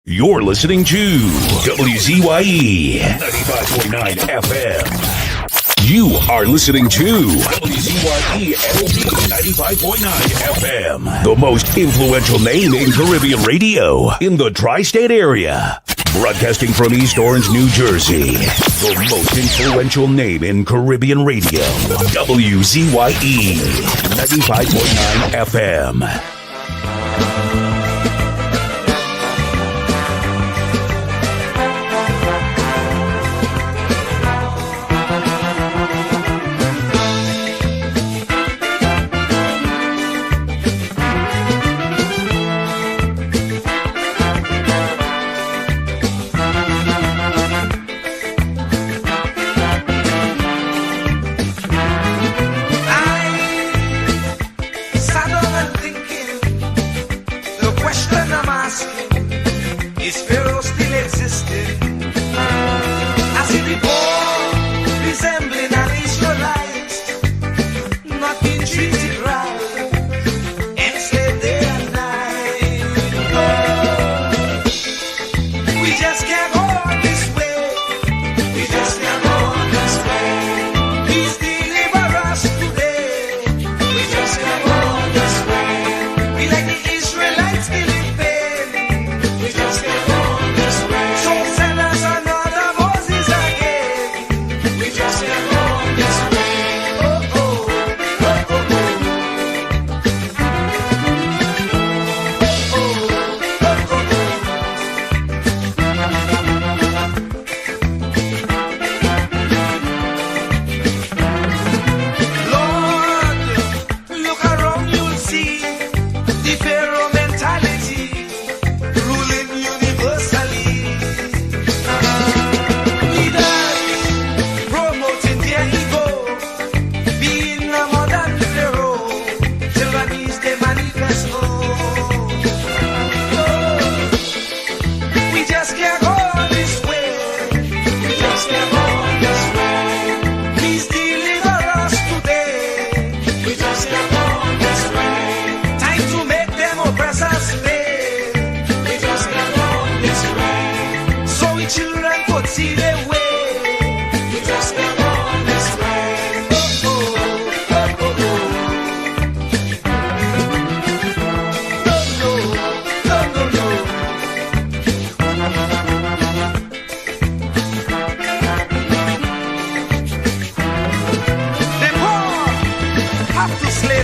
You're listening to WZYE 95.9 FM. You are listening to WZYE 95.9 FM. The most influential name in Caribbean radio in the tri-state area. Broadcasting from East Orange, New Jersey. The most influential name in Caribbean radio. WZYE 95.9 FM. Is Pharaoh still existing? As he reborn, resembling an Israelite, not being treated right, enslaved day and night. Oh, we just can't go on this way. We just can't go on this way. Please deliver us today. We just can't go on this way. We like the Israelites still in pain. We just can't.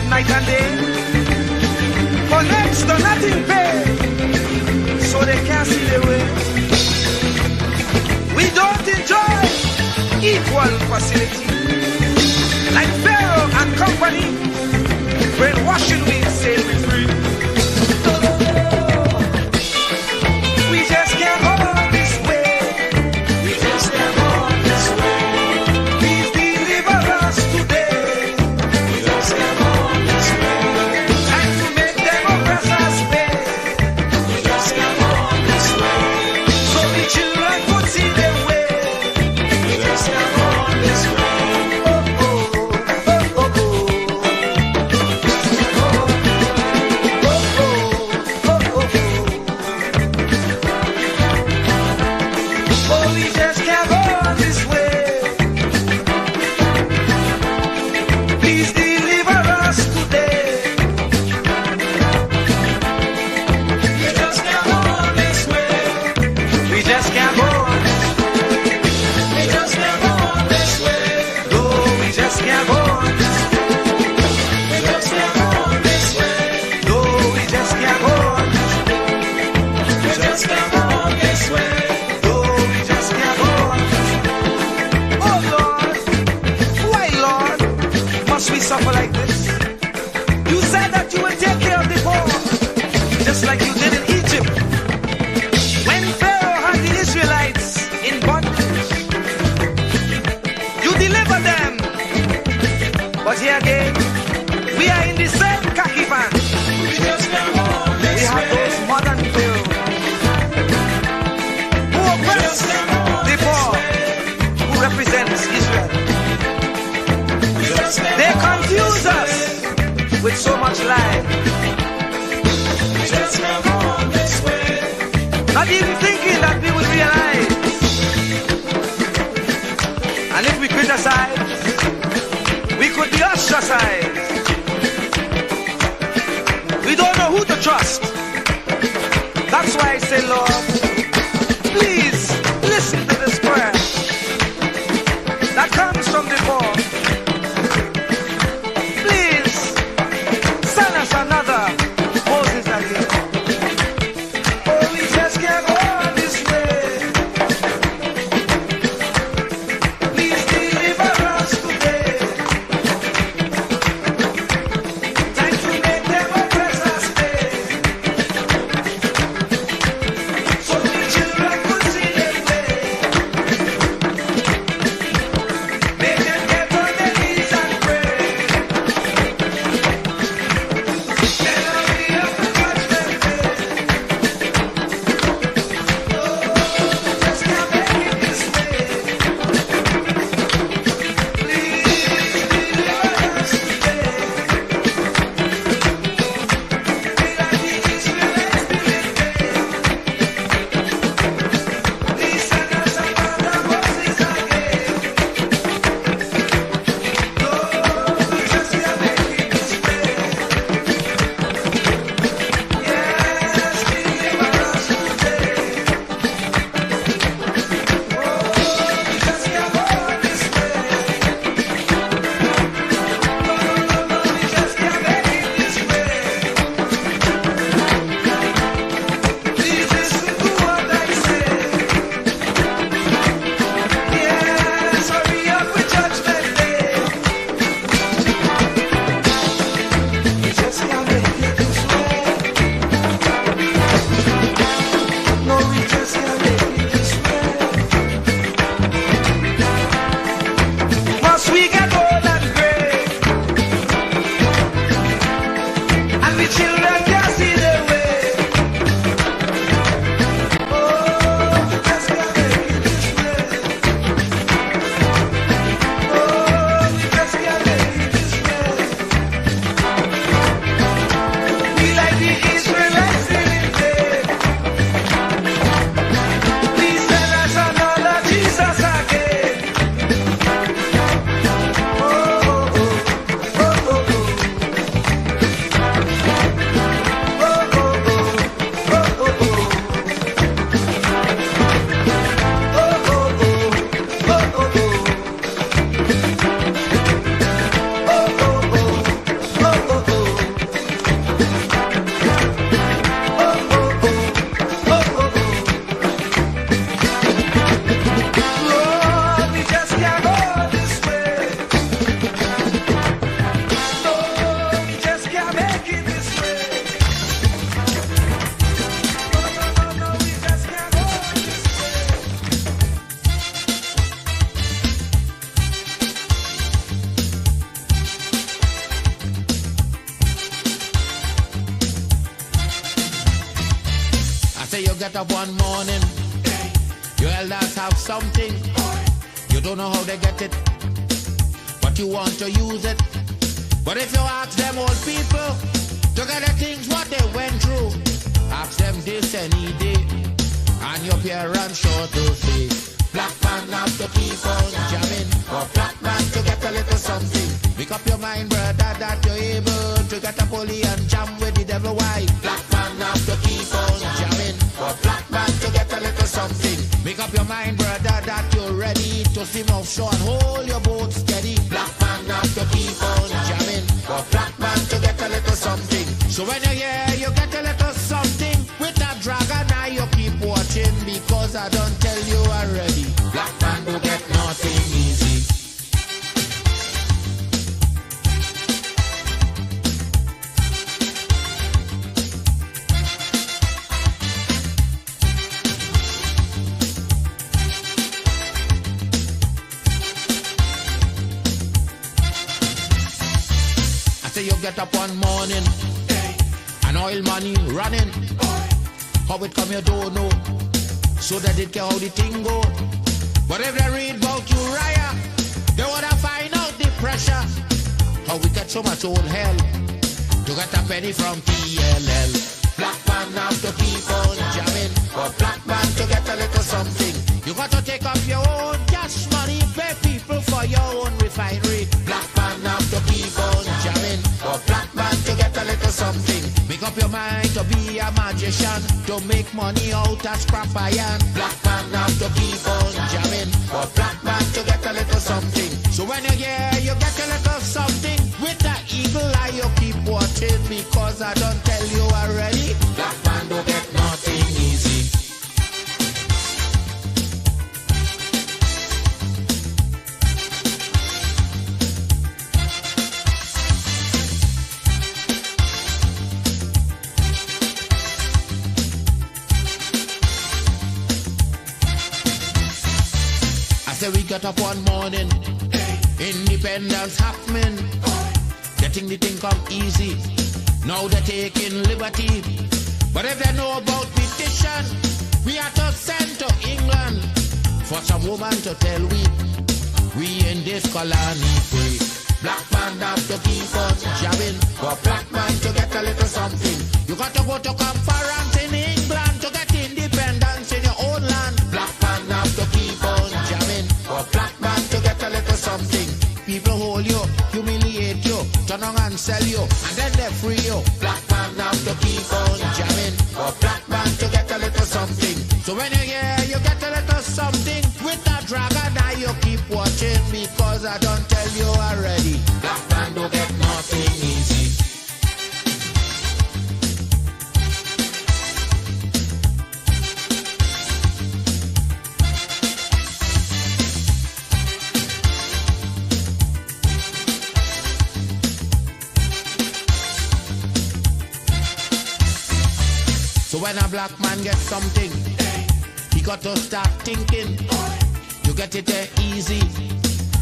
Night and day, for next to nothing pay, so they can't see the way. We don't enjoy equal facility, like Pharaoh and company, brainwashing we say we free. We just can't go this way. We just can't go this way. Please deliver us today. We just can't go. Suffer like this. You said that you would take care of the poor, just like you did in Egypt. When Pharaoh had the Israelites in bondage, you delivered them. But here again, we are in the same khaki pants. We have those modern Pharaoh who oppress the poor, who represents Israel. They confuse us with so much lies. Not not even thinking that we will realize. And if we criticize, we could be ostracized. We don't know who to trust. That's why I say, Lord, please listen to this prayer that comes from the Lord. Please send us another Moses again. Oh, we just can't go on this way. Please deliver us today. Time to make them oppress us pay. So the children could see their way. Make them get on their knees and pray. Then we have to touch them day. Oh, just can't make it this way. Please deliver us today. Be like the Israelites did. Please send us another Moses again. Lord, we just can't make it this way. Yes, deliver us today. Oh, we just can't go on this way. No, we just can't make it this way. Please listen to what I say. Yes, hurry up with Judgment Day. We just can't make it this way. No, we just can't make it this way. Must we get old and gray? And the children can't see their way. Oh, we just can't make it this way. Oh, we just can't make it this way. We like the Israelites living there. Please send us another Jesus again. Oh, oh, oh, oh, oh, oh. Oh, oh, oh, oh, oh, oh. Lord, we just can't go this way. Lord, we just can't make it this way. No, we just can't go this way. I say you get up one morning, your elders have something. You don't know how they get it, but you want to use it. But if you ask them old people to get the things what they went through, ask them this any day, and your parents sure to say, black man have to keep on jamming, or black man to get a little something. Make up your mind, brother, that you're able to get a pulley and jam with the devil. Why? Black man have to keep on jamming, or black man to get a little something. Make up your mind, brother, that you're ready to swim offshore and hold your boat steady. Black man have to keep on jamming, or black man to get a little something. So when you hear you get a little something with that dragon eye, you keep watching, because I don't tell you already. Black man will get nothing easy. say you get up one morning and oil money running. How it come you don't know, so that it care how the thing go. But if they read about Uriah, they wanna find out the pressure. How we get so much old hell to get a penny from TLL. Black man have to keep on jamming, but black refinery. Black man have to keep on jamming. For black man to get a little something. Make up your mind to be a magician, to make money out of scrap iron. Black man have to keep on jamming. For black man to get a little something. So when you hear you get a little something, with that eagle eye you keep watching, because I don't tell you already. Black man don't get nothing easy. Say we got up one morning, independence happening, getting the thing come easy. Now they're taking liberty, but if they know about petition, we have to send to England for some woman to tell we in this colony free. Black man have to keep on jabbing, for black man to get a little something. You got to go to conference in England to get independence in your own land. Black man have to keep on jamming, for black man to get a little something. People hold you, humiliate you, turn on and sell you, and then they free you. Black man have to keep on jamming, for black man to get a little something. So when you hear you get a little something, with that dragon eye you keep watching, because I don't tell you already. Black man don't get nothing easy. So when a black man gets something, he got to start thinking. You get it there easy.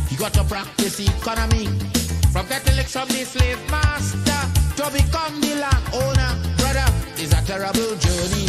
He got to practice economy. From getting licks from the slave master to become the land owner. Brother, it's a terrible journey,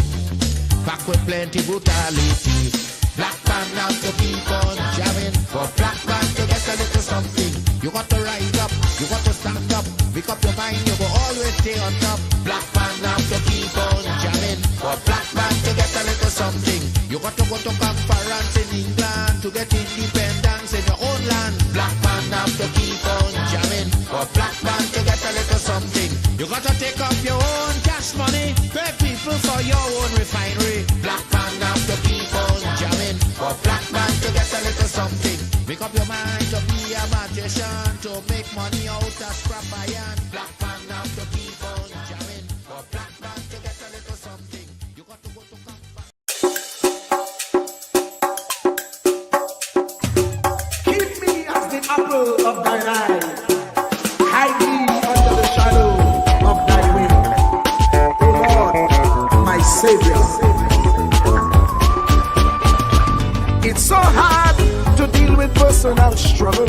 back with plenty brutality. Black man have to keep on jamming, for black man to get a little something. You got to rise up, you got to stand up, make up your mind, you will always stay on top. Black man have to keep on jamming, for black man to get a little something. You got to go to conference in England to get independence in your own land. Black man have to keep on jamming, for black man to get a little something. You got to take up your own cash money, pay people for your own refinery. Black man have to keep on jamming, for black man to get a little something. Make up your mind to be a magician, to make money out of scrap iron. Black man have to keep on jamming, for black man to get a little something. You got to go to conference. Keep me as the apple of thine eye. Hide me under the shadow of thy wing. O Lord, my Savior. It's so hard to deal with personal struggle.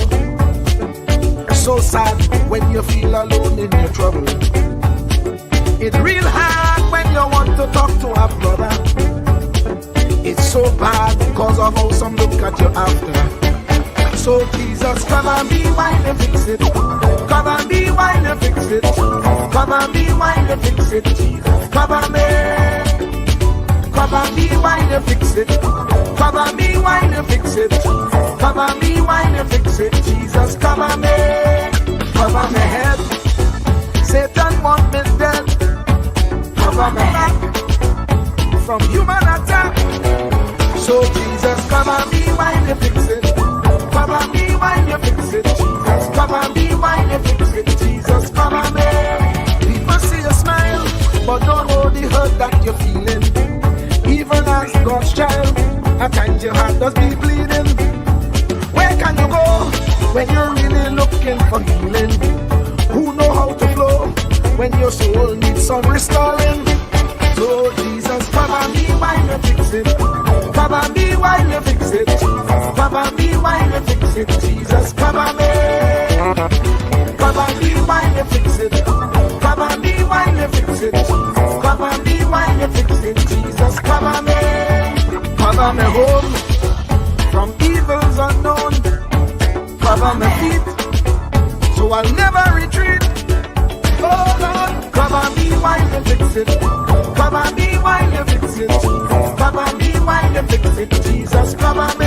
So sad when you feel alone in your trouble. It's real hard when you want to talk to a brother. It's so bad because of how some look at you after. So Jesus, cover me while you fix it. Cover me while you fix it. Cover me while you fix it. Jesus, cover me. Cover me while you fix it. Cover me while you fix it. Cover me while you fix it. Jesus, cover me. Cover my head. Satan want me dead. Cover my back from human attack. So Jesus, cover me while you fix it. Cover me while you fix it. Jesus, cover me while you fix it. Jesus, cover me. People see you smile, but don't know the hurt that you're feeling. Even as God's child, at times your heart does be bleeding. Where can you go when you're really looking for healing? Who know how to flow when your soul needs some restoring? So Jesus, cover me while you fix it. Cover me while you fix it. Cover me while you fix it. Jesus, cover me. Cover me while you fix it. Cover me while you fix it. Cover me while you fix it. Jesus, cover me. Cover me home from evils unknown. Cover my feet so I'll never retreat. Oh Lord, cover me while you fix it. Cover me while you fix it. Cover me while you fix it. Jesus, cover me.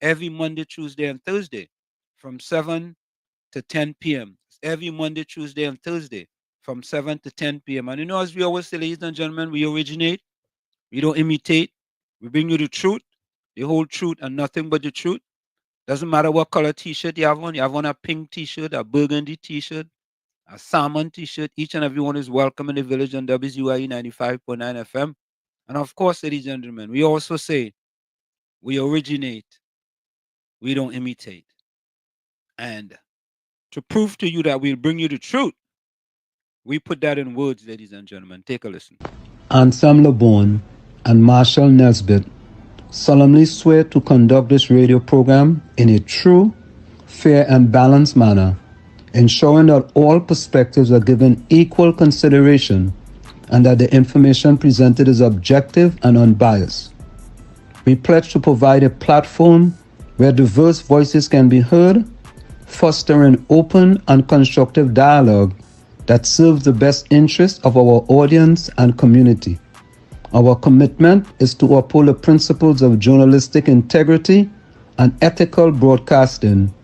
every Monday, Tuesday, and Thursday from 7 to 10 p.m. Every Monday, Tuesday, and Thursday from 7 to 10 p.m. And as we always say, ladies and gentlemen, we originate, we don't imitate, we bring you the truth, the whole truth, and nothing but the truth. Doesn't matter what color t-shirt you have on a pink t-shirt, a burgundy t-shirt, a salmon t-shirt. Each and every one is welcome in the village on WZYE 95.9 FM. And of course, ladies and gentlemen, we also say we originate, we don't imitate. And to prove to you that we'll bring you the truth, we put that in words, ladies and gentlemen. Take a listen. Ansam LeBon and Marshall Nesbitt solemnly swear to conduct this radio program in a true, fair, and balanced manner, ensuring that all perspectives are given equal consideration and that the information presented is objective and unbiased. We pledge to provide a platform where diverse voices can be heard, fostering open and constructive dialogue that serves the best interests of our audience and community. Our commitment is to uphold the principles of journalistic integrity and ethical broadcasting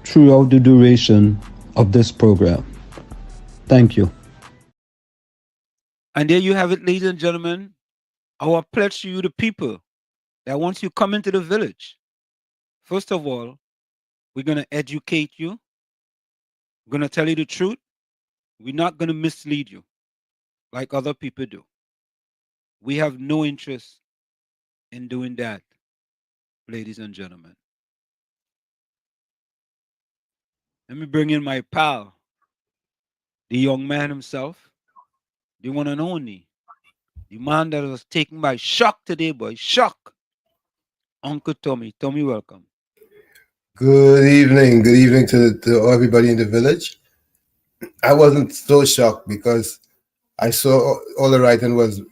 throughout the duration of this program. Thank you. And there you have it, ladies and gentlemen. Our pledge to you, the people, that once you come into the village, first of all, we're going to educate you. We're going to tell you the truth. We're not going to mislead you like other people do. We have no interest in doing that, ladies and gentlemen. Let me bring in my pal, the young man himself, the one and only, the man that was taken by shock today, boy, shock. Uncle Tommy. Tommy, welcome. Good evening. Good evening to everybody in the village. I wasn't so shocked because I saw all the writing was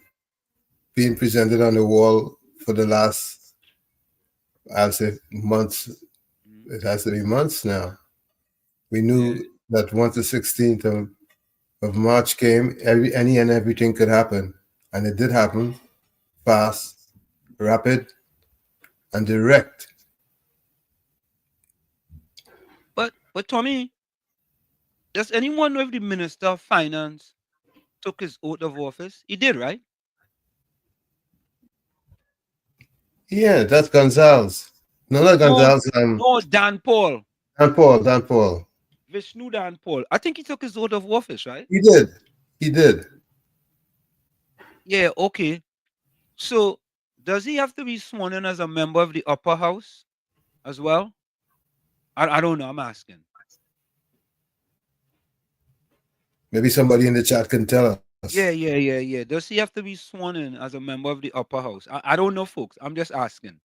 being presented on the wall for the last, I'll say, months. It has to be months now. We knew that once the 16th of March came, any and everything could happen. And it did happen, fast, rapid, and direct. But Tommy, does anyone know if the Minister of Finance took his oath of office? He did, right? Yeah, that's Gonzalez. No, not Gonzalez. No, Dan Paul. Dan Paul. Vishnu Dan Paul. I think he took his oath of office, right? He did. Yeah, okay. So does he have to be sworn in as a member of the upper house as well? I don't know. I'm asking. Maybe somebody in the chat can tell us. Yeah. Does he have to be sworn in as a member of the upper house? I don't know, folks. I'm just asking.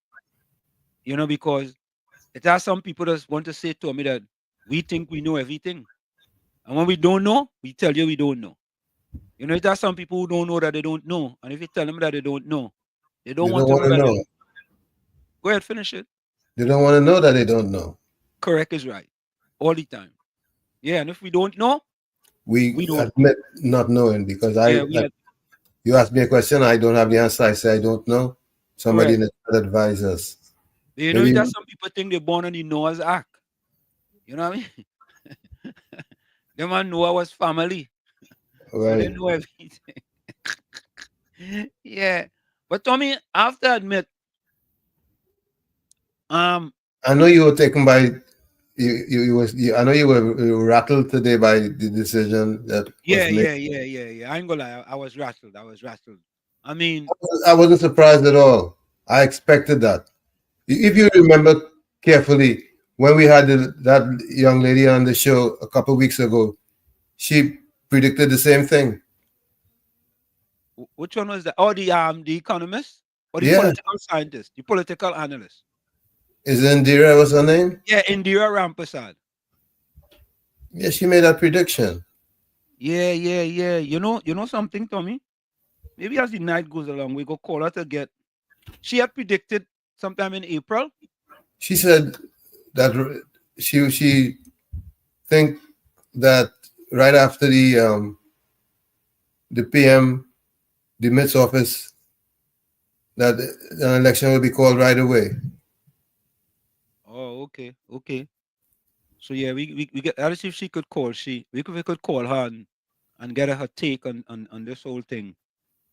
Because it has some people that want to say to me that we think we know everything. And when we don't know, we tell you we don't know. It has some people who don't know that they don't know. And if you tell them that they don't know, they don't want to know. Go ahead, finish it. They don't want to know that they don't know. Correct is right. All the time. Yeah, and if we don't know, we don't admit not knowing because you ask me a question, I don't have the answer. I say I don't know. Somebody in the chat advise us. You know that some people think they're born on the Noah's Ark. You know what I mean? Them man Noah was family. Right. So they know everything. Yeah. But Tommy, I have to admit, I know you were taken by I know you were rattled today by the decision that Yeah. I ain't gonna lie, I was rattled. I mean, I wasn't surprised at all. I expected that. If you remember carefully, when we had that young lady on the show a couple of weeks ago, she predicted the same thing. Which one was that? Oh, the economist or the political scientist, the political analyst. Is Indira was her name? Yeah, Indira Rampasad. Yeah, she made that prediction. Yeah. You know something, Tommy? Maybe as the night goes along, we go call her to get. She had predicted sometime in April. She said that she think that right after the PM demits office, that an election will be called right away. Okay. So yeah, we get. Let's see if she could call. We could call her and get her take on this whole thing.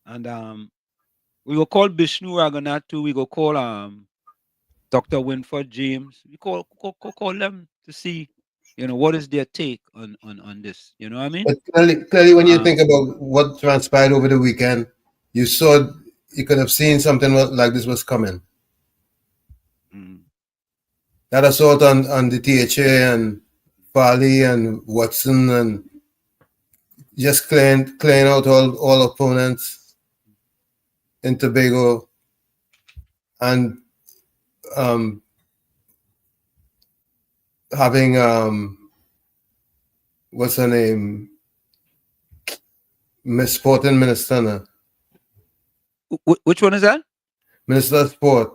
And we will call Bishnu Raghunath too. We go call Dr. Winford James. We call them to see, what is their take on this. You know what I mean? But clearly, when you Um, think about what transpired over the weekend, you saw, you could have seen something like this was coming. mm, That assault on the THA and Farley and Watson, and just clearing out all opponents in Tobago, and um, having what's her name, Miss Sporting Minister, which one is that? Minister of Sport.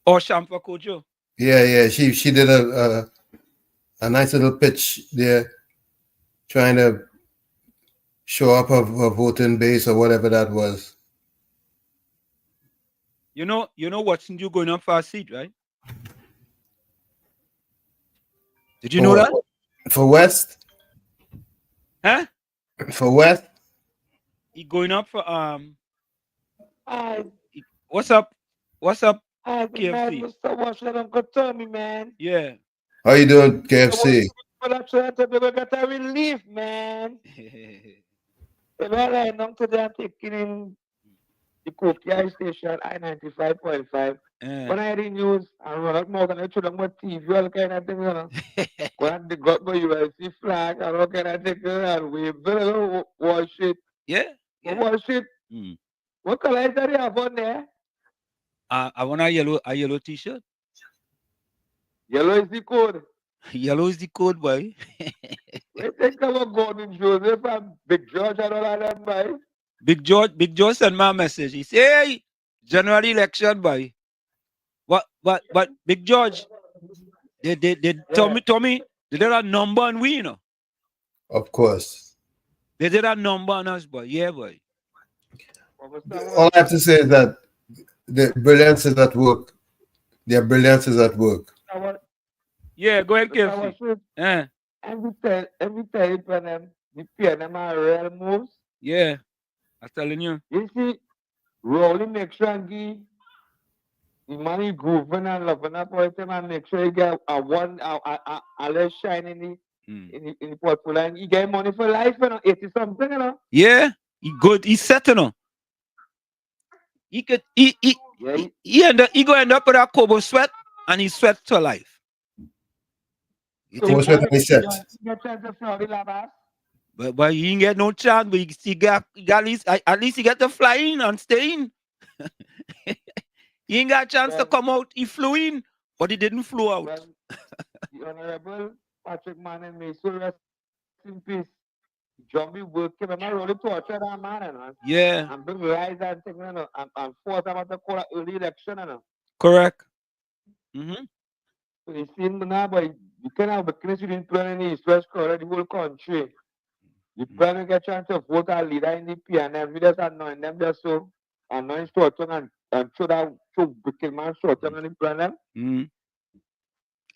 Or Shamfa Kojo? Yeah. She did a nice little pitch there, trying to show up her voting base or whatever that was. You know Watson, you going up for a seat, right? Did you know that? For West? Huh? For West? He going up for What's up? What's up? Good night, KFC. Mr. Washington, Uncle Tommy, man. Yeah. How you doing, KFC? But I'm trying to get a relief, man. Well, right now today I'm taking in the Kokia station I-95.5. When I hear the news, I run out more than I should on my TV, all kind of things, you know. When they got my ULC flag and all kind of things, and we build worship. Yeah. Worship. What color is that you have on there? I want a yellow t-shirt. Yellow is the code. Yellow is the code, boy. We think about Gordon Joseph and Big George and all of them, boy. Big George sent my message. He said, hey, January election, boy. But Big George, they Tommy, they did a number on we, you know. Of course. They did a number on us, boy. Yeah, boy. All I have to say is that the brilliance is at work. Their brilliance is at work. Yeah, go ahead, KFC. Every time when them the PNM are real moves. Yeah, I'm telling you. You see, rolling make sure and give the money grooving and loving up for him and make sure you get a less shine in the portfolio and you get money for life, you know, 80 something, you know. Yeah, he good. He's set, you know. He go end up with a Kobo sweat and he sweat to life. Kobo sweat and he set. But he ain't get no chance, but he got at least he get to fly in and stay in. He ain't got a chance to come out. He flew in, but he didn't flew out. Well, the Honorable Patrick Manning may so rest in peace. Zombie work him, I'm really torture that man, you know. Yeah. And bring rise and thing, you know, and force him to call an early election, you know. Correct. So you see now, but you can have witness you didn't plan any East West corner, the whole country. You plan to get a chance to vote a leader in the PNM, we just annoying them just so annoying short tongue and show that so wicked man short tongue and plan them.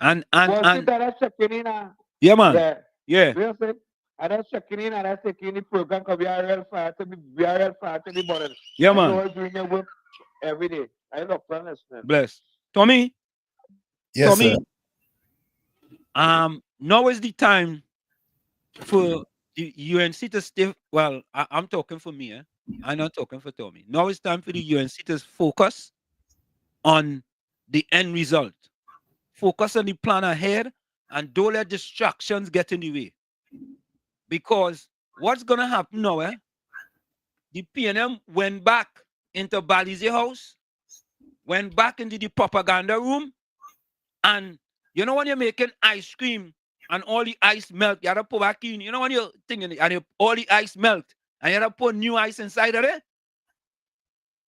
And that's checking in, yeah, man. Yeah. I that's checking in and that's taking the program because we are real far to the bottom. Yeah, man. We're doing your work every day. I love planets, man. Bless. Tommy. Yes, Tommy. sir. Now is the time for the UNC to stay. Well, I'm talking for me. I'm not talking for Tommy. Now it's time for the UNC to focus on the end result. Focus on the plan ahead and don't let distractions get in the way. Because what's going to happen now, the PNM went back into Balize house, went back into the propaganda room, and you know when you're making ice cream and all the ice melt, you have to put back in, you know when you're thinking, and all the ice melt, and you have to put new ice inside of it?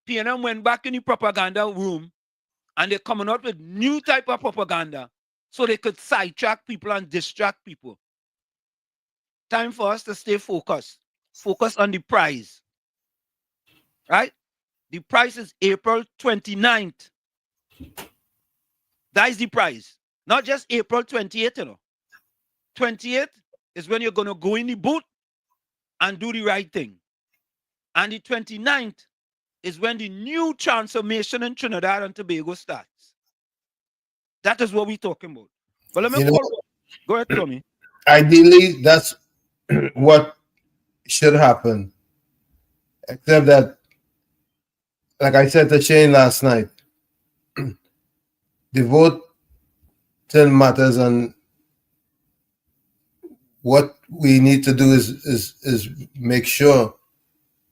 PNM went back in the propaganda room, and they're coming out with new type of propaganda so they could sidetrack people and distract people. Time for us to stay focused. Focus on the prize. Right? The prize is April 29th. That is the prize. Not just April 28th, 28th is when you're going to go in the booth and do the right thing. And the 29th is when the new transformation in Trinidad and Tobago starts. That is what we're talking about. But let me go ahead, Tommy. Ideally, that's what should happen. Except that, like I said to Shane last night, the vote still matters, and what we need to do is make sure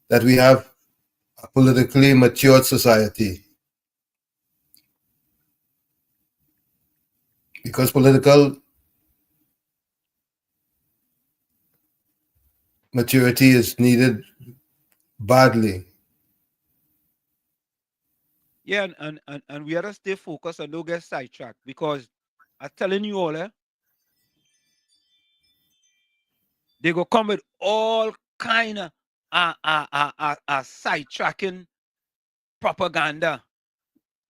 that we have a politically matured society. Because political maturity is needed badly. Yeah, and we have to stay focused and don't get sidetracked, because I'm telling you all, they go come with all kind of sidetracking propaganda.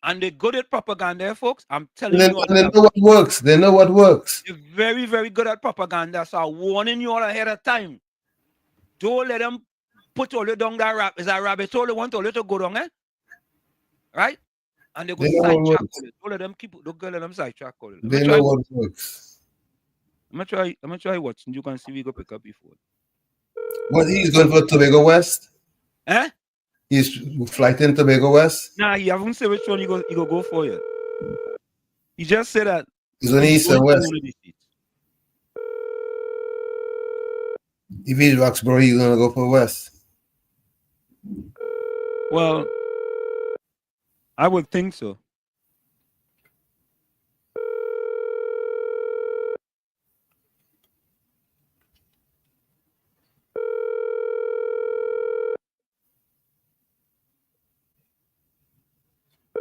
And they're good at propaganda, folks. I'm telling you all. They know what works. They know what works. They're very, very good at propaganda. So I'm warning you all ahead of time. Don't let them put all you down that rabbit. Is that rabbit hole they want all you to go down, right? And they go sidetrack all it. Don't let them don't let them sidetrack all it. They know what works. I'm gonna try watching. You can see we go pick up before. What, he's going for Tobago West? He's flighting Tobago West? Nah, he haven't said which one he go for yet. He just said that he's on east and west. If he's Roxborough, he's gonna go for west. Well, I would think so.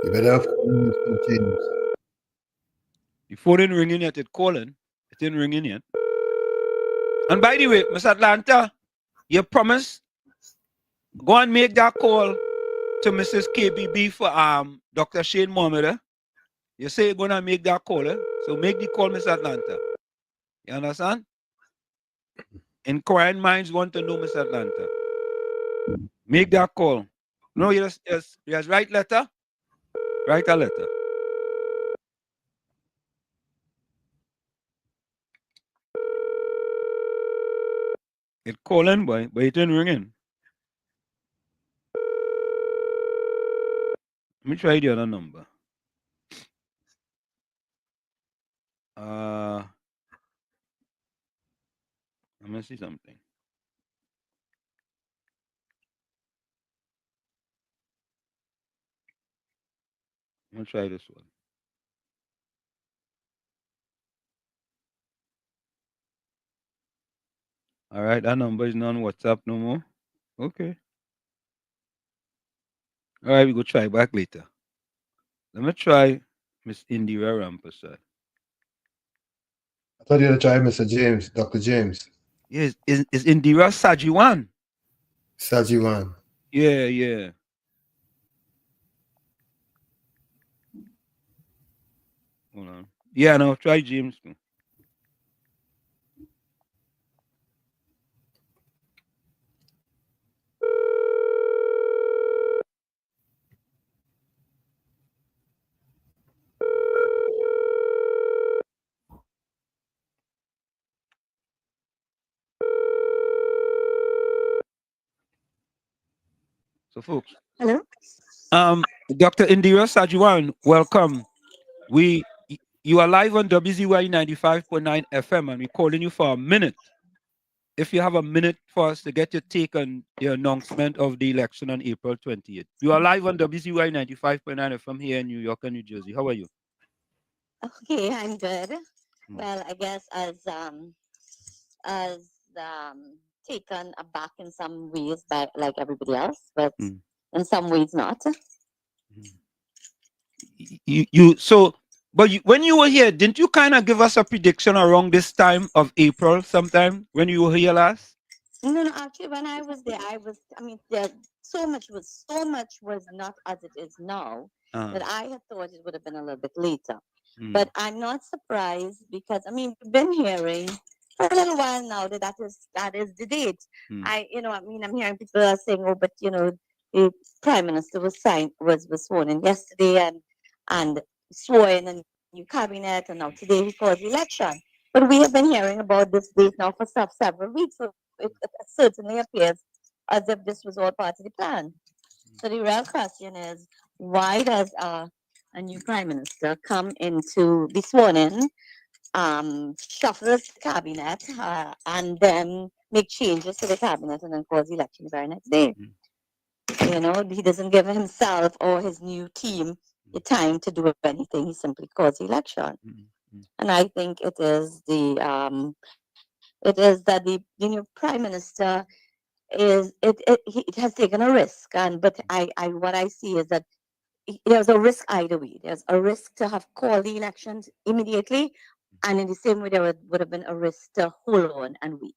You better have James. The phone didn't ring in yet. It's calling. It didn't ring in yet. And by the way, Miss Atlanta, you promise go and make that call to Mrs. KBB for Dr. Shane Mohammed. You say you're gonna make that call, so make the call, Miss Atlanta. You understand? Inquiring minds want to know, Miss Atlanta. Make that call. No, yes, write letter. Write a letter. It calling, boy, but it ain't ringing. Let me try the other number. Let me see something. I'm gonna try this one. All right, that number is not on WhatsApp no more. Okay. All right, we go try back later. Let me try Miss Indira Rampasad. I thought you had to try Mr. James, Dr. James. Yes, is Indira Sajiwan? Sajiwan. Yeah. Hold on. Yeah, no, try James too. So, folks. Hello. Dr. Indira Sajiwan, welcome. You are live on WZYE 95.9 FM, and we're calling you for a minute. If you have a minute for us to get your take on the announcement of the election on April 28th. You are live on WZYE 95.9 FM here in New York and New Jersey. How are you? Okay, I'm good. Well, I guess as taken aback in some ways by like everybody else, but in some ways not. When you were here, didn't you kind of give us a prediction around this time of April sometime when you were here last? No, actually when I was there, so much was not as it is now that I had thought it would have been a little bit later. But I'm not surprised because I mean we've been hearing for a little while now that is the date. I'm hearing people are saying, oh, but the prime minister was sworn in yesterday and swore in a new cabinet, and now today he calls the election. But we have been hearing about this date now for several weeks, so it certainly appears as if this was all part of the plan. So the real question is, why does a new prime minister come into be sworn in, shuffle the cabinet, and then make changes to the cabinet and then cause the election the very next day? He doesn't give himself or his new team the time to do anything. He simply calls the election. And I think it is that the new prime minister it has taken a risk, but what I see is that there's a risk either way. There's a risk to have called the elections immediately, and in the same way, there would have been a risk to hold on and wait.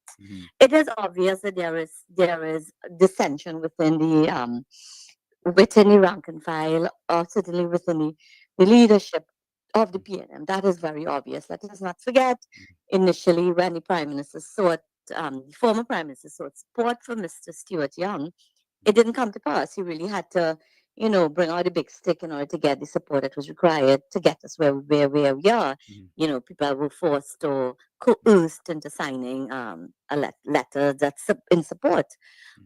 It is obvious that there is dissension within the rank and file, or certainly within the leadership of the PNM. That is very obvious. Let us not forget, initially, when the former Prime Minister sought support from Mr. Stuart Young, it didn't come to pass. He really had to, bring out a big stick in order to get the support that was required to get us where we are. People were forced or coerced into signing a letter that's in support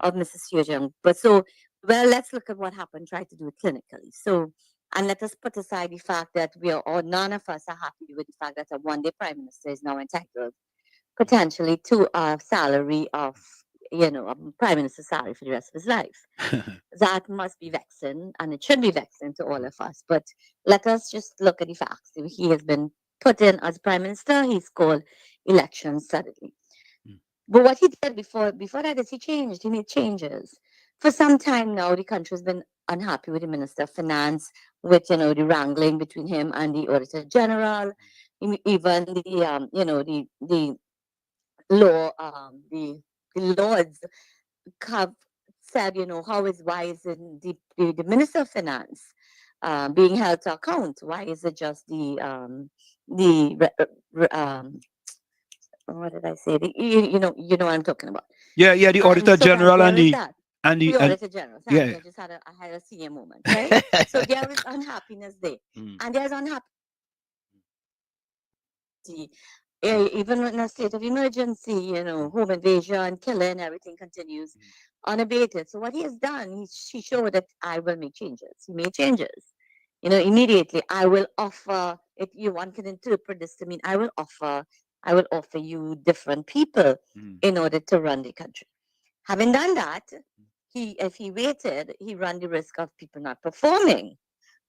of Mrs. Stuart Young. Well, let's look at what happened. Try to do it clinically. So, and let us put aside the fact that none of us are happy with the fact that a one-day prime minister is now entitled potentially to a salary of, a prime minister's salary for the rest of his life. That must be vexing, and it should be vexing to all of us. But let us just look at the facts. He has been put in as prime minister. He's called elections suddenly. But what he did before that is he changed. He made changes. For some time now, the country has been unhappy with the Minister of Finance, with the wrangling between him and the Auditor General, even the law, the lords have said, why is it the Minister of Finance being held to account? Why is it just what did I say? You know what I'm talking about. Yeah, the Auditor General there and is the that. and The the and Auditor General. Thank you. I had a senior moment, right? So there is unhappiness there. And there's unhappiness even in a state of emergency, home invasion, killing, everything continues unabated. So what he has done, he showed that I will make changes. He made changes. Immediately I will offer, if you one can interpret this to mean I will offer you different people in order to run the country. Having done that, if he waited, he ran the risk of people not performing.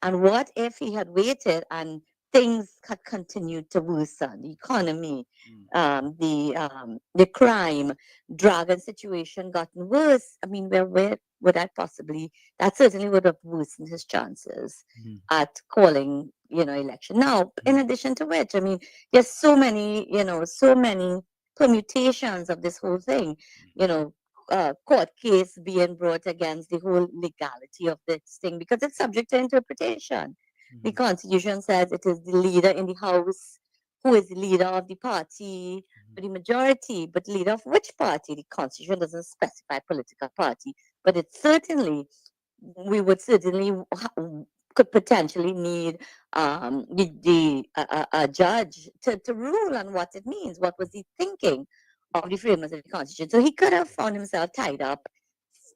And what if he had waited and things had continued to worsen? The economy, the crime, drug and situation gotten worse. I mean, where would that possibly? That certainly would have worsened his chances at calling, election. Now, in addition to which, I mean, there's so many permutations of this whole thing. Court case being brought against the whole legality of this thing because it's subject to interpretation. The Constitution says it is the leader in the House who is the leader of the party for the majority, but leader of which party? The Constitution doesn't specify political party, but we would certainly could potentially need a judge to rule on what it means. What was he thinking of the framers of the Constitution? So he could have found himself tied up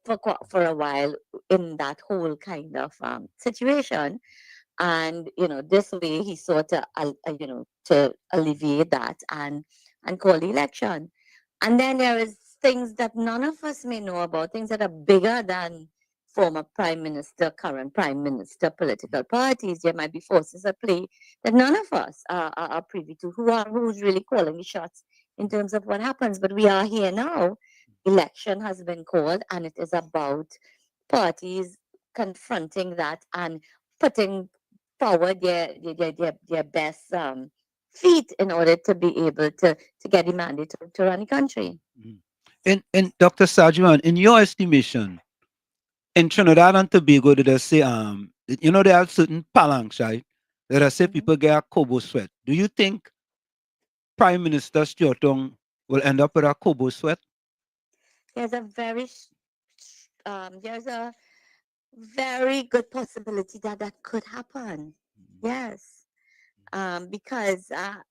for a while in that whole kind of situation. And this way he sought to alleviate that and call the election. And then there is things that none of us may know about, things that are bigger than former prime minister, current prime minister, political parties. There might be forces at play that none of us are privy to. Who's really calling the shots in terms of what happens? But we are here now. Election has been called, and it is about parties confronting that and putting forward their best feet in order to be able to get the mandate to run the country. In Dr. Sajuan, in your estimation, in Trinidad and Tobago, did they say they have certain palanques, right? let us say people get a Kobo sweat. Do you think Prime Minister Stuart Tong will end up with a Kobo sweat? There's a very good possibility that that could happen. Yes. Because there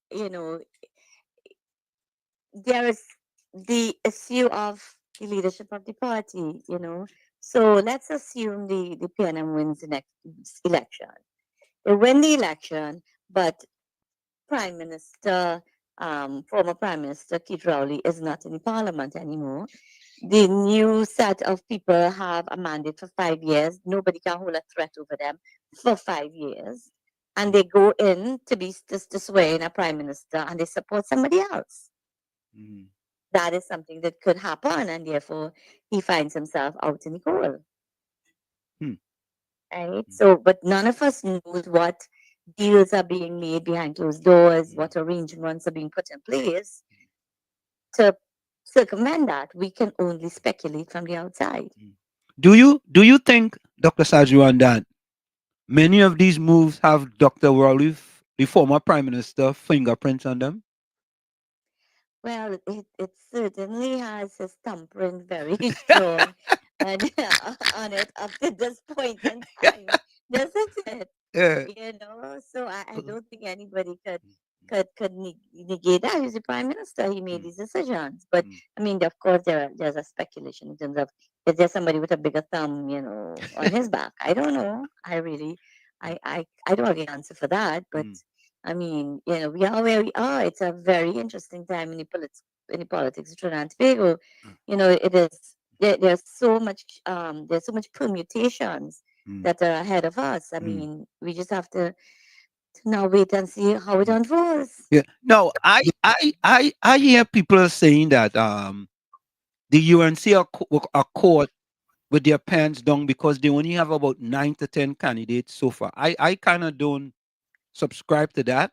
is the issue of the leadership of the party, So let's assume the PNM wins the next election. They win the election, but Prime Minister, former Prime Minister Keith Rowley is not in Parliament anymore. The new set of people have a mandate for 5 years. Nobody can hold a threat over them for 5 years. And they go in to swear in a prime minister and they support somebody else. Mm. That is something that could happen, and therefore he finds himself out in the cold. Right? So, but none of us knows what deals are being made behind closed doors, what arrangements are being put in place to circumvent that. We can only speculate from the outside. Do you think, Dr. Sajuan, that many of these moves have Dr. Rowley, the former Prime Minister, fingerprints on them? Well, it certainly has his thumbprint very strong and on it up to this point in time, doesn't it? Yeah. So I don't think anybody could negate that. He's the prime minister. He made these decisions. But I mean, of course, there's a speculation in terms of is there somebody with a bigger thumb, on his back? I don't know. I don't have the answer for that. But I mean, we are where we are. It's a very interesting time in the politics of Trinidad and Tobago. It is there's so much permutations that are ahead of us. I mean, we just have to now wait and see how it unfolds. Yeah. No, I hear people saying that the UNC are caught with their pants down because they only have about 9 to 10 candidates so far. I kind of don't subscribe to that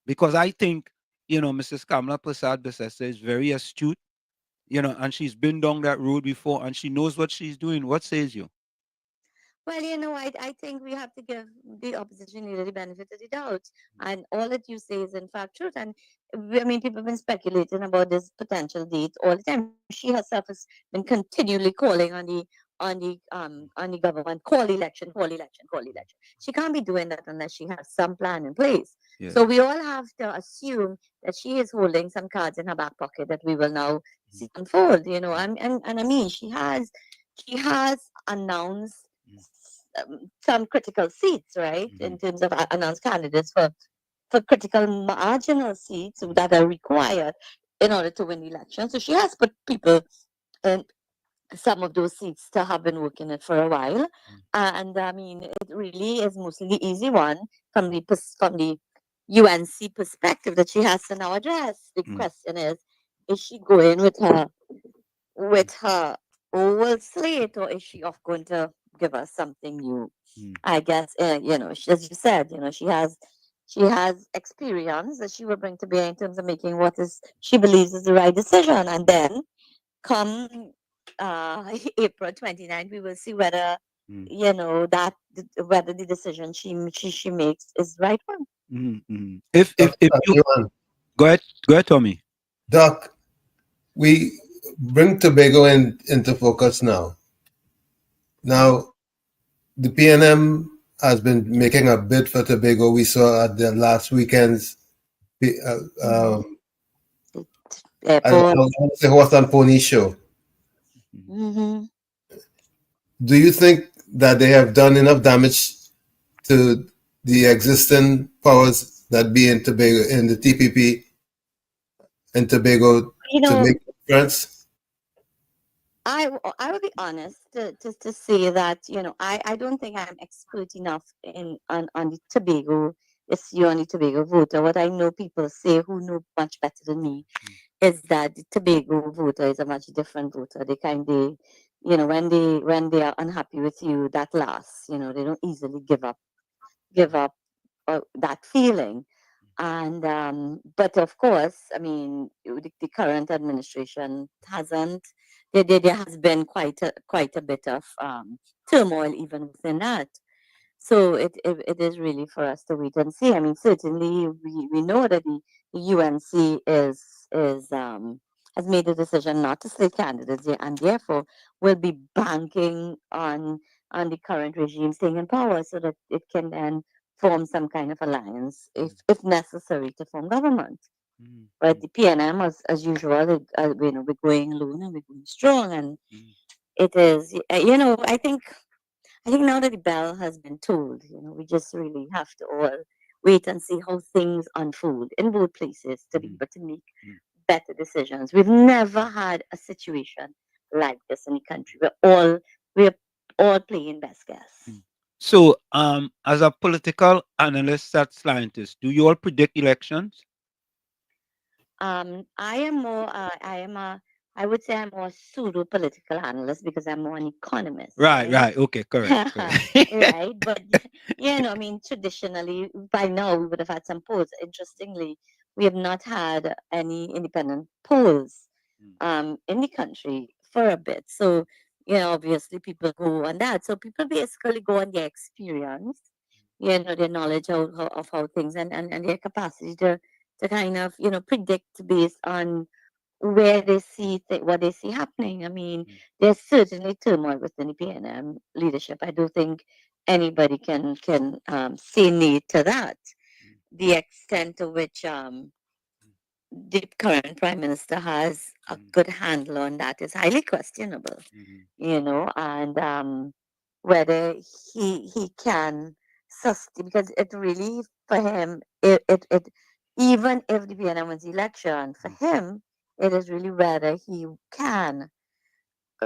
because I think, Mrs. Kamala Prasad Besessa is very astute, and she's been down that road before and she knows what she's doing. What says you? Well, I think we have to give the opposition leader the benefit of the doubt. And all that you say is in fact truth. And I mean, people have been speculating about this potential date all the time. She herself has been continually calling on the government, call election, call election, call election. She can't be doing that unless she has some plan in place. Yeah. So we all have to assume that she is holding some cards in her back pocket that we will now see unfold. And I mean, she has announced some critical seats, right, in terms of announced candidates for critical marginal seats that are required in order to win the election. So she has put people in some of those seats to have been working it for a while. And I mean, it really is mostly the easy one from the UNC perspective that she has to now address. The question is she going with her old slate, or is she off going to give us something new? I guess as you said, she has experience that she will bring to bear in terms of making what is she believes is the right decision, and then come April 29th, we will see whether whether the decision she makes is the right one. If you go ahead, Tommy. Doc, we bring Tobago into focus now. Now, the PNM has been making a bid for Tobago. We saw at the last weekend's horse and pony show. Do you think that they have done enough damage to the existing powers that be in Tobago, in the TPP and Tobago, to make a difference? I will be honest to say that I don't think I'm expert enough on the Tobago, on the Tobago voter. What I know people say who know much better than me is that the Tobago voter is a much different voter. They when they are unhappy with you, that lasts. They don't easily give up that feeling. And but of course, I mean, the current administration hasn't. There has been quite a bit of turmoil even within that. So it is really for us to wait and see. I mean, certainly we know that the UNC has made a decision not to slate candidates and therefore will be banking on the current regime staying in power so that it can then form some kind of alliance if necessary to form government. But the PNM, as usual, we're going alone and we're going strong, and it is, I think now that the bell has been tolled, we just really have to all wait and see how things unfold in both places to be able to make better decisions. We've never had a situation like this in the country. We're all playing best guess. So, as a political analyst at scientist, do you all predict elections? I would say I'm more pseudo political analyst because I'm more an economist, Right, right? right. Okay, correct, correct. Right. But I mean, traditionally, by now we would have had some polls. Interestingly, we have not had any independent polls in the country for a bit. So, obviously people go on that. So people basically go on their experience, their knowledge of how things and their capacity to kind of, predict based on where they see what they see happening. I mean, there's certainly turmoil within the PNM leadership. I do think anybody can say nay to that. The extent to which the current prime minister has a good handle on that is highly questionable. And whether he can sustain, because it really for him it even if the PNM wins the election for him, it is really whether he can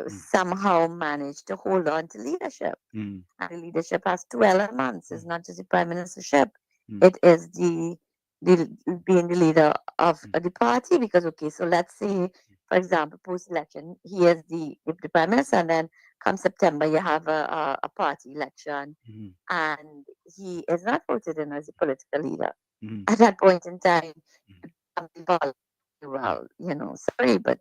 somehow manage to hold on to leadership. And the leadership has two elements. It's not just the prime ministership. It is the being the leader of the party. Because okay, so let's say, for example, post election, he is the prime minister, and then come September, you have a party election, and he is not voted in as a political leader. At that point in time, well, sorry, but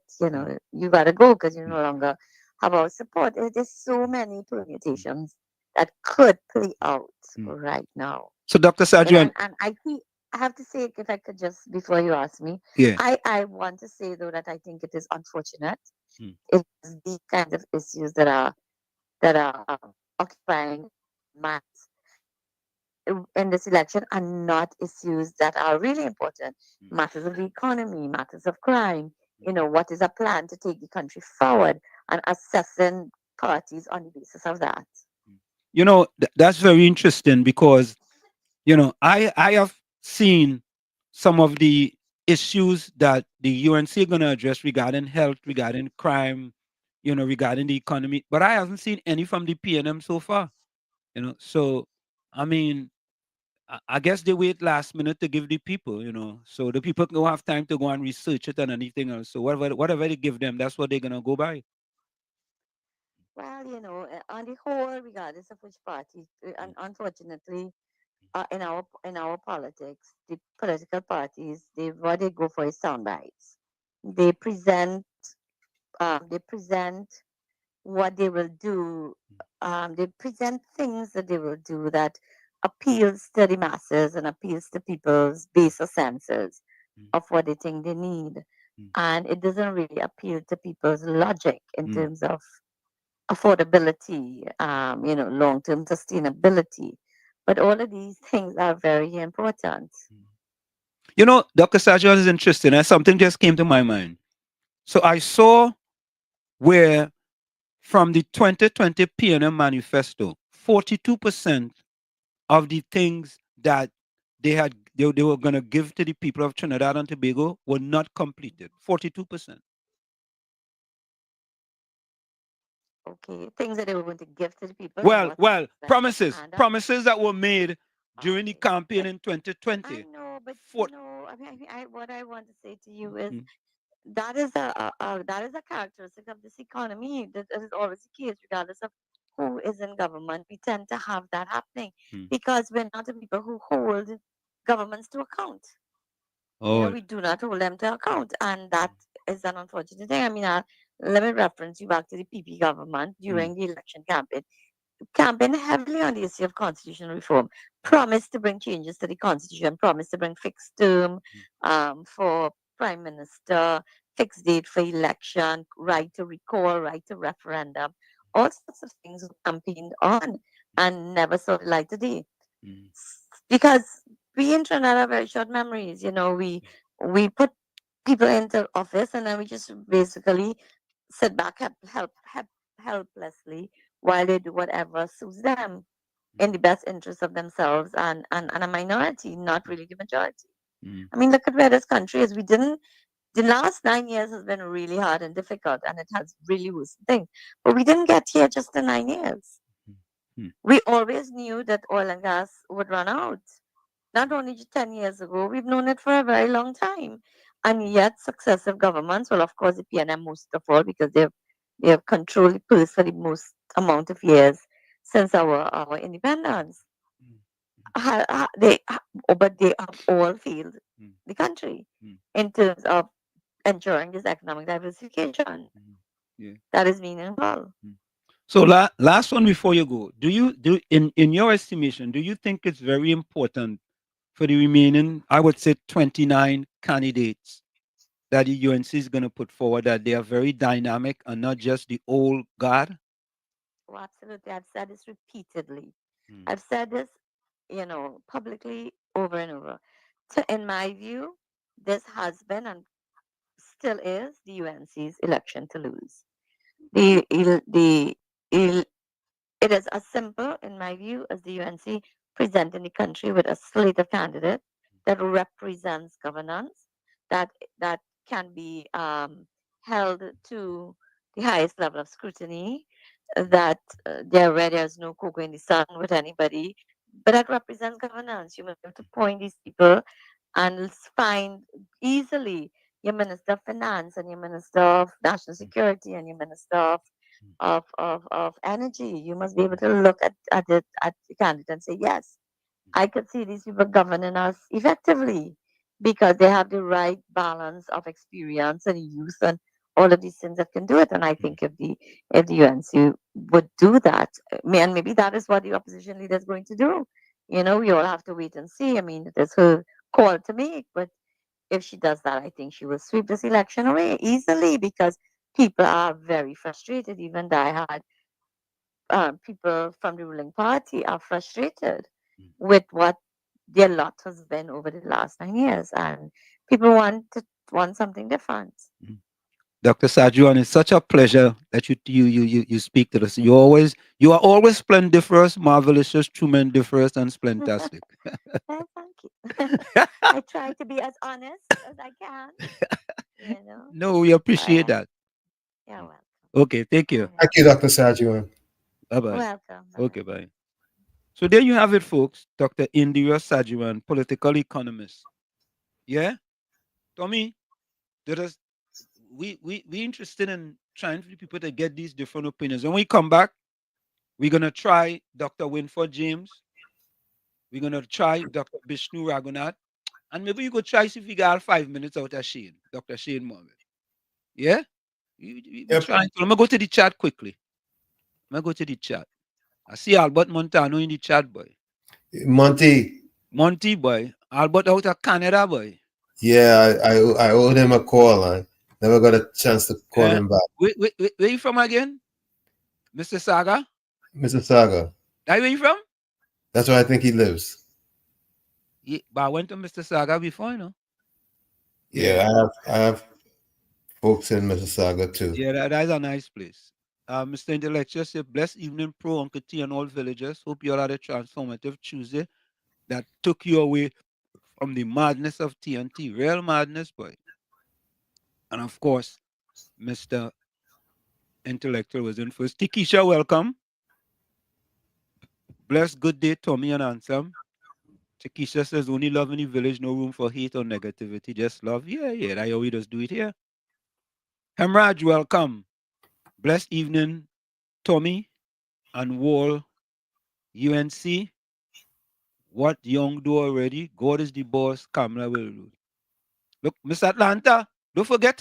you gotta go because you no longer have our support. There's so many permutations that could play out right now. So, Dr. Sajuan, And I have to say, if I could just before you ask me, yeah. I want to say though that I think it is unfortunate. It's these kinds of issues that are occupying minds in this election are not issues that are really important. Matters of the economy, matters of crime. What is a plan to take the country forward and assessing parties on the basis of that. That's very interesting because, I have seen some of the issues that the UNC going to address regarding health, regarding crime, regarding the economy, but I haven't seen any from the PNM so far. So I mean, I guess they wait last minute to give the people, so the people don't have time to go and research it and anything else. So whatever they give them, that's what they're gonna go by. Well, on the whole, regardless of which party, unfortunately, in our politics, the political parties, what they go for is sound bites. They present they present what they will do. They present things that they will do that appeals to the masses and appeals to people's baser senses of what they think they need. And it doesn't really appeal to people's logic in terms of affordability, long-term sustainability. But all of these things are very important. Dr. Sajon is interesting, and something just came to my mind. So I saw where from the 2020 PNM manifesto, 42% of the things that they were going to give to the people of Trinidad and Tobago were not completed. 42%. Okay, things that they were going to give to the people. Well, promises that were made during the campaign in 2020. I know, but what I want to say to you is that is a characteristic of this economy. That is always the case, regardless of who is in government. We tend to have that happening because we're not the people who hold governments to account. We do not hold them to account, and that is an unfortunate thing. I mean, let me reference you back to the PP government during the election campaign. campaigned heavily on the issue of constitutional reform, promised to bring changes to the constitution, promised to bring fixed term for prime minister, fixed date for election, right to recall, right to referendum, all sorts of things were campaigned on and never saw the light of day. Because we in Trinidad have very short memories. We put people into office and then we just basically sit back helplessly while they do whatever suits them in the best interest of themselves and a minority, not really the majority. I mean, look at where this country is. The last 9 years has been really hard and difficult, and it has really worsened things. But we didn't get here just in 9 years. We always knew that oil and gas would run out. Not only 10 years ago, we've known it for a very long time. And yet, successive governments, well, of course, the PNM most of all, because they have controlled the purse for the most amount of years since our independence. But they have all failed the country in terms of ensuring this economic diversification. That is meaningful. So last one before you go, in your estimation, do you think it's very important for the remaining, I would say 29 candidates that the UNC is going to put forward, that they are very dynamic and not just the old guard? Oh, absolutely. I've said this repeatedly. I've said this, publicly over and over. So in my view, this has been and still is the UNC's election to lose. It is as simple, in my view, as the UNC presenting the country with a slate of candidates that represents governance, that can be held to the highest level of scrutiny, that where there's no cocoa in the sun with anybody, but that represents governance. You must have to point these people and find easily your Minister of Finance and your Minister of National Security and your Minister of Energy. You must be able to look at the candidate and say, yes, I could see these people governing us effectively because they have the right balance of experience and youth and all of these things that can do it. And I think if the UNC would do that, and maybe that is what the opposition leader is going to do. We all have to wait and see. I mean, it is her call to make, but if she does that, I think she will sweep this election away easily because people are very frustrated. Even diehard people from the ruling party are frustrated with what their lot has been over the last 9 years, and people want something different. Dr. Sajuan, it's such a pleasure that you speak to us. You are always splendiferous, marvelous, tremendous, and splentastic. Thank you. I try to be as honest as I can. No, we appreciate that. You're welcome. Okay, thank you. Thank you, Dr. Sajuan. Bye-bye. Welcome. Okay, bye. So there you have it, folks. Dr. Indira Sajuan, political economist. Yeah? Tommy, we interested in trying for people to get these different opinions. When we come back, we're going to try Dr. Winford James. We're going to try Dr. Bishnu Raghunath. And maybe you could try see if you got 5 minutes out of Shane, Dr. Shane Mohammed. Yeah? Yep. Trying. So I'm going to go to the chat quickly. I see Albert Montano in the chat, boy. Monty, boy. Albert out of Canada, boy. Yeah, I owed him a call. I never got a chance to call him back. Where you from again? Mr. Saga? Mr. Saga. Where you from? That's where I think he lives. Yeah, but I went to Mr. Saga before, Yeah, I have folks in Mississauga too. Yeah, that is a nice place. Mr. Intellectual said, blessed evening, Pro, Uncle T, and all villagers. Hope you all had a transformative Tuesday that took you away from the madness of TNT. Real madness, boy. And of course, Mr. Intellectual was in first. Tikisha, welcome. Bless, good day, Tommy and Ansem. Tikisha says, only love in the village, no room for hate or negativity, just love. Yeah, that's how we just do it here. Hemraj, welcome. Blessed evening, Tommy and Wall, UNC. What young do already? God is the boss, Kamala will rule. Look, Miss Atlanta, don't forget,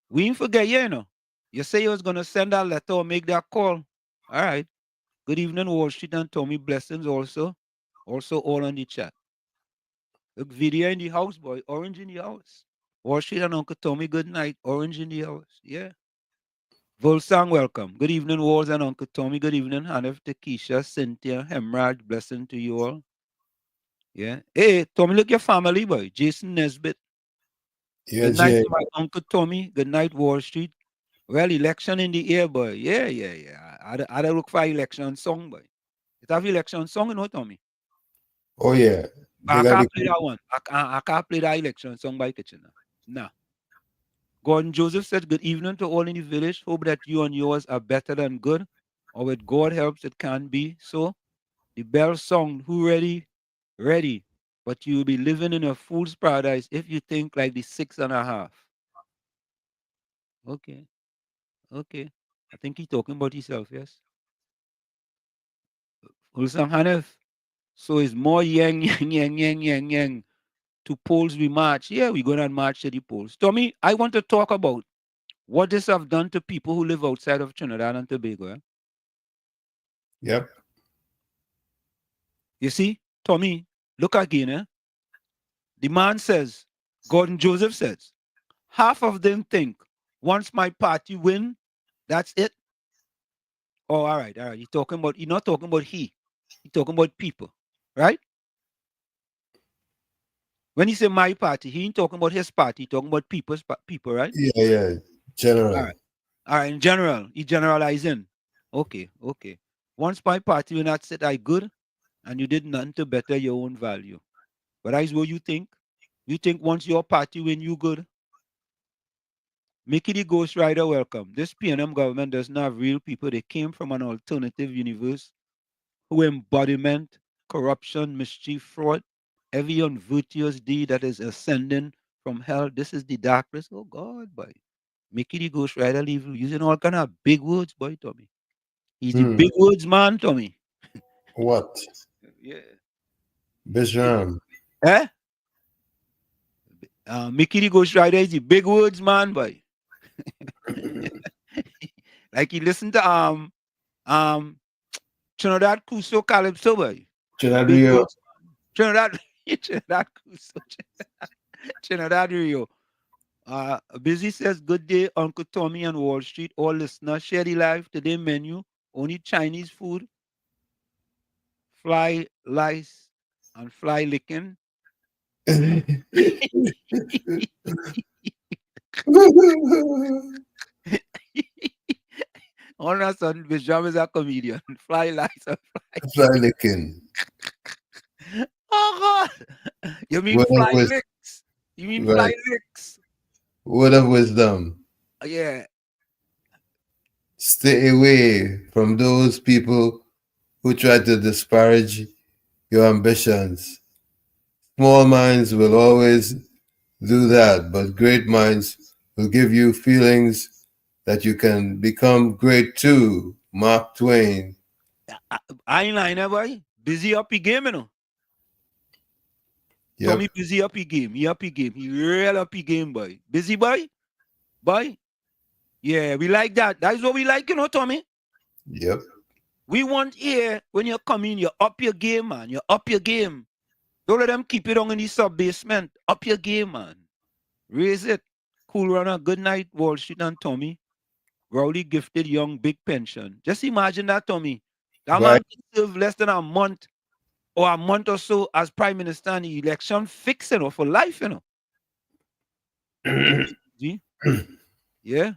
we ain't forget you, You say you was going to send that letter or make that call. All right. Good evening, Wall Street and Tommy. Blessings also. Also all on the chat. Look, video in the house, boy. Orange in the house. Wall Street and Uncle Tommy, good night. Orange in the house. Yeah. Volsang, welcome. Good evening, Walls and Uncle Tommy. Good evening, Hanif, Takesha, Cynthia, Hemraj. Blessing to you all. Yeah. Hey, Tommy, look your family, boy. Jason Nesbitt. Yeah, Good night Jay. to my Uncle Tommy. Good night, Wall Street. Well, election in the air, boy. Yeah. I don't look for election song, boy. It have election song, you know, Tommy. Oh yeah. I can't play that one. I can't play that election song by Kitchener. Nah. Gordon Joseph said, good evening to all in the village. Hope that you and yours are better than good. Or with God helps, it can be. So the bell song, who ready? Ready. But you'll be living in a fool's paradise if you think like the 6.5. Okay. I think he's talking about himself, yes. Ulsam Hanef. So it's more yang to polls we march. Yeah, we're going to march to the polls. Tommy, I want to talk about what this have done to people who live outside of Trinidad and Tobago. Eh? Yep. You see, Tommy, look again. Eh? The man says, Gordon Joseph says, half of them think once my party win, that's it. Oh, all right. You're not talking about he. You're talking about people, right? When he say my party, he ain't talking about his party. He's talking about people, right? Yeah. General. All right. In general, he generalizing. Okay. Once my party will not said I good, and you did nothing to better your own value. But that's what you think. You think once your party win, you good. Mickey the Ghost Rider, welcome. This PNM government does not have real people. They came from an alternative universe who embodiment corruption, mischief, fraud, every unvirtuous deed that is ascending from hell. This is the darkness. Oh God, boy. Mickey the Ghost Rider leave using all kind of big words, boy, Tommy. He's the big words man, Tommy. What? Yeah. Bishram. Eh? Mickey the Ghost Rider is the big words man, boy. Like he listened to Trinidad Cuso Calypso, boy. Trinidad Rio. Trinidad Cuso. Trinidad Rio. Busy says, good day, Uncle Tommy and Wall Street. All listeners, share the live today menu. Only Chinese food, fly lice, and fly licking. All of a sudden, Bisham is a comedian. Fly lice and fly licking. Oh God! You mean fly licks? You mean fly licks? Word of wisdom. Yeah. Stay away from those people who try to disparage your ambitions. Small minds will always do that, but great minds will give you feelings that you can become great too. Mark Twain. I ain't lying, boy. Busy up your game, you know. Yep. Tommy busy up your game. He up your game. He real up your game, boy. Busy boy? Boy? Yeah, we like that. That's what we like, you know, Tommy. Yep. We want here, when you come in, you up your game, man. You up your game. Don't let them keep it on in the sub-basement. Up your game, man. Raise it. Cool runner. Good night, Wall Street and Tommy. Rowley gifted young big pension. Just imagine that, Tommy. That man can serve less than a month or a month or so as prime minister in the election, fix it for life, you know. Yeah.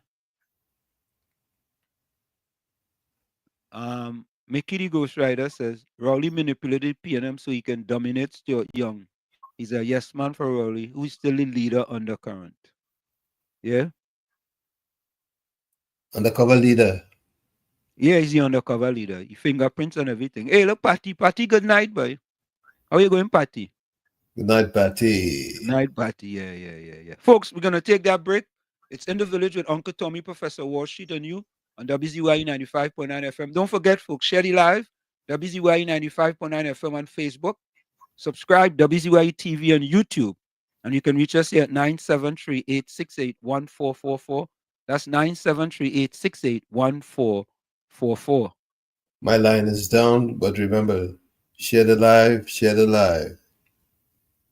Mickey the Ghost Rider says Rowley manipulated PNM so he can dominate Stuart Young. He's a yes man for Rowley, who is still the leader undercurrent. Yeah. Undercover leader. Yeah, he's the undercover leader. He fingerprints and everything. Hey, look, Patty, good night, boy. How you going, Patty? Good night, Patty. Good night, Patty. Yeah. Folks, we're gonna take that break. It's In the Village with Uncle Tommy, Professor Wall Street, and you on WZYE 95.9 FM. Don't forget, folks, share the live. WZYE 95.9 FM on Facebook. Subscribe WZYE TV on YouTube. And you can reach us here at 973-868-1444. That's 973-868-1444. My line is down, but remember, share the live, share the live.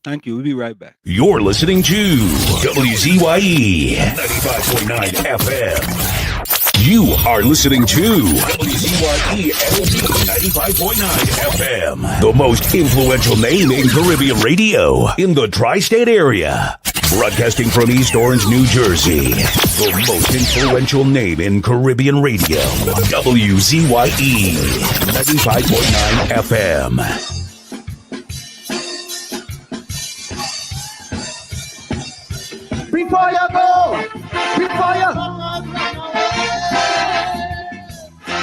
Thank you. We'll be right back. You're listening to WZYE 95.9 FM. You are listening to WZYE 95.9 FM, the most influential name in Caribbean radio in the tri-state area. Broadcasting from East Orange, New Jersey, the most influential name in Caribbean radio. WZYE 95.9 FM. Before you go, before you,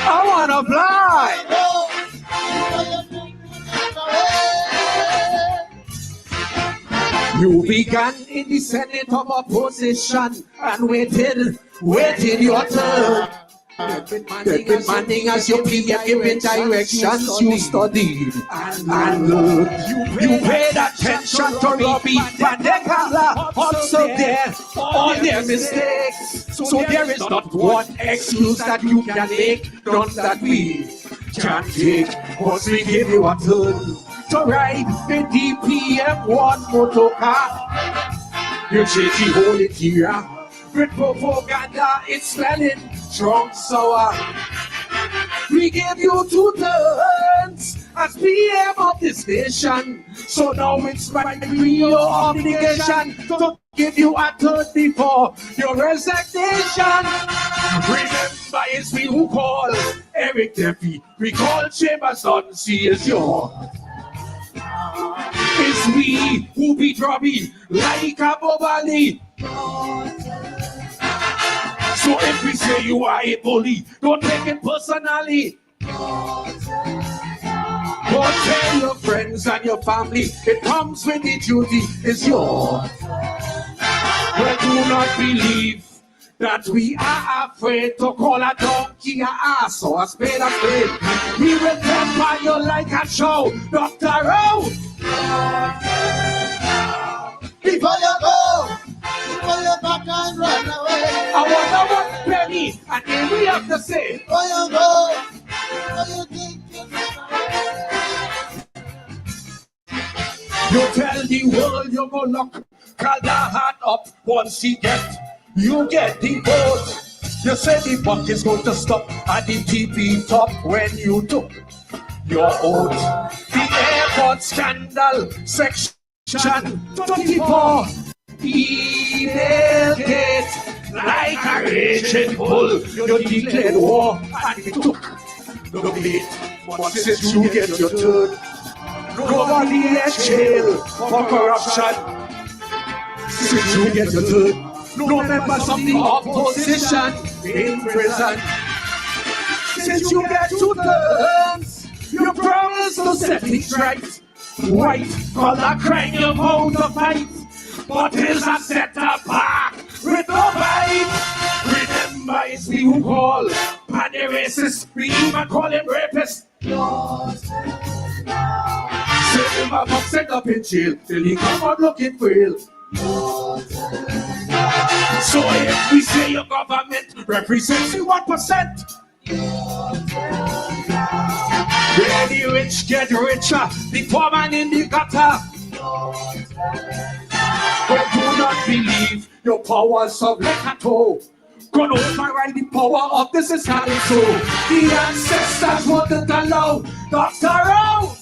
I wanna fly. You began in the Senate of opposition and waited your turn. Demanding as your PM giving directions, you studied and learned. You paid attention to Robbie and Dekala, also there all their mistakes. So there is not one excuse that you can make, none that we can take. Cause we give you a turn to ride the DPM1 motor car. You change the whole interior with propaganda, it's smelling strong sour. We gave you 2 turns as PM of this nation, so now it's my real obligation to give you a turn before your resignation. Remember, it's me who call Eric Duffy, we call Chambers on C is yours. It's we who beat Robbie like a Bobali. So if we say you are a bully, don't take it personally. Go tell your friends and your family, it comes with the duty, it's yours. But do not believe that we are afraid to call a donkey a ass or a spade a spade. We will temper you like a show, Dr. Pharaoh. Before you go, before you back and run away, I wonder what penny and then we have to say. Before you go, before you think you tell the world you go lock Caldahat up once you get the vote. You say the buck is going to stop at the TP top when you took your oath. The airport scandal section 24 email gate like a raging bull. You declared war and it took the lead. But since you get your turn, nobody is jail for corruption. Since you get your turn, no members of the opposition in prison. Since you get 2 turns, you promise to set things right. White collar crime you're bound to fight, but is a set apart with no bite. Remember, it's me who call and the racist, we even call him rapist. Send him up, set up in jail till he come out looking real. So if we say your government represents you 1%, where the rich get richer, the poor man in the gutter. But do not believe your powers of Lekato gonna override the power of this council. The ancestors wouldn't allow Dr. Pharaoh.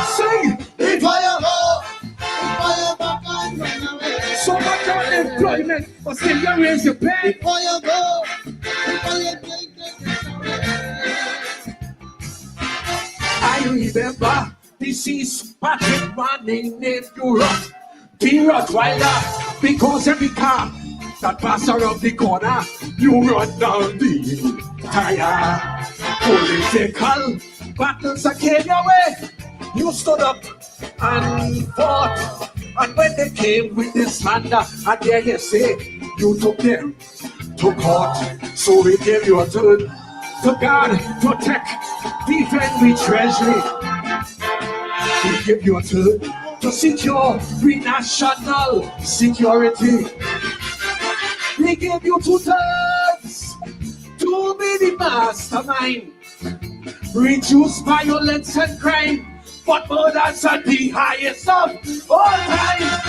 Sing! Before you go, before you back and run away. So much unemployment, but still you raise your pay. Before you go, before you take it away. I remember deceased Patrick Manning named Europe, the Rottweiler, because every car that pass around the corner, you run down the tire. Political battles that came your way, you stood up and fought. And when they came with this slander, I dare you say, you took them to court. So we gave you a turn to guard, protect, defend the treasury. We give you a turn to secure the national security. We give you 2 turns to to be the mastermind. Reduce violence and crime, but murder's at the highest of all time.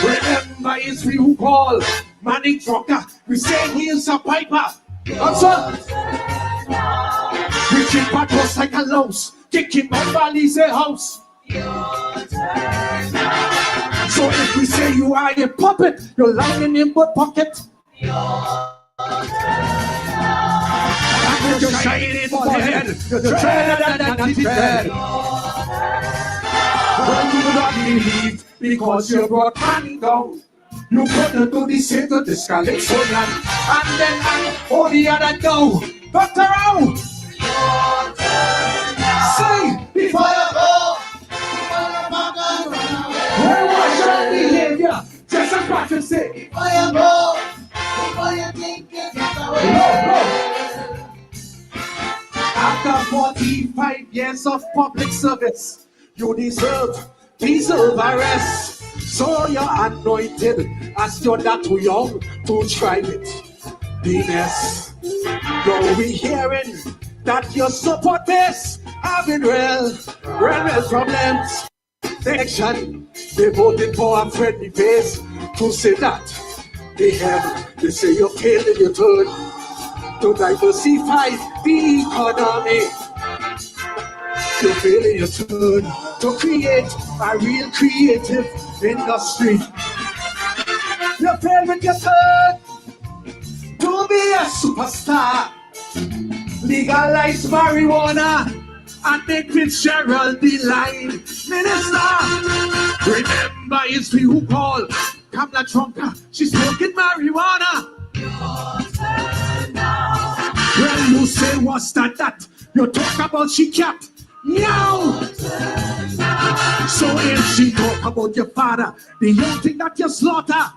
Remember, it's we who call Manny Trucker. We say he's a piper. That's all. We keep a toss like a louse, kick him out Valley's a house. So if we say you are a puppet, you're lying in your pocket. And you're shining in forehead, you're dreaded and anti-dread. Well, you do not believe because you brought money down. You couldn't do the same to this Calypso land. And then all the other go. Dr. Pharaoh! Say, before you go, well, watch your behavior. Just as what you say. Before you go, before you think you get away. No. After 45 years of public service, you deserve arrest. So you're anointed as you're not too young to try it. Venus, you'll be hearing that your supporters having real problems. Section, they voted for a friendly face to say that they say you failed in your turn to diversify the economy. You failed in your turn to create a real creative industry. You failed with your turn to be a superstar. Legalize marijuana and make Fitzgerald the line minister. Remember, it's we who call Kamala Trunka. She's smoking marijuana. Well, you say what's that? You talk about she kept. No! So if she talk about your father, the young thing that you slaughter.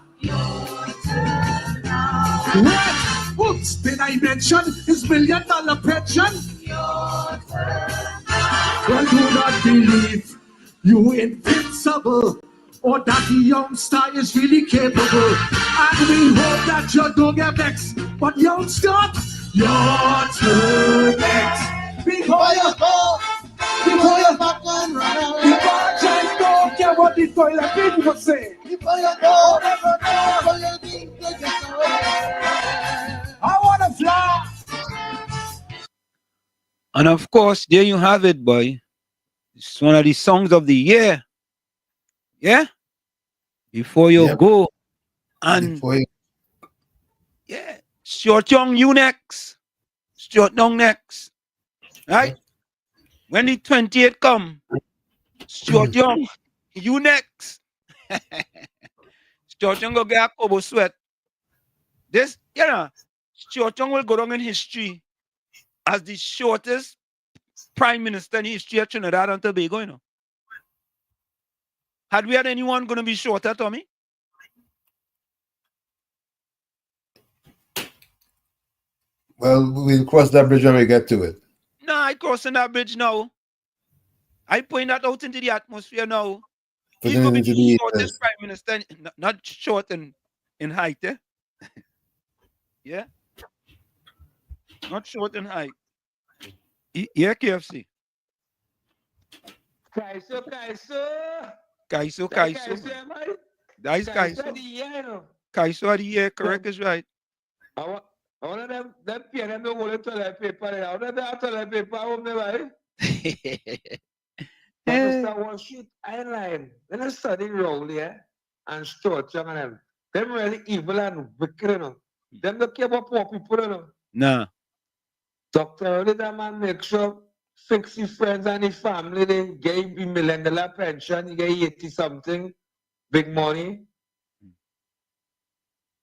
What? Oops, did I mention his $1 million pension? Well, do not believe you invincible or that the youngster is really capable. And we hope that you don't get vexed, but you don't stop your turn next. Before you go, before you back and run away. Before you just don't care what the toilet people say. Before you go, never know what you think you get away. I wanna fly. And of course, there you have it, boy. It's one of the songs of the year. Yeah? Before you go. And yeah, Short Young, you next. Short Young next. Right? When the 28th come, Short Young, you next. Short Young go get a Kobo sweat. This, Short Young will go down in history as the shortest prime minister in the history of Trinidad and Tobago, you know. Had we had anyone going to be shorter, Tommy? Well, we'll cross that bridge when we get to it. No, I crossing that bridge now. I point that out into the atmosphere now. He's going to be the shortest prime minister, not short in height, eh? Yeah? Not short in height. Yeah, KFC. Kaiso. Kaiso. That is Kaiso. Kaiso of the year, correct is right. I want them PNM to hold into toilet paper. I want them toilet paper home, right? Mr. Wall Street Island. When I study Rowley and Stuart Young and them really evil and wicked, you know. Them don't care about poor people, you know. Nah. Dr. Early, that man make sure fix his friends and his family, they gave him $1 million pension, he get 80 something, big money.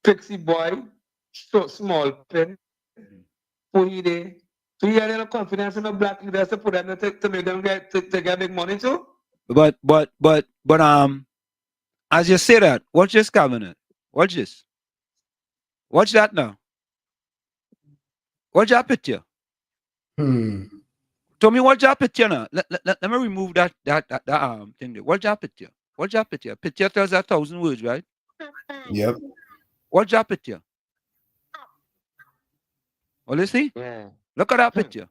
Fix the boy, small pen, put he there. So you have no confidence in the black leaders to put them to make them get big money too? But as you say that, watch this, Cabinet. Watch this. Watch that now. Watch that picture. Tommy, watch that picture now. Let me remove that thing there. Watch that picture. Watch that picture. Picture tells 1,000 words, right? Yep. Watch that picture. Oh, you see? Yeah. Look at that picture.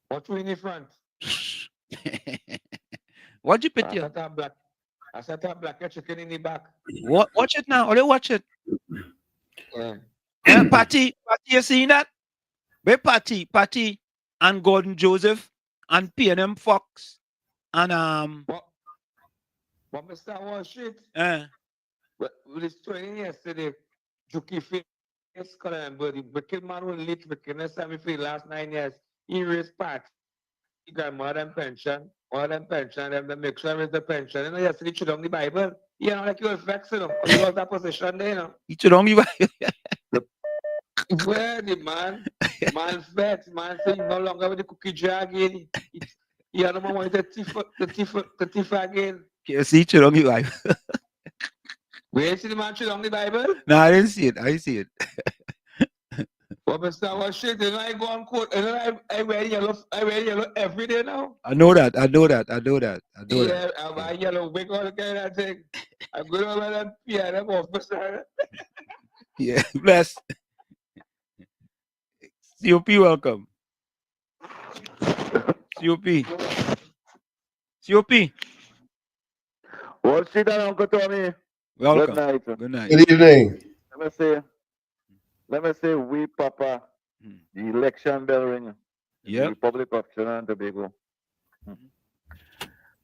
What you in the front? What you picture? I said that black chicken in the back. Watch it now. Only watch it. Yeah. Patty, you seen that? Where Patty and Gordon Joseph and P&M Fox and What Mr. Wall Street? With his training yesterday, Juki face color and body. Wicked man who lit wickedness and me for the last 9 years. He raised part. He got more than pension, them to make sure the pension. You know, yesterday he on the Bible. You know, like you were vexed, you know. Or you lost that position there, you know. He should on the Bible. Where the man vexed, man say no longer with the cookie jar again. He had no more the thief again. You see it on the Bible. Where you see the man on the Bible? No, I didn't see it. I see it. Well, Mr. Washington, you know I go on court. You know I wear yellow every day now. I know that. I know that. I wear yellow wig all the kind of thing. I go over them PRM officer. Yeah, bless. COP, welcome. COP. Wall Street and Uncle Tommy. Welcome. Good night. Good evening. Let me say, we Papa, the election bell ring. Yeah. Republic of Trinidad and Tobago.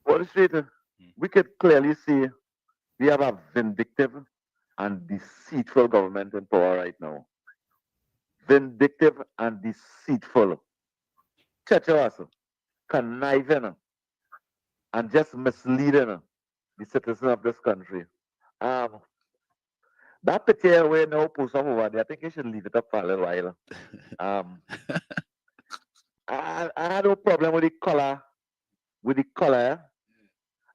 Wall Street, we could clearly see we have a vindictive and deceitful government in power right now. Vindictive and deceitful. Treacherous, conniving, and just misleading the citizens of this country. That picture where now post up over there, I think you should leave it up for a little while. I had no problem with the color.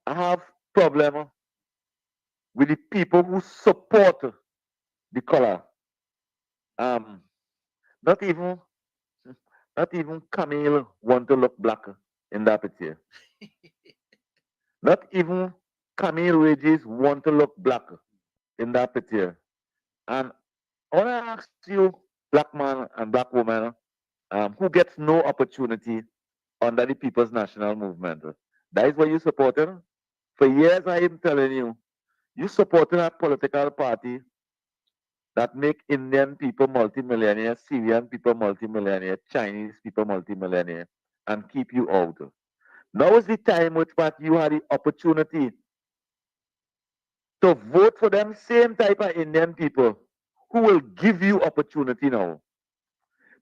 I have problem with the people who support the color. Not even Camille want to look black in that picture. Not even Camille Regis want to look black in that picture. And I want to ask you, black man and black woman, who gets no opportunity under the People's National Movement. That is what you supported. For years, I am telling you, you supported a political party that make Indian people multimillionaire, Syrian people multimillionaire, Chinese people multimillionaire, and keep you out. Now is the time which part you had the opportunity to vote for them same type of Indian people who will give you opportunity now.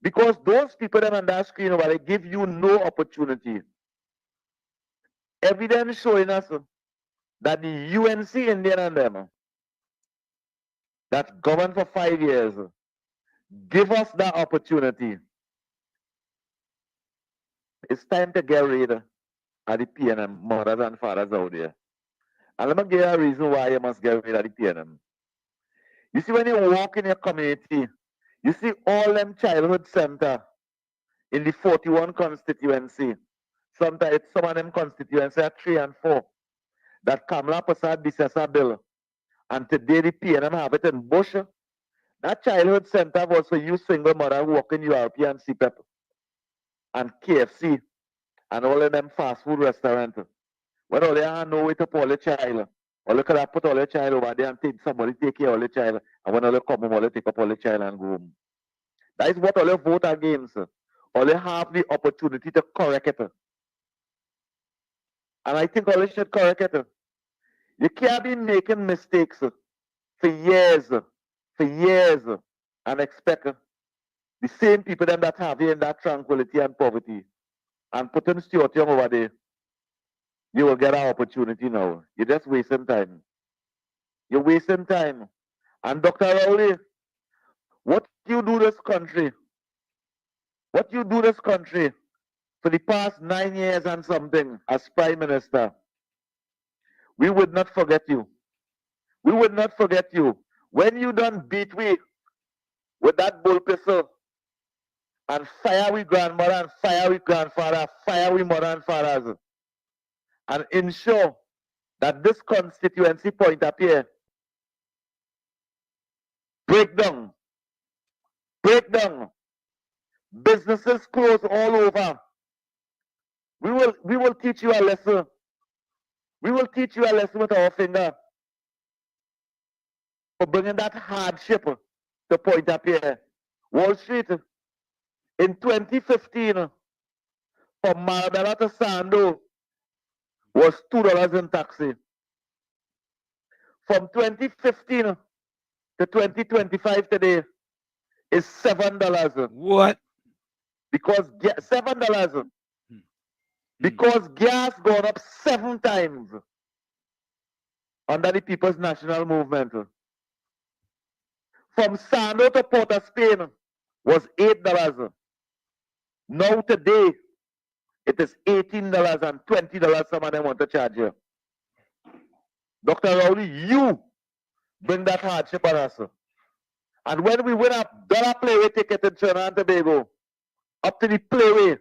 Because those people that on that screen over, they give you no opportunity. Evidence showing us that the UNC Indian and them that governed for 5 years give us that opportunity. It's time to get rid of the PNM mothers and fathers out there. And let me give you a reason why you must get rid of the PNM. You see, when you walk in your community, you see all them childhood center in the 41 constituency. Sometimes some of them constituency are 3 and 4. That Kamala Prasad Bisesa bill. And today the PNM have it in Bush. That childhood center was for you single mother who work in European CPEP and KFC and all of them fast food restaurants. When all they have no way to pull your child, or look at that, put all your child over there and somebody take care of your child. And when all they come home, all they take up all your child and go home. That is what all they vote against. All they have the opportunity to correct it. And I think all they should correct it. You can't be making mistakes for years, and expect the same people them that have you in that tranquility and poverty and putting Stuart Young over there. You will get an opportunity now. You're just wasting time. You're wasting time. And Dr. Rowley, what you do this country for the past 9 years and something as Prime Minister, we would not forget you. We would not forget you. When you done beat we with that bull pistol and fire we grandmother and fire we grandfather, fire we mother and fathers, and ensure that this constituency point up here break down down. Businesses close all over. We will teach you a lesson. We will teach you a lesson with our finger for bringing that hardship to point up here. Wall Street in 2015 from Marabella to Sando was $2 in taxi. From 2015 to 2025 today is $7. What? Because $7. Because gas gone up 7 times under the People's National Movement. From Sando to Port of Spain was $8. Now today, it is $18 and $20 some of them want to charge you. Dr. Rowley, you bring that hardship on us. And when we win a dollar playway ticket in Trinidad and Tobago, up to the playway,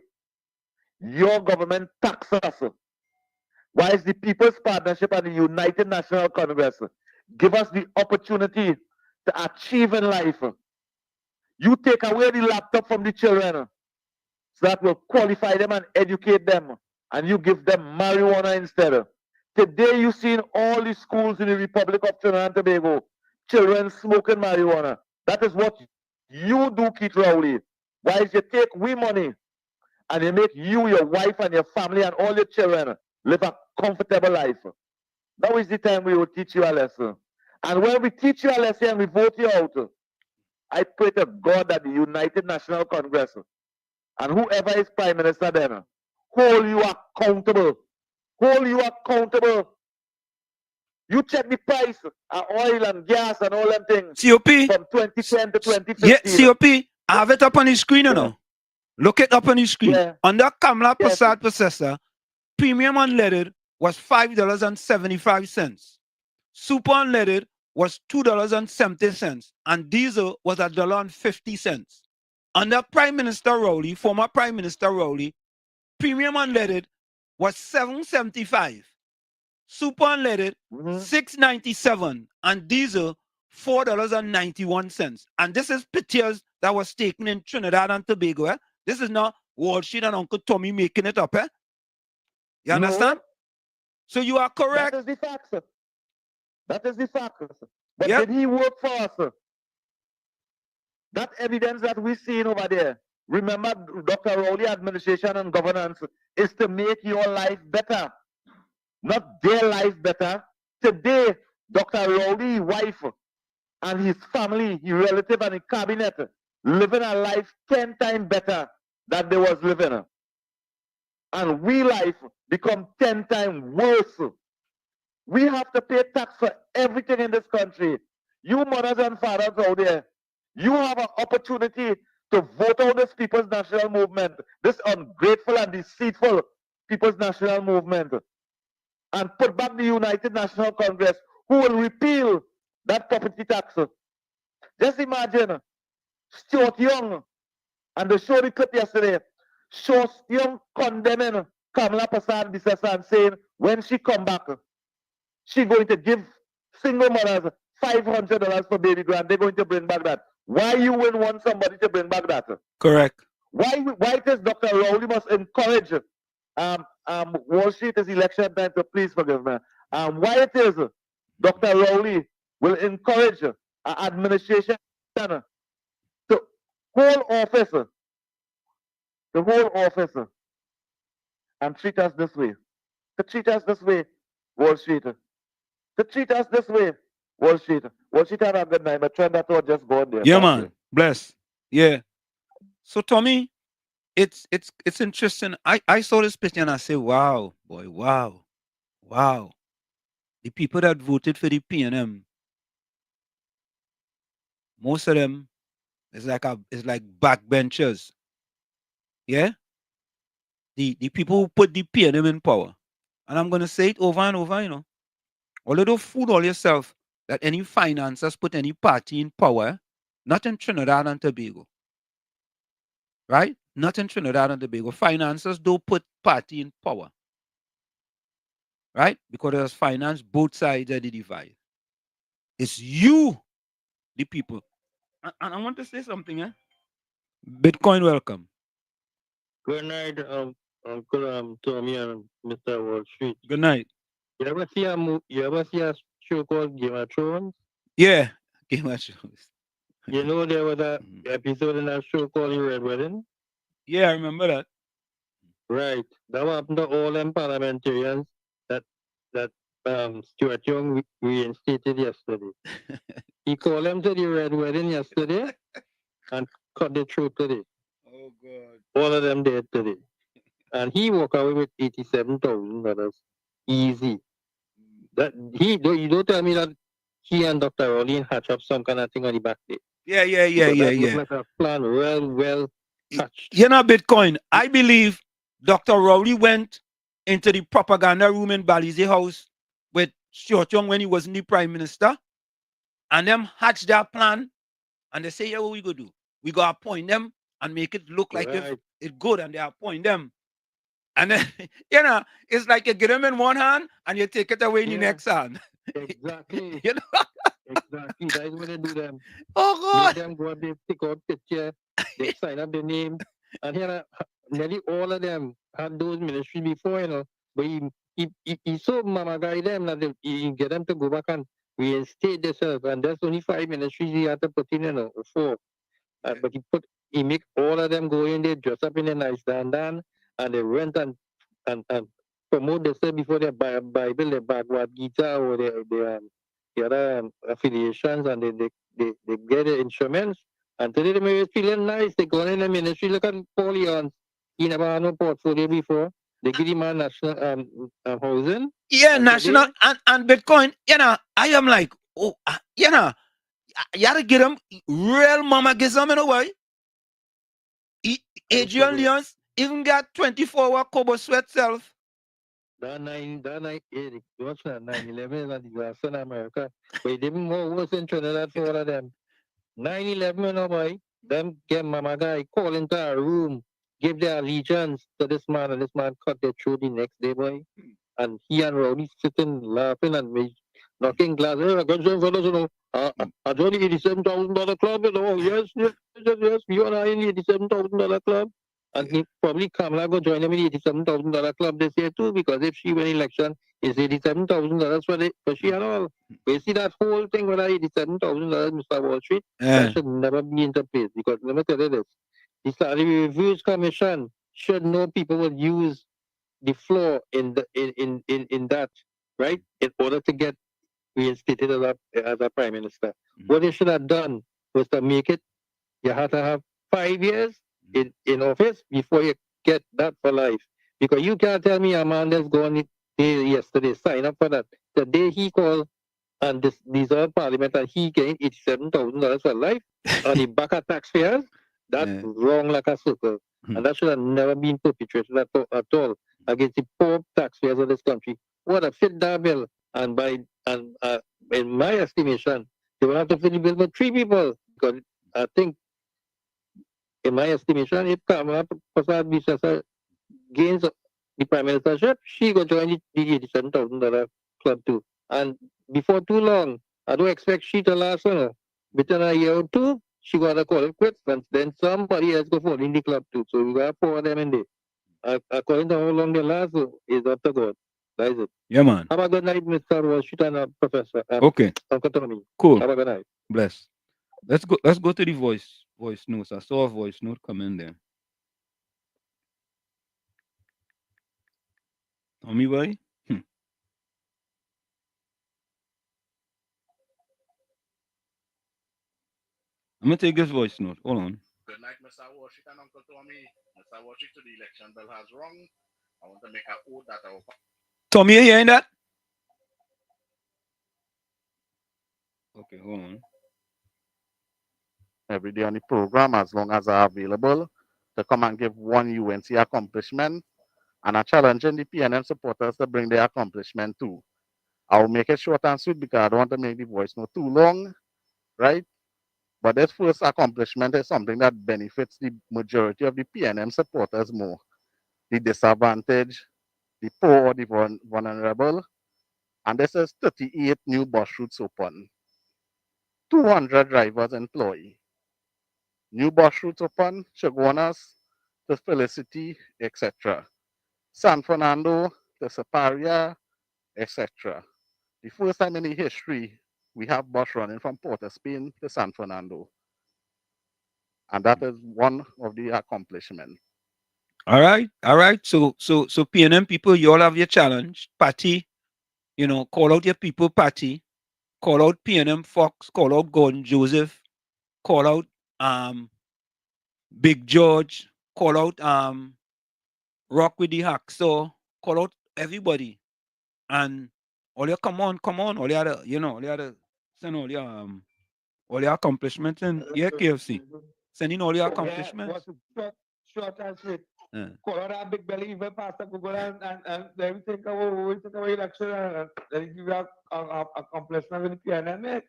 your government tax us. Whilst the People's Partnership and the United National Congress give us the opportunity to achieve in life. You take away the laptop from the children, so that will qualify them and educate them, and you give them marijuana instead. Today you see in all the schools in the Republic of Trinidad and Tobago, children smoking marijuana. That is what you do, Keith Rowley. Whilst you take we money and you make you, your wife, and your family and all your children live a comfortable life. Now is the time we will teach you a lesson. And when we teach you a lesson and we vote you out, I pray to God that the United National Congress and whoever is Prime Minister then hold you accountable. Hold you accountable. You check the price of oil and gas and all them things. COP. From 2010 to 2015. Yeah, COP. I have it up on the screen, you know. Look it up on the screen. Yeah. Under Kamala Prasad processor, premium unleaded was $5.75. Super unleaded was $2.70, and diesel was $1.50. Under Prime Minister Rowley, former Prime Minister Rowley, premium unleaded was $7.75. Super unleaded, $6.97, and diesel, $4.91. And this is pictures that was taken in Trinidad and Tobago. Eh? This is not Wall Street and Uncle Tommy making it up. Eh? You understand? So you are correct. That is the fact, sir. That is the fact, sir. But did he work for us, sir? That evidence that we're seeing over there, remember, Dr. Rowley administration and governance is to make your life better, not their life better. Today, Dr. Rowley's wife and his family, his relative and his cabinet living a life 10 times better than they was living. And we life become 10 times worse. We have to pay tax for everything in this country. You mothers and fathers out there, you have an opportunity to vote out this People's National Movement, this ungrateful and deceitful People's National Movement, and put back the United National Congress, who will repeal that property tax. Just imagine Stuart Young, and they showed the clip yesterday, Stuart Young condemning Kamala Prasad and saying when she come back, she's going to give single mothers $500 for baby grant. They're going to bring back that. Why you wouldn't want somebody to bring back that? Correct. Why does Dr. Rowley must encourage Wall Street is election time, so please forgive me. Why it is Dr. Rowley will encourage administration to hold office, and treat us this way. To treat us this way, Wall Street. To treat us this way, Wall Street. Wall Street have a good night, but try that to just go on there. Yeah, man. Bless. Yeah. So Tommy, it's interesting. I saw this picture and I say, wow, boy, wow. The people that voted for the PNM, most of them is like backbenchers. Yeah? The people who put the PNM in power. And I'm gonna say it over and over, you know. Although don't fool all yourself that any financiers put any party in power, not in Trinidad and Tobago. Right? Not in Trinidad and Tobago. Financiers don't put party in power. Right? Because there's finance both sides of the divide. It's you, the people. And I want to say something, eh? Bitcoin, welcome. Good night, Uncle Tommy and Mr. Wall Street. Good night. You ever see a show called Game of Thrones? Yeah, Game of Thrones. You know there was a episode in that show called The Red Wedding? Yeah, I remember that. Right. That happened to all them parliamentarians that Stuart Young reinstated yesterday. He called them to the Red Wedding yesterday and cut the throat today. Oh God. All of them dead today. And he walked away with $87,000. Easy. That you don't tell me that he and Dr. Rowley hatch up some kind of thing on the back day. Yeah. That looked like a plan well hatched. You know, Bitcoin, I believe Dr. Rowley went into the propaganda room in Balize House with Stuart Young when he was in the prime minister, and them hatched their plan, and they say, yeah, what we go do? We go appoint them and make it look like if it's good, and they appoint them. And then, you know, it's like you get them in one hand and you take it away in the next hand. Exactly. You know? Exactly. That's what they do them. Oh God. Make them go up, they take out picture, they sign up their name. And here, nearly all of them had those ministries before, you know. But he so mama guy them that he get them to go back and reinstate themselves. And there's only 5 ministries he had to put in, you know, or 4. But he make all of them go in there, dress up in a nice dandan, and they rent and promote themselves before they buy a Bible, their Bhagavad Gita, or the other affiliations, and they get the instruments. And today they may feeling nice. They go in the ministry. Look at Paul Leon. He never had no portfolio before. They give him a national housing. Yeah, national and Bitcoin. You know, I am like, oh, you know, you gotta get them real mama get some in a way. Adrian Leons even got 24-hour Kobo sweat self. That 9/11 is a disaster in America. But it even more worse in Trinidad for all of them. 9/11, you know, boy, them get mama guy call into a room, give their allegiance to this man, and this man cut their throat the next day, boy. And he and Rowdy sitting laughing and me knocking glass. Hey, I got some fellas, you know. I joined the $87,000 club, you know. Yes, you and I in the $87,000 club. And he probably Kamala go join them in the $87,000 club this year too, because if she win election, it's $87,000 for she and all. But you see that whole thing with that $87,000, Mr. Wall Street, that should never be interpreted. Because let me tell you this, the Salary Reviews Commission should know people will use the floor in that, right, in order to get reinstated as a prime minister. What they should have done was to make it, you have to have 5 years in office before you get that for life. Because you can't tell me a man that's going yesterday sign up for that. The day he called and dissolved parliament and he gained $87,000 for life on the back of taxpayers, that's wrong like a circle. And that should have never been perpetrated at all against the poor taxpayers of this country. What a fit that bill. And in my estimation, they will have to fit the bill for 3 people. Because I think, in my estimation, if Kamala Prasad gains the prime ministership, she will join the $87,000 club too. And before too long, I don't expect she to last, you know. Within a year or 2, she got to call it quits. And then somebody else go fall in the club too. So we got 4 of them in there. According to how long they last, is up to God. That is it. Yeah, man. Have a good night, Mr. Wall Street and Professor. Okay. Uncle Tommy. Cool. Have a good night. Bless. Let's go to the voice notes. I saw a voice note come in there. Tommy boy? I'm gonna take this voice note. Hold on. Good night, Mr. Washington and Uncle Tommy. Mr. Washington, the election bill has wrong. I want to make a oath that I will. Tommy, you hearing that? Okay, hold on. Every day on the program, as long as I'm available, to come and give one UNC accomplishment, and I'm challenging the PNM supporters to bring their accomplishment too. I'll make it short and sweet because I don't want to make the voice note too long, right? But this first accomplishment is something that benefits the majority of the PNM supporters more. The disadvantaged, the poor, the vulnerable. And this is 38 new bus routes open. 200 drivers employed. New bus routes open, Chaguanas to Felicity, etc. San Fernando to Saparia, etc. The first time in the history we have bus running from Port of Spain to San Fernando. And that is one of the accomplishments. All right, all right. So PNM people, you all have your challenge. Patty, call out your people, Patty. Call out PNM Fox, call out Gordon Joseph, call out Big George, call out Rock with the Hacksaw, call out everybody. And all your come on, all your other, all your other send all your accomplishments in KFC. Send in all your accomplishments. Short and sweet. Yeah. Call out that big belly, even Pastor Google, and then think about election, and then give you a accomplishment with the PNM, mate.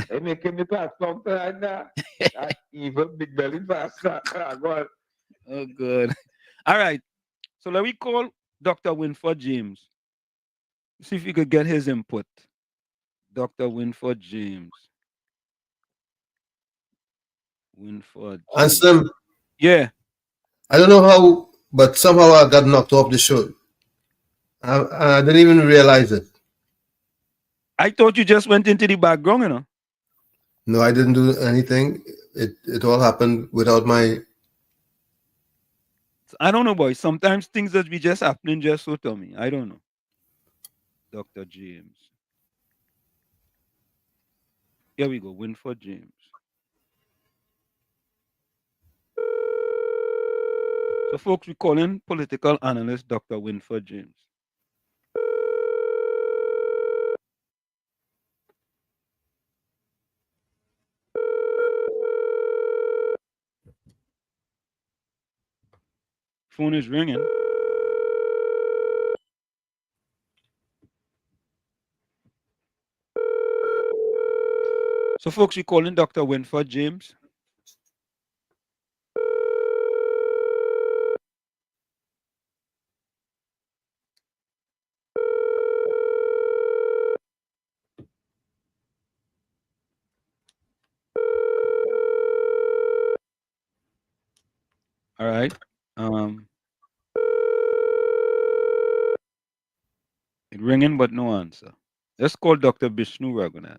They make him the class long time now. That evil big belly pastor. Go on. Oh, good. All right. So let me call Dr. Winford James. See if we could get his input. Dr. Winford James. Winford And James. Slim, Yeah. I don't know how, but somehow I got knocked off the show. I didn't even realize it. I thought you just went into the background, No, I didn't do anything. It all happened without my. I don't know, boy. Sometimes things that be just happening just so to me. I don't know. Dr. James. Here we go. Winford James. So, folks, we call in political analyst Dr. Winford James. Phone is ringing. So, folks, we call in Dr. Winford James. All right. It ringing, but no answer. Let's call Dr. Bishnu Raghunath.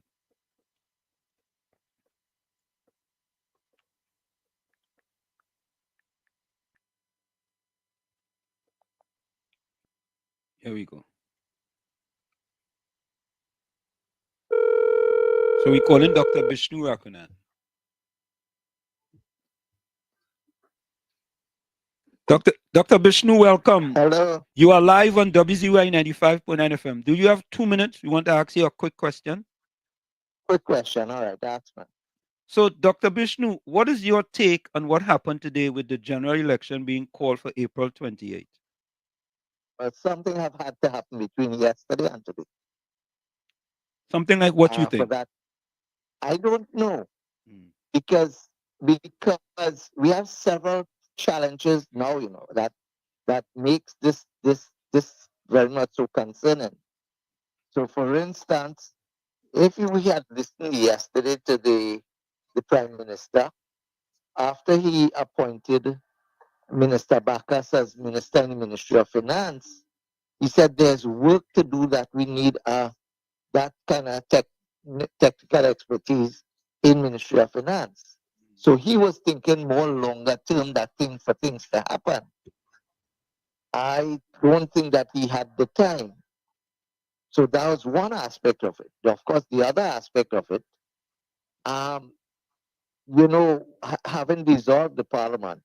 Here we go. So we call in Dr. Bishnu Raghunath. Dr. Bishnu, welcome. Hello. You are live on WZYE 95.9 FM. Do you have 2 minutes? We want to ask you a quick question. Quick question. All right, ask me. So, Dr. Bishnu, what is your take on what happened today with the general election being called for April 28th? Well, something have had to happen between yesterday and today. Something like what you For think? that, I don't know. Because we have several challenges now, that makes this very much so concerning. So, for instance, if we had listened yesterday to the Prime Minister, after he appointed Minister Bacchus as Minister in the Ministry of Finance, he said there's work to do, that we need that kind of technical expertise in Ministry of Finance. So he was thinking more longer term, that for things to happen. I don't think that he had the time. So that was one aspect of it. Of course, the other aspect of it, having dissolved the parliament,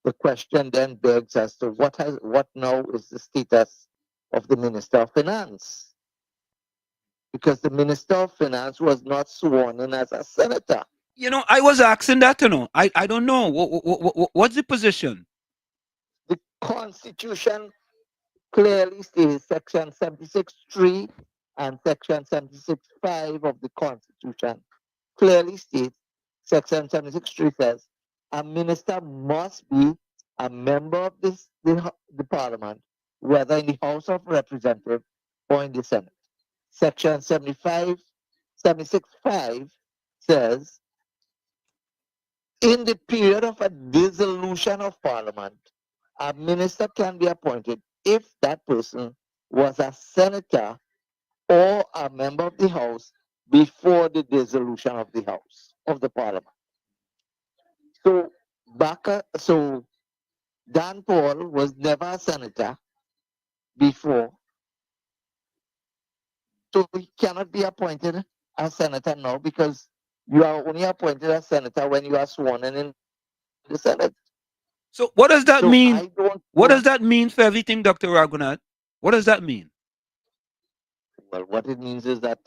the question then begs as to what now is the status of the Minister of Finance? Because the Minister of Finance was not sworn in as a senator. I was asking that, I don't know. What's the position? The Constitution clearly states, Section 76.3 and Section 76.5 of the Constitution clearly states, Section 76.3 says, a minister must be a member of the Parliament, whether in the House of Representatives or in the Senate. Section 76.5 says in the period of a dissolution of parliament, a minister can be appointed if that person was a senator or a member of the House before the dissolution of the House, of the parliament. So Dan Paul was never a senator before, so he cannot be appointed as senator now because you are only appointed as senator when you are sworn in the Senate. So what does that So mean? I don't What know- does that mean for everything, Dr. Raghunath? What does that mean? Well, what it means is that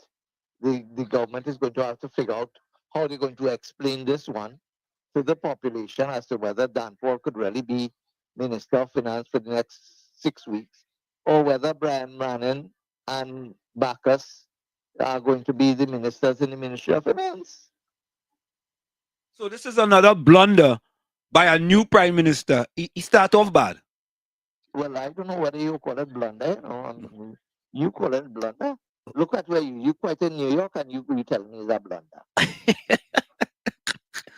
the government is going to have to figure out how they're going to explain this one to the population as to whether Dan Paul could really be Minister of Finance for the next 6 weeks, or whether Brian Manning and Bacchus are going to be the ministers in the Ministry of Finance. So this is another blunder by a new prime minister. He start off bad. Well, I don't know whether you call it blunder, you call it blunder. Look at where you quite in New York and you tell me it's a blunder.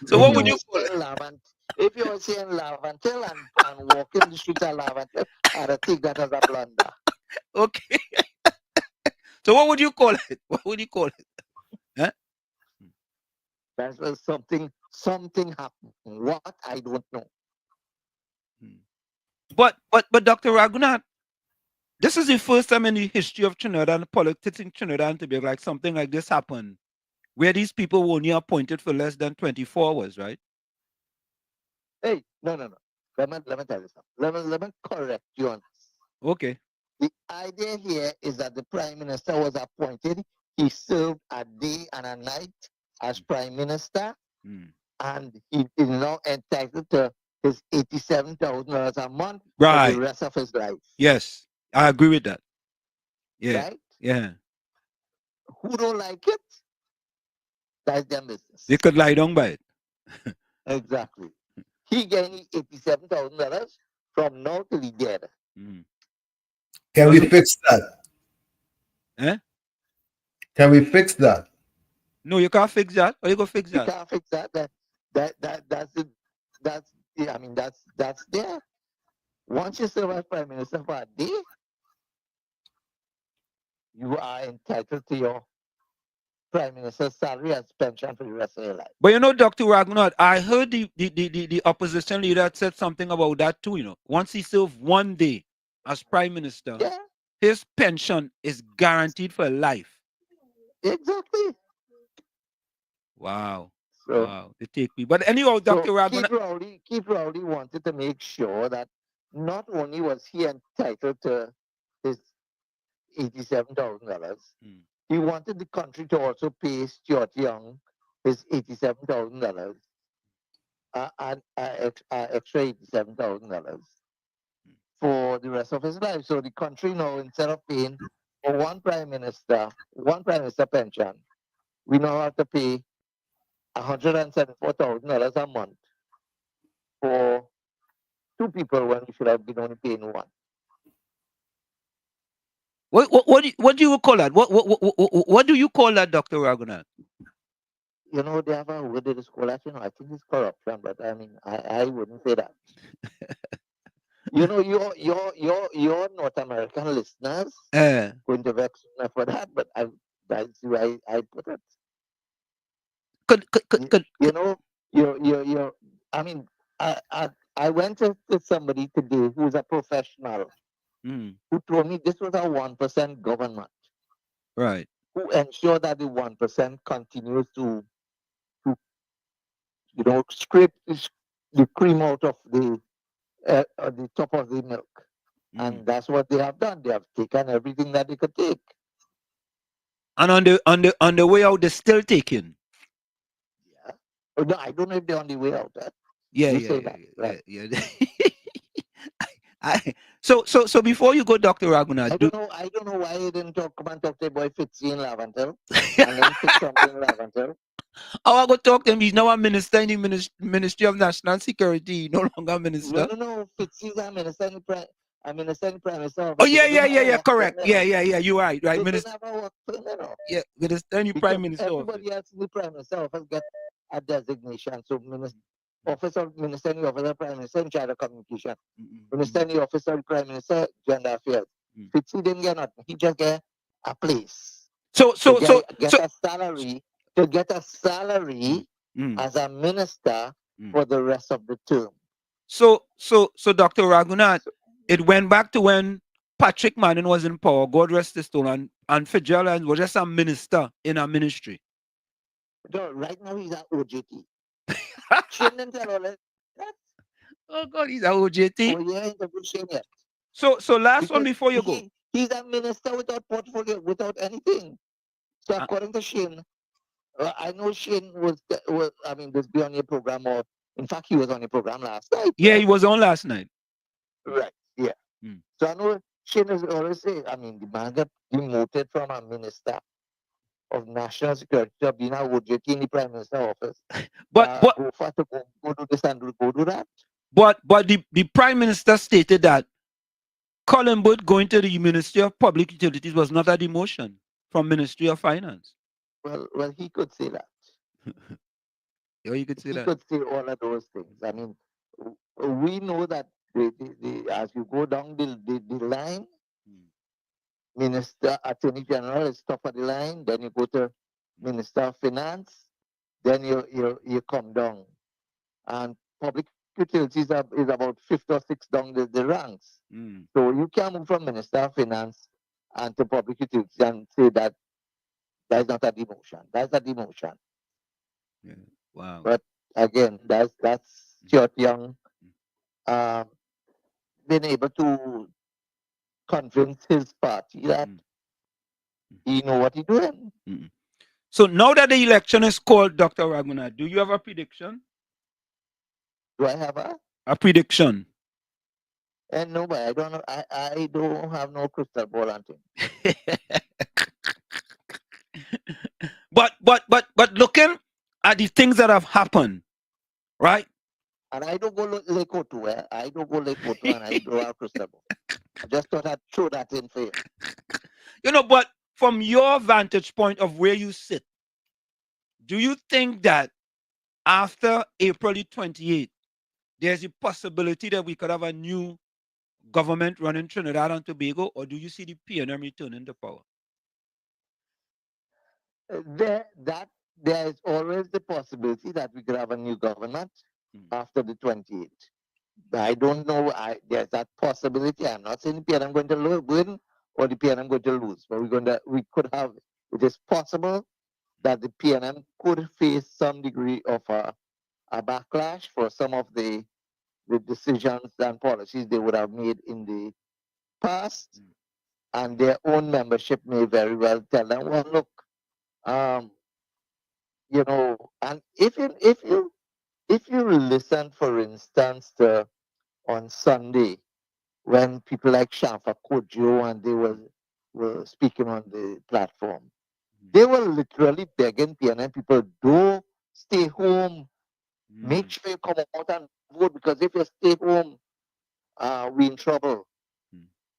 So what would you call it? If you were saying Lavantil and walking the street of Lavantil, I'd take that as a blunder. Okay. So what would you call it? What would you call it? Huh? That's something happened. What I don't know. But Dr. Raghunath, this is the first time in the history of Trinidad and politics in Trinidad and Tobago like something like this happened, where these people were only appointed for less than 24 hours, right? Hey, no. Let me tell you something. Let me correct you on this. Okay. The idea here is that the prime minister was appointed. He served a day and a night as prime minister, and he is now entitled to his $87,000 a month for the rest of his life. Yes, I agree with that. Yeah. Right? Yeah. Who don't like it? That's their business. They could lie down by it. Exactly. He getting $87,000 from now till he dead. Can we fix that? Eh? Can we fix that? No, you can't fix that. Or you go fix that? You can't fix that. That's there. Once you serve as prime minister for a day, you are entitled to your prime minister's salary as pension for the rest of your life. But you know, Dr. Raghunath, I heard the opposition leader said something about that too, you know. Once he served one day as prime minister, his pension is guaranteed for life. Exactly. Wow. So, wow. They take me. But anyhow, Dr. Raghunath. Keith Rowley wanted to make sure that not only was he entitled to his $87,000, he wanted the country to also pay Stuart Young his $87,000, and extra $87,000 for the rest of his life. So the country now, instead of paying for one prime minister pension, we now have to pay $174,000 a month for two people when we should have been only paying one. What do you call that? What do you call that, Dr. Raghunath? You know, they have a word that is called, I think it's corruption, but I mean, I wouldn't say that. You know, your North American listeners going to vex me for that, but that's the way I put it. You know, you're I mean, I went to somebody today who's a professional who told me this was a 1% government. Right. Who ensure that the 1% continues to scrape the cream out of the top of the milk. And that's what they have done. They have taken everything that they could take. And on the way out, they're still taking. Yeah. Oh, no, I don't know if they're on the way out. So before you go, Dr. Raghunath, I don't know why you didn't come and talk to boy Fitzy in Lavantil and then fix something in Lavantil. Oh, I go talk to him. He's now a minister in the Ministry of National Security. No longer a minister. No. Fitzy's a minister in the Prime Minister. Oh, yeah. Correct. Yeah. You're right. They Minister. never work for them. Yeah, minister in the Prime Minister. Everybody else in the Prime Minister office get a designation. So Office of Minister in the Office of Prime Minister in charge of communication. Minister in the Office of Prime Minister, Gender Affairs. Fitzy didn't get nothing. He just get a place. Get a salary to get a salary as a minister for the rest of the term. So Dr. Raghunath, it went back to when Patrick Manning was in power, God rest his soul, and Fitzgerald was just a minister in a ministry. No, right now he's at OJT. Shouldn't tell all that. Oh God, he's at OJT. Oh yeah, he's a yet. So last one before you go. He's a minister without portfolio, without anything. So according to Shane, I know Shane was I mean, this be on your program, or in fact, he was on your program last night. Yeah, he was on last night. Right. Yeah. So I know Shane is always saying, I mean, the man got demoted from a minister of national security to being a OJT in the prime minister office. But go do this and go do that. But the prime minister stated that Colin Booth going to the Ministry of Public Utilities was not a demotion from Ministry of Finance. Well, he could say that. Yeah, you could say that. He could say all of those things. I mean, we know that as you go down the line, Minister, Attorney General is top of the line. Then you go to Minister of Finance. Then you come down, and public utilities is about 5th or 6th down the ranks. So you can't move from Minister of Finance and to public utilities and say that that's not a demotion. That's a demotion. Yeah. Wow. But again, that's Stuart Young been able to convince his party that he know what he's doing. So now that the election is called, Dr. Raghunath, do you have a prediction? Do I have a prediction? And no, but I don't know. I don't have no crystal ball on thing. But looking at the things that have happened, right? And I don't go Lake Otu, I don't go Lake Otu, and I don't have crystal ball. I just thought I'd throw that in for you. You know, but from your vantage point of where you sit, do you think that after April 28th, there's a possibility that we could have a new government running Trinidad and Tobago, or do you see the PNM returning to power? There is always the possibility that we could have a new government after the 28th. I don't know. There's that possibility. I'm not saying the PNM going to win or the PNM going to lose, but we could have. It is possible that the PNM could face some degree of a backlash for some of the decisions and policies they would have made in the past, and their own membership may very well tell them, well, look, you know, and if you listen, for instance, on Sunday, when people like Shafa Kojo and they were speaking on the platform, they were literally begging PNM people, don't stay home. Make sure you come out and vote, because if you stay home, we're in trouble.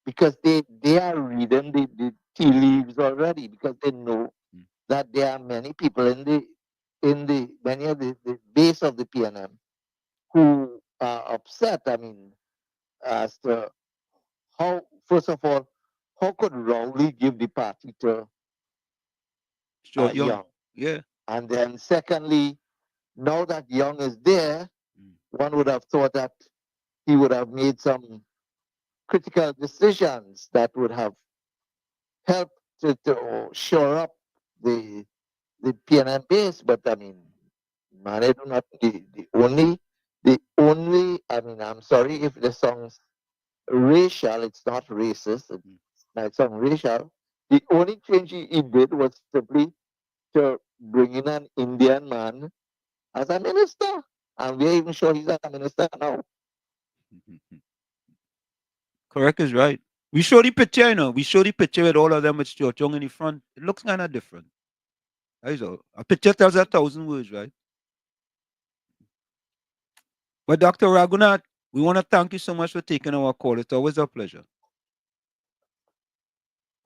Because they are reading the tea leaves already, because they know that there are many people in many of the base of the PNM who are upset. I mean, as to how, first of all, how could Rowley give the party to Young? Yeah. And then secondly, now that Young is there, one would have thought that he would have made some critical decisions that would have helped to shore up the PNM base. But I mean, man, I do not. The only. I mean, I'm sorry if the song's racial. It's not racist. It's not racial. The only change he did was simply to bring in an Indian man as a minister, and we're even sure he's a minister now. Correct is right. We show the picture, you know. We show the picture with all of them with Stuart Young in the front. It looks kind of different. That is all. A picture tells 1,000 words, right? But Dr. Raghunath, we want to thank you so much for taking our call. It's always a pleasure.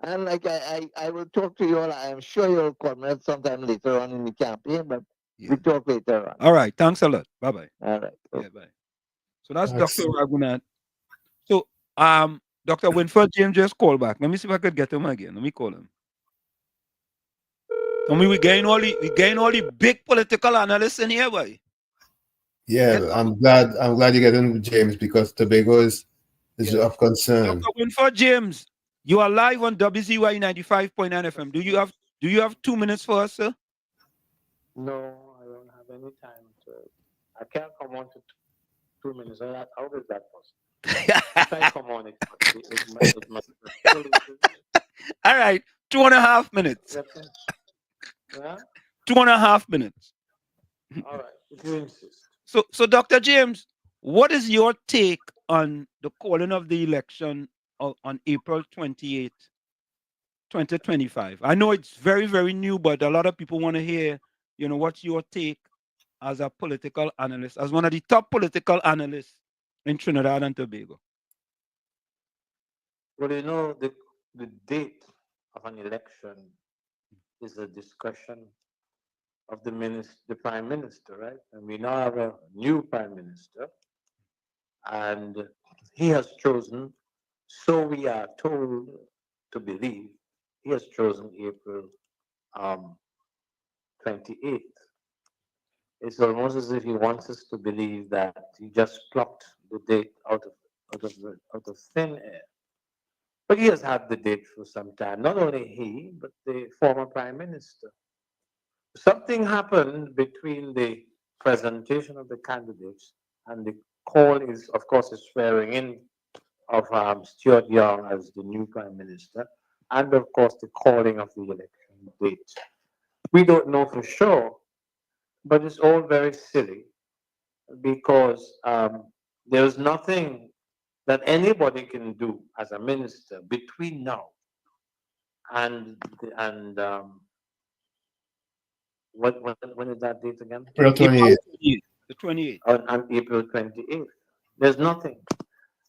And like I will talk to you all. I'm sure you'll comment sometime later on in the campaign, but We talk later on. All right. Thanks a lot. Bye-bye. All right. Yeah, bye. So that's That's- Dr. Raghunathan. So, Dr. Winford James just called back. Let me see if I could get him again. Let me call him. I mean, we gain all the big political analysts in here, boy. Yeah, I'm glad you get in, James, because Tobago is of concern. Dr. Winford James, you are live on WZYE 95.9 FM. Do you have 2 minutes for us, sir? No, I don't have any time. So I can't come on to 2 minutes. How is that possible? If I come on, it must All right, 2.5 minutes. Yeah? 2.5 minutes. All right, if you insist. So Dr. James, what is your take on the calling of the election on April 28th, 2025? I know it's very, very new, but a lot of people want to hear, what's your take as a political analyst, as one of the top political analysts in Trinidad and Tobago? Well, the date of an election is a discretion of the prime minister, right? And we now have a new prime minister, and he has chosen, so we are told to believe, he has chosen April 28th. It's almost as if he wants us to believe that he just plucked the date out of thin air. But he has had the date for some time. Not only he, but the former prime minister. Something happened between the presentation of the candidates and the call is, of course, the swearing in of Stuart Young as the new prime minister, and of course the calling of the election date. We don't know for sure, but it's all very silly because there's nothing that anybody can do as a minister between now and when is that date again? April 28th. The 28th. On April 28th. There's nothing.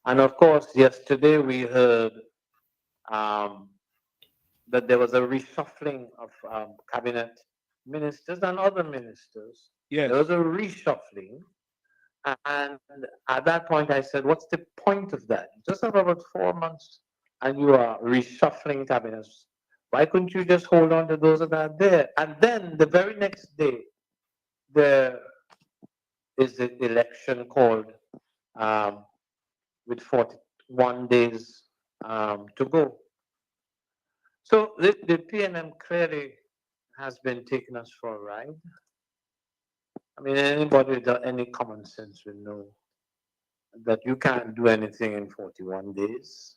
And of course, yesterday we heard that there was a reshuffling of cabinet ministers and other ministers. Yes. There was a reshuffling. And at that point, I said, what's the point of that? Just have about 4 months and you are reshuffling cabinets. Why couldn't you just hold on to those that are there? And then the very next day, there is the election called with 41 days to go. So the PNM clearly has been taking us for a ride. I mean, anybody with any common sense will know that you can't do anything in 41 days.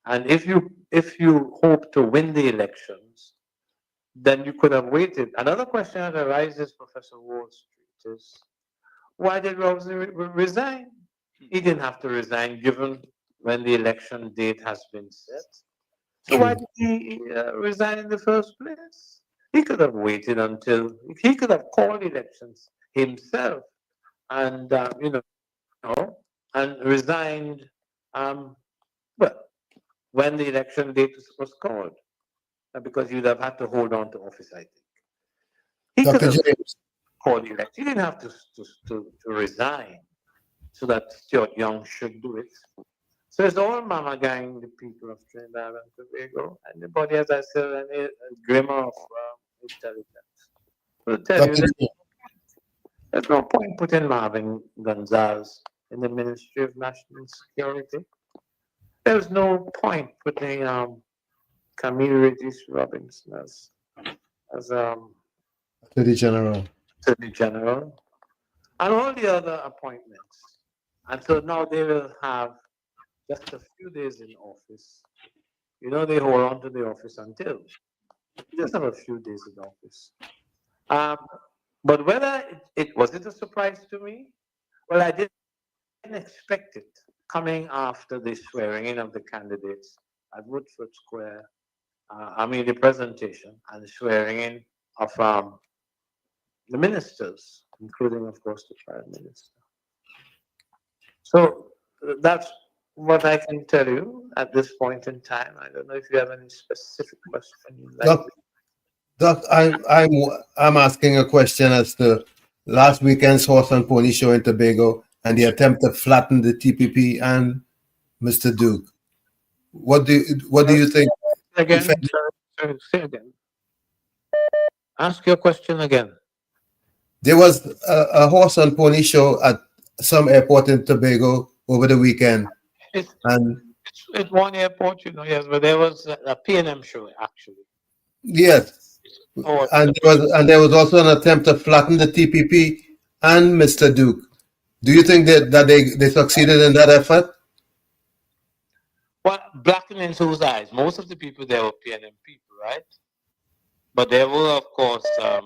And if you hope to win the elections, then you could have waited. Another question that arises, Professor Wall Street, is why did Rosie resign? He didn't have to resign given when the election date has been set. So why did he resign in the first place? He could have waited until he could have called elections himself, and and resigned. When the election date was called, because you'd have had to hold on to office. I think he could have called the election. He didn't have to resign so that Stuart Young should do it. So it's all mama gang, the people of Trinidad and Tobago. Anybody, as I said, a glimmer of intelligence will tell you that there's no point putting Marvin Gonzalez in the Ministry of National Security. There's no point putting Camille Regis Robinson as Attorney General. Attorney General, and all the other appointments. And so now they will have just a few days in office. They hold on to the office until just have a few days in office. But whether it was a surprise to me? Well, I didn't expect it coming after the swearing in of the candidates at Woodford Square. The presentation and the swearing in of the ministers, including, of course, the Prime Minister. So that's what I can tell you at this point in time. I don't know if you have any specific question you'd like Doc, I'm asking a question as to last weekend's horse and pony show in Tobago and the attempt to flatten the TPP and Mr. Duke. What do you think? Again, sorry, say again. Ask your question again. There was a horse and pony show at some airport in Tobago over the weekend, and It's one airport, you know, yes, but there was a P&M show actually. yes, and there was also an attempt to flatten the TPP and Mr. Duke. Do you think that they succeeded in that effort? Well, blackening whose eyes? Most of the people there were P&M people, right? But there were, of course,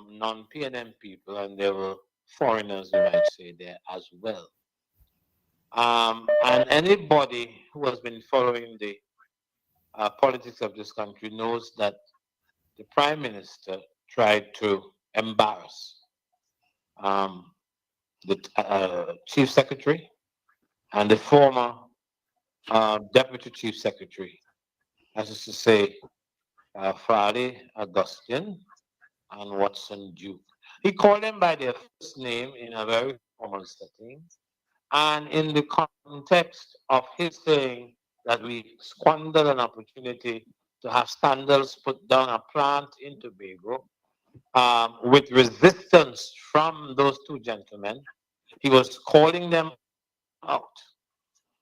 non-P&M people, and there were foreigners, you might say, there as well. And anybody who has been following the politics of this country knows that the Prime Minister tried to embarrass the Chief Secretary and the former Deputy Chief Secretary, as is to say, Pharaoh, Augustine, and Watson Duke. He called them by their first name in a very formal setting, and in the context of his saying that we squandered an opportunity to have Sandals put down a plant in Tobago, with resistance from those two gentlemen. He was calling them out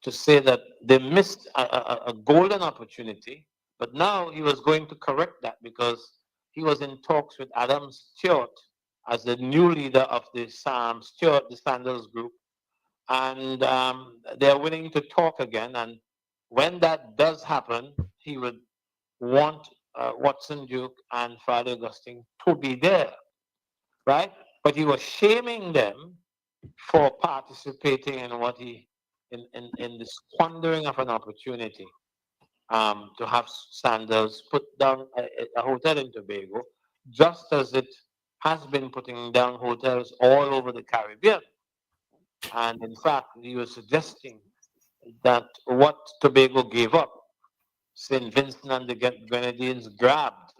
to say that they missed a golden opportunity, but now he was going to correct that because he was in talks with Adam Stewart as the new leader of the Stewart, the Sandals group, and they're willing to talk again. And when that does happen, he would want Watson Duke and Father Augustine to be there, right? But he was shaming them for participating in what in the squandering of an opportunity to have Sandals put down a hotel in Tobago, just as it has been putting down hotels all over the Caribbean. And in fact, he was suggesting that what Tobago gave up, St. Vincent and the Grenadines grabbed,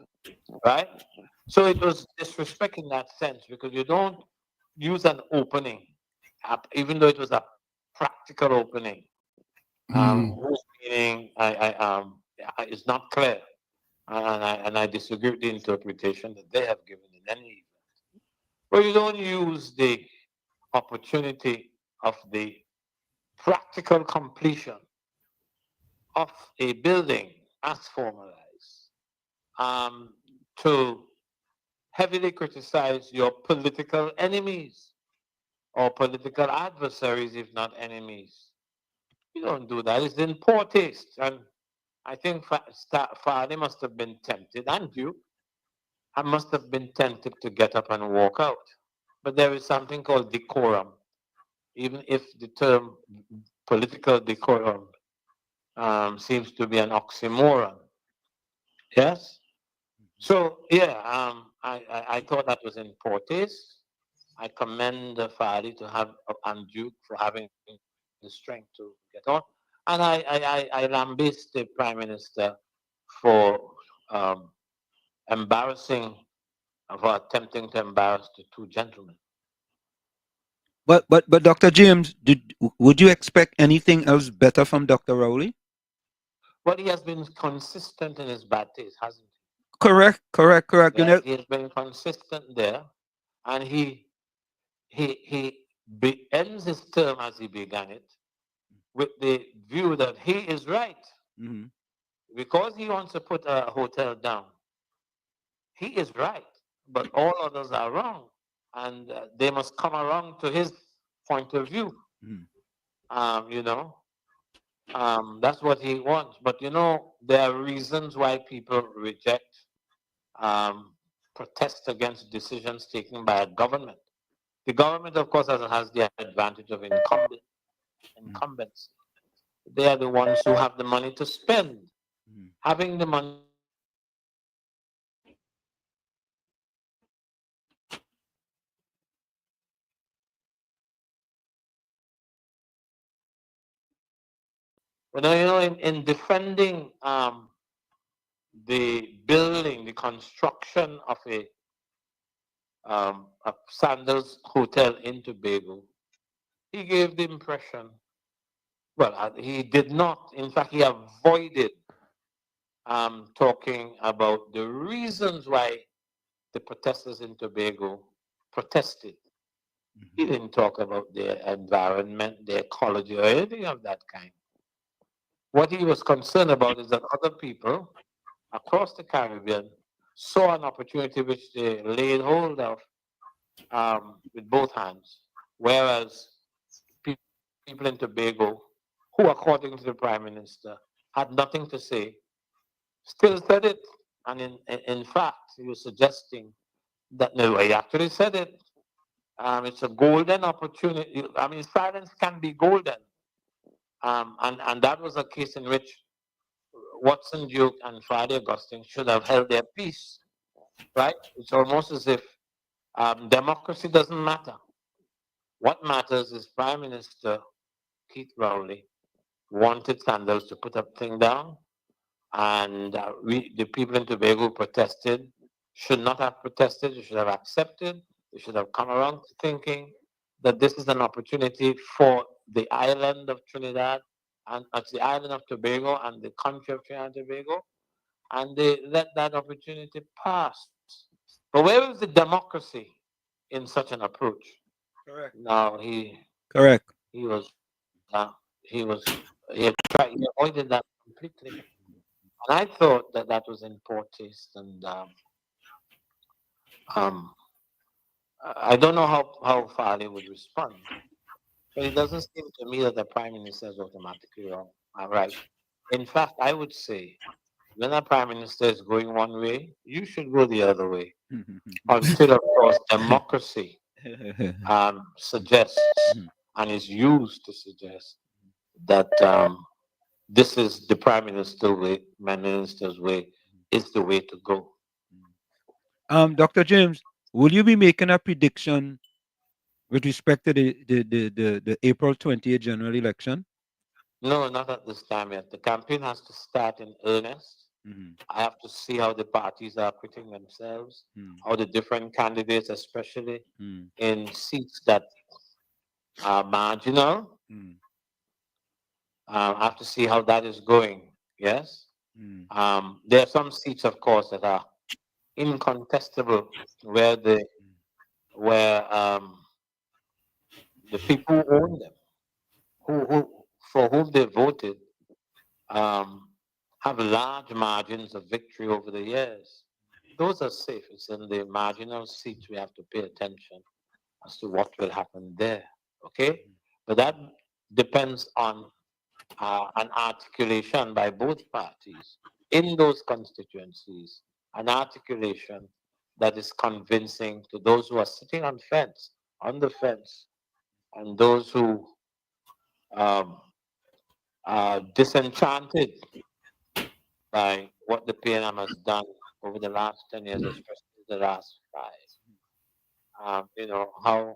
right? So it was disrespect in that sense because you don't use an opening, even though it was a practical opening. Whose meaning is not clear, and I disagree with the interpretation that they have given in any event. But you don't use the opportunity of the practical completion of a building as formalized to heavily criticize your political enemies or political adversaries, if not enemies. You don't do that. It's in poor taste. And I think Fadi must have been tempted, and you, I must have been tempted to get up and walk out. But there is something called decorum, even if the term political decorum seems to be an oxymoron. Yes? So, yeah, I thought that was in poor taste. I commend Fadi to have and Duke for having the strength to get on. And I lambaste the Prime Minister for for attempting to embarrass the two gentlemen. But Dr. James, would you expect anything else better from Dr. Rowley? But he has been consistent in his bad taste, hasn't he? Correct. Yes, he has been consistent there, and he ends his term as he began it with the view that he is right. Mm-hmm. Because he wants to put a hotel down, he is right, but all others are wrong, and they must come around to his point of view. Mm-hmm. That's what he wants. But there are reasons why people reject, protest against decisions taken by a government. The government, of course, has the advantage of incumbents. They are the ones who have the money to spend. Having the money in defending the building, the construction of a Sandals hotel in Tobago, he gave the impression, well, he did not, in fact, he avoided talking about the reasons why the protesters in Tobago protested. He didn't talk about their environment, their ecology, or anything of that kind. What he was concerned about is that other people across the Caribbean saw an opportunity which they laid hold of with both hands, whereas people in Tobago, who according to the Prime Minister had nothing to say, still said it. And in fact, he was suggesting that, no, he actually said it. It's a golden opportunity. I mean, silence can be golden. And that was a case in which Watson Duke and Friday Augustine should have held their peace, right? It's almost as if democracy doesn't matter. What matters is Prime Minister Keith Rowley wanted Sandals to put that thing down, and the people in Tobago protested, should not have protested, they should have accepted, they should have come around to thinking that this is an opportunity for the island of Trinidad and the island of Tobago and the country of Trinidad and Tobago, and they let that opportunity pass. But where is the democracy in such an approach? Correct. No, he avoided that completely. And I thought that that was in poor taste, and I don't know how Farley would respond, but it doesn't seem to me that the Prime Minister is automatically wrong. Right. In fact, I would say when a Prime Minister is going one way, you should go the other way. Until, of course, democracy suggests and is used to suggest that this is the Prime Minister's way is the way to go. Dr. James, will you be making a prediction with respect to the April 28th general election? No, not at this time yet. The campaign has to start in earnest. I have to see how the parties are acquitting themselves, how the different candidates, especially in seats that are marginal. I have to see how that is going. Yes. There are some seats, of course, that are incontestable, where the people who own them, for whom they voted, have large margins of victory over the years. Those are safe. It's in the marginal seats we have to pay attention as to what will happen there. Okay, but that depends on an articulation by both parties in those constituencies, an articulation that is convincing to those who are sitting on the fence, and those who are disenchanted by what the PNM has done over the last 10 years, especially the last 5.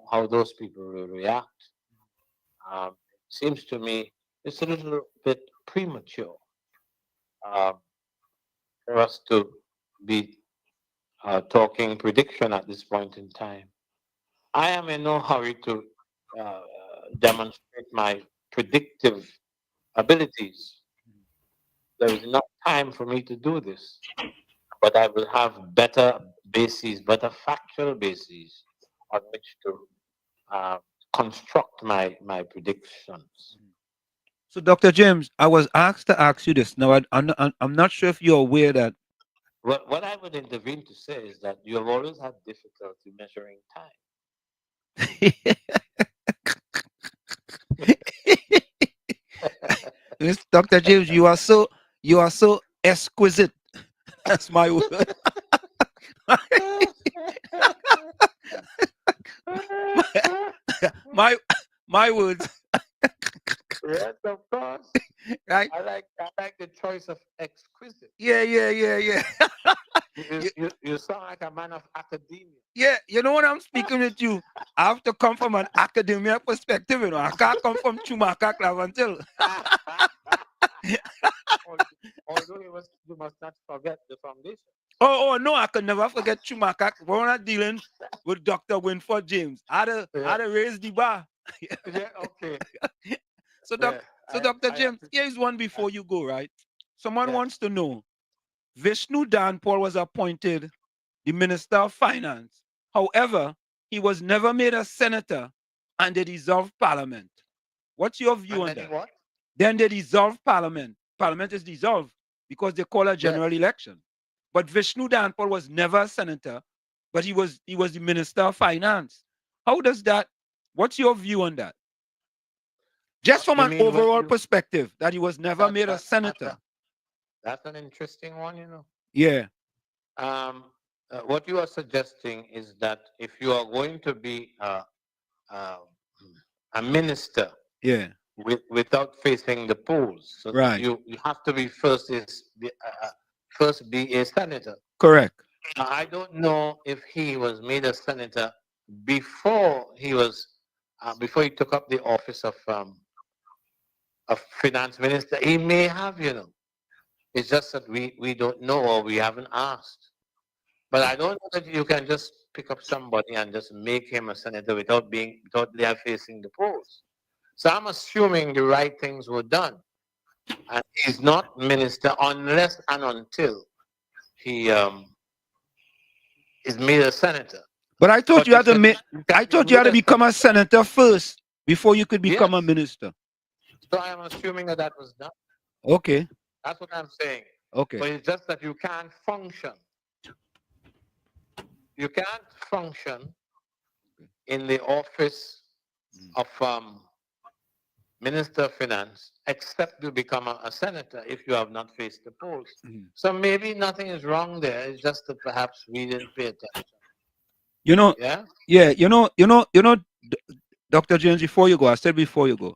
How those people will react. Seems to me it's a little bit premature for us to be talking prediction at this point in time. I am in no hurry to demonstrate my predictive abilities. There is enough time for me to do this, but I will have better factual bases on which to construct my predictions. So, Dr. James, I was asked to ask you this. Now, I'm not sure if you're aware that. What I would intervene to say is that you have always had difficulty measuring time. Dr. James, you are so exquisite. That's my word. my words. Yes, of course. Right. I like the choice of exquisite. Yeah. You sound like a man of academia. Yeah, you know when I'm speaking with you, I have to come from an academia perspective. I can't come from Chumaka Clavantil. although you must not forget the foundation. Oh, no, I could never forget Schumacher. We're not dealing with Dr. Winford James. I'd have raised the bar. Yeah, okay. So, Dr. James, here's one before you go, right? Someone wants to know, Vishnu Danpal was appointed the Minister of Finance. However, he was never made a senator and they dissolved Parliament. What's your view on that? What? Then they dissolve Parliament. Parliament is dissolved because they call a general election. But Vishnu Danpal was never a senator, but he was the Minister of Finance. How does that? What's your view on that? Just from an overall perspective, that he was never made a senator. That's an interesting one, you know. Yeah. What you are suggesting is that if you are going to be a minister, yeah, without facing the polls, so right, you have to be first be a senator. Correct. I don't know if he was made a senator before he was before he took up the office of finance minister. He may have, you know. It's just that we don't know or we haven't asked. But I don't know that you can just pick up somebody and just make him a senator without they are facing the polls. So I'm assuming the right things were done. And he's not minister unless and until he is made a senator. But I thought you had to you had to become a senator first before you could become a minister. So I am assuming that was done. Okay. That's what I'm saying. Okay. But it's just that you can't function. You can't function in the office of Minister of Finance except you become a senator if you have not faced the polls. So maybe nothing is wrong there. It's just that perhaps we didn't pay attention. You know, yeah, Dr. James, before you go, I said before you go.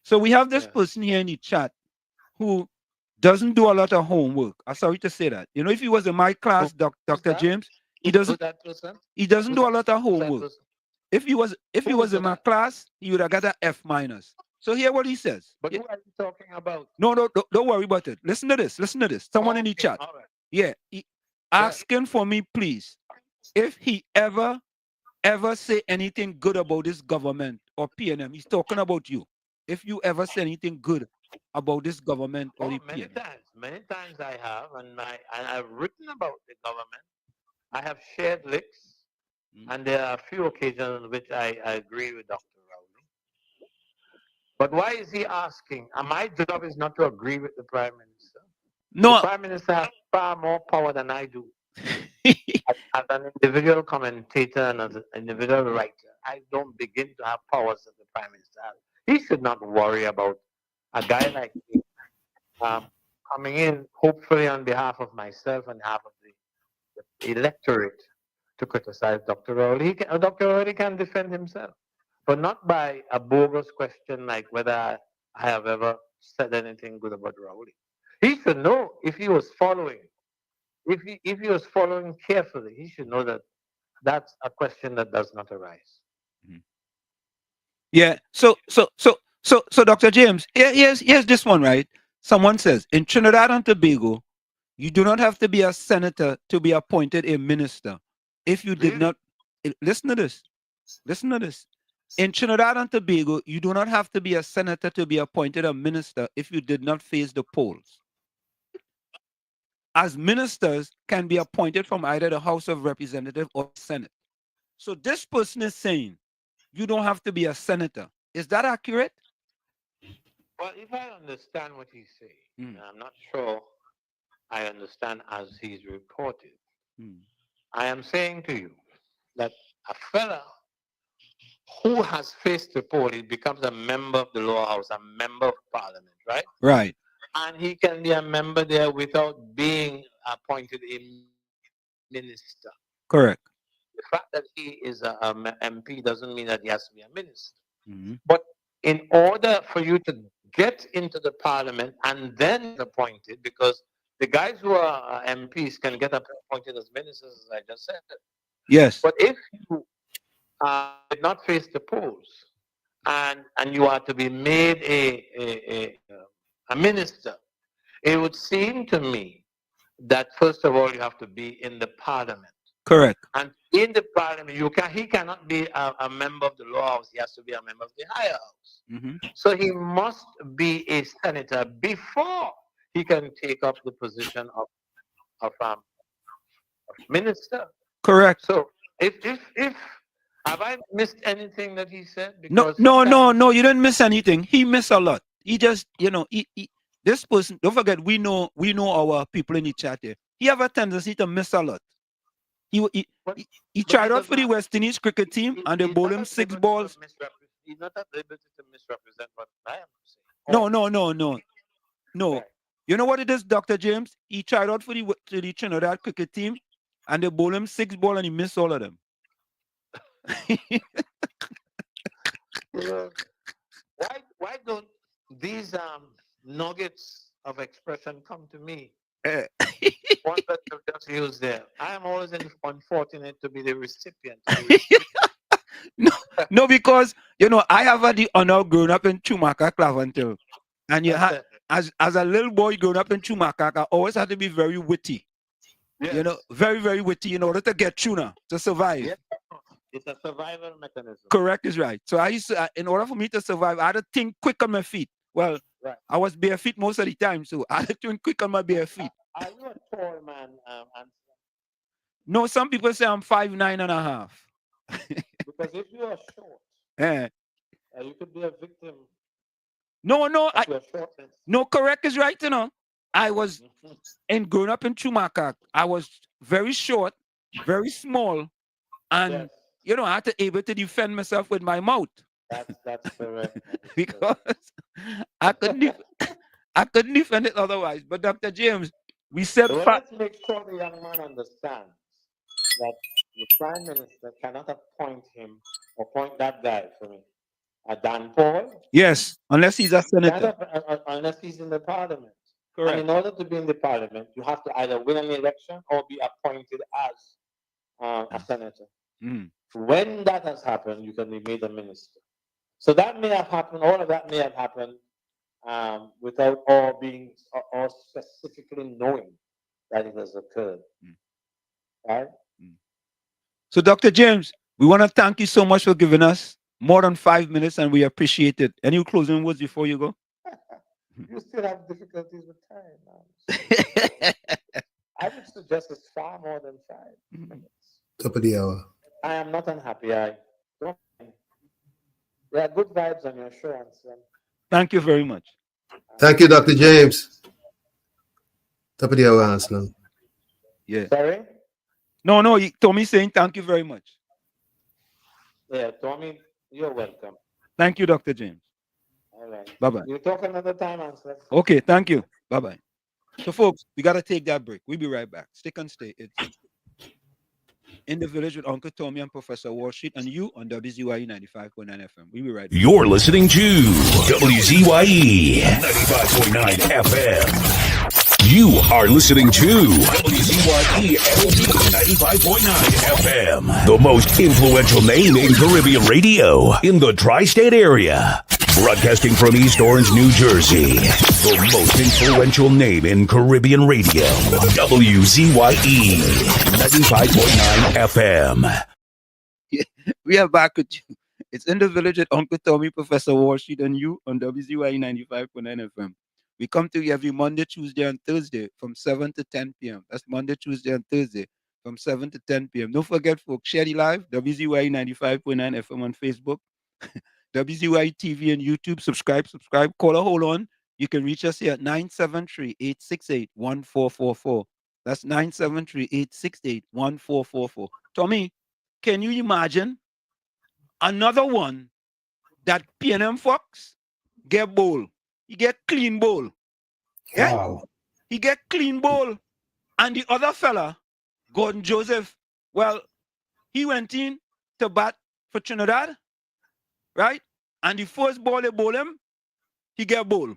So we have this person here in the chat who doesn't do a lot of homework. I'm sorry to say that. You know, if he was in my class, Dr. James, he doesn't do a lot of homework. If he was in my class, he would have got an F minus. So hear what he says. But who are you talking about? No, don't worry about it. Listen to this. Someone in the chat. All right. Yeah. Asking for me, please, if he ever say anything good about this government or PNM, he's talking about you. If you ever say anything good about this government or the PNM. Many times I have, and I've written about the government. I have shared licks, and there are a few occasions on which I agree with Dr. Rowley. But why is he asking? And my job is not to agree with the Prime Minister. No. The Prime Minister has far more power than I do. As an individual commentator and as an individual writer, I don't begin to have powers that the Prime Minister has. He should not worry about a guy like me coming in, hopefully on behalf of myself and half of the electorate, to criticize Dr. Rowley. Dr. Rowley can defend himself, but not by a bogus question like whether I have ever said anything good about Rowley. He should know if he was following. If he was following carefully, he should know that that's a question that does not arise. Yeah. So, Dr. James, here's this one, right? Someone says in Trinidad and Tobago, you do not have to be a senator to be appointed a minister. If you did not, listen to this. Listen to this. In Trinidad and Tobago, you do not have to be a senator to be appointed a minister if you did not face the polls. As ministers can be appointed from either the House of Representatives or Senate. So this person is saying you don't have to be a senator. Is that accurate? Well, if I understand what he's saying, I'm not sure I understand as he's reported. I am saying to you that a fella who has faced the poll, he becomes a member of the lower house, a member of parliament, right? Right. And he can be a member there without being appointed a minister. Correct. The fact that he is a MP doesn't mean that he has to be a minister. But in order for you to get into the parliament and then appointed, because the guys who are MPs can get appointed as ministers, as I just said. Yes. But if you did not face the polls and you are to be made a minister, it would seem to me that first of all you have to be in the parliament. Correct. And in the parliament, he cannot be a member of the lower house. He has to be a member of the higher house. Mm-hmm. So he must be a senator before he can take up the position of minister. Correct. So if have I missed anything that he said? No, Because no, you didn't miss anything. He missed a lot. He just, this person, don't forget, we know our people in the chat here. He have a tendency to miss a lot. He tried out for the West Indies cricket team and they bowled him 6 balls. He's not at liberty to misrepresent what I am saying. No. Right. You know what it is, Dr. James? He tried out for the Trinidad cricket team and they bowled him 6 balls and he missed all of them. Why don't these nuggets of expression come to me? One that you just use there. I am always unfortunate to be the recipient. No, because I have had the honor of growing up in Chumaka, Clavantil, and as a little boy growing up in Chumaka, I always had to be very witty. Yes. Very, very witty in order to get tuna to survive. Yes. It's a survival mechanism. Correct is right. So I used to, in order for me to survive, I had to think quick on my feet. Well, right. I was bare feet most of the time, so I had to think quick on my bare feet. Are you a tall man, No, some people say I'm 5'9.5". Because if you are short, you could be a victim. No, correct is right, I was growing up in Chumaka, I was very short, very small, and I had to able to defend myself with my mouth. That's correct. Because I couldn't defend it otherwise. But Dr. James, we said let's make sure the young man understands that the Prime Minister cannot appoint him or appoint that guy for me. Dan Paul? Yes, unless he's a senator. Unless he's in the parliament. Correct. And in order to be in the parliament, you have to either win an election or be appointed as a senator. Mm. When that has happened, you can be made a minister. So that may have happened, all of that may have happened without all specifically knowing that it has occurred. Right? So, Dr. James, we want to thank you so much for giving us more than 5 minutes, and we appreciate it. Any closing words before you go? You still have difficulties with time. I would suggest it's far more than 5 minutes. Top of the hour. I am not unhappy. There are good vibes on your show, son. Thank you very much. Thank you, Dr. James. Top of the hour, Arsenal. Yeah. Sorry? No, Tommy saying thank you very much. Yeah, Tommy, you're welcome. Thank you, Dr. James. All right. Bye-bye. We'll talk another time, Ansel. Okay, thank you. Bye-bye. So, folks, we got to take that break. We'll be right back. Stick and stay. It's In the Village with Uncle Tommy and Professor Wall Street, and you on WZYE 95.9 FM. We'll be right back. You're listening to WZYE 95.9 FM. You are listening to WZYE 95.9 FM, the most influential name in Caribbean radio in the tri-state area. Broadcasting from East Orange, New Jersey, the most influential name in Caribbean radio, WZYE 95.9 FM. We are back with you. It's In the Village with Uncle Tommy, Professor Wall Street, and you on WZYE 95.9 FM. We come to you every Monday, Tuesday, and Thursday from 7 to 10 p.m. That's Monday, Tuesday, and Thursday from 7 to 10 p.m. Don't forget, folks, share the live, WZYE 95.9 FM on Facebook, WZYE TV and YouTube. Subscribe. Caller, hold on. You can reach us here at 973-868-1444. That's 973-868-1444. Tommy, can you imagine another one that PNM Fox get bowl? He get clean bowl. Yeah? Wow. He get clean bowl. And the other fella, Gordon Joseph, well, he went in to bat for Trinidad, right? And the first ball they bowl him, he get bowl.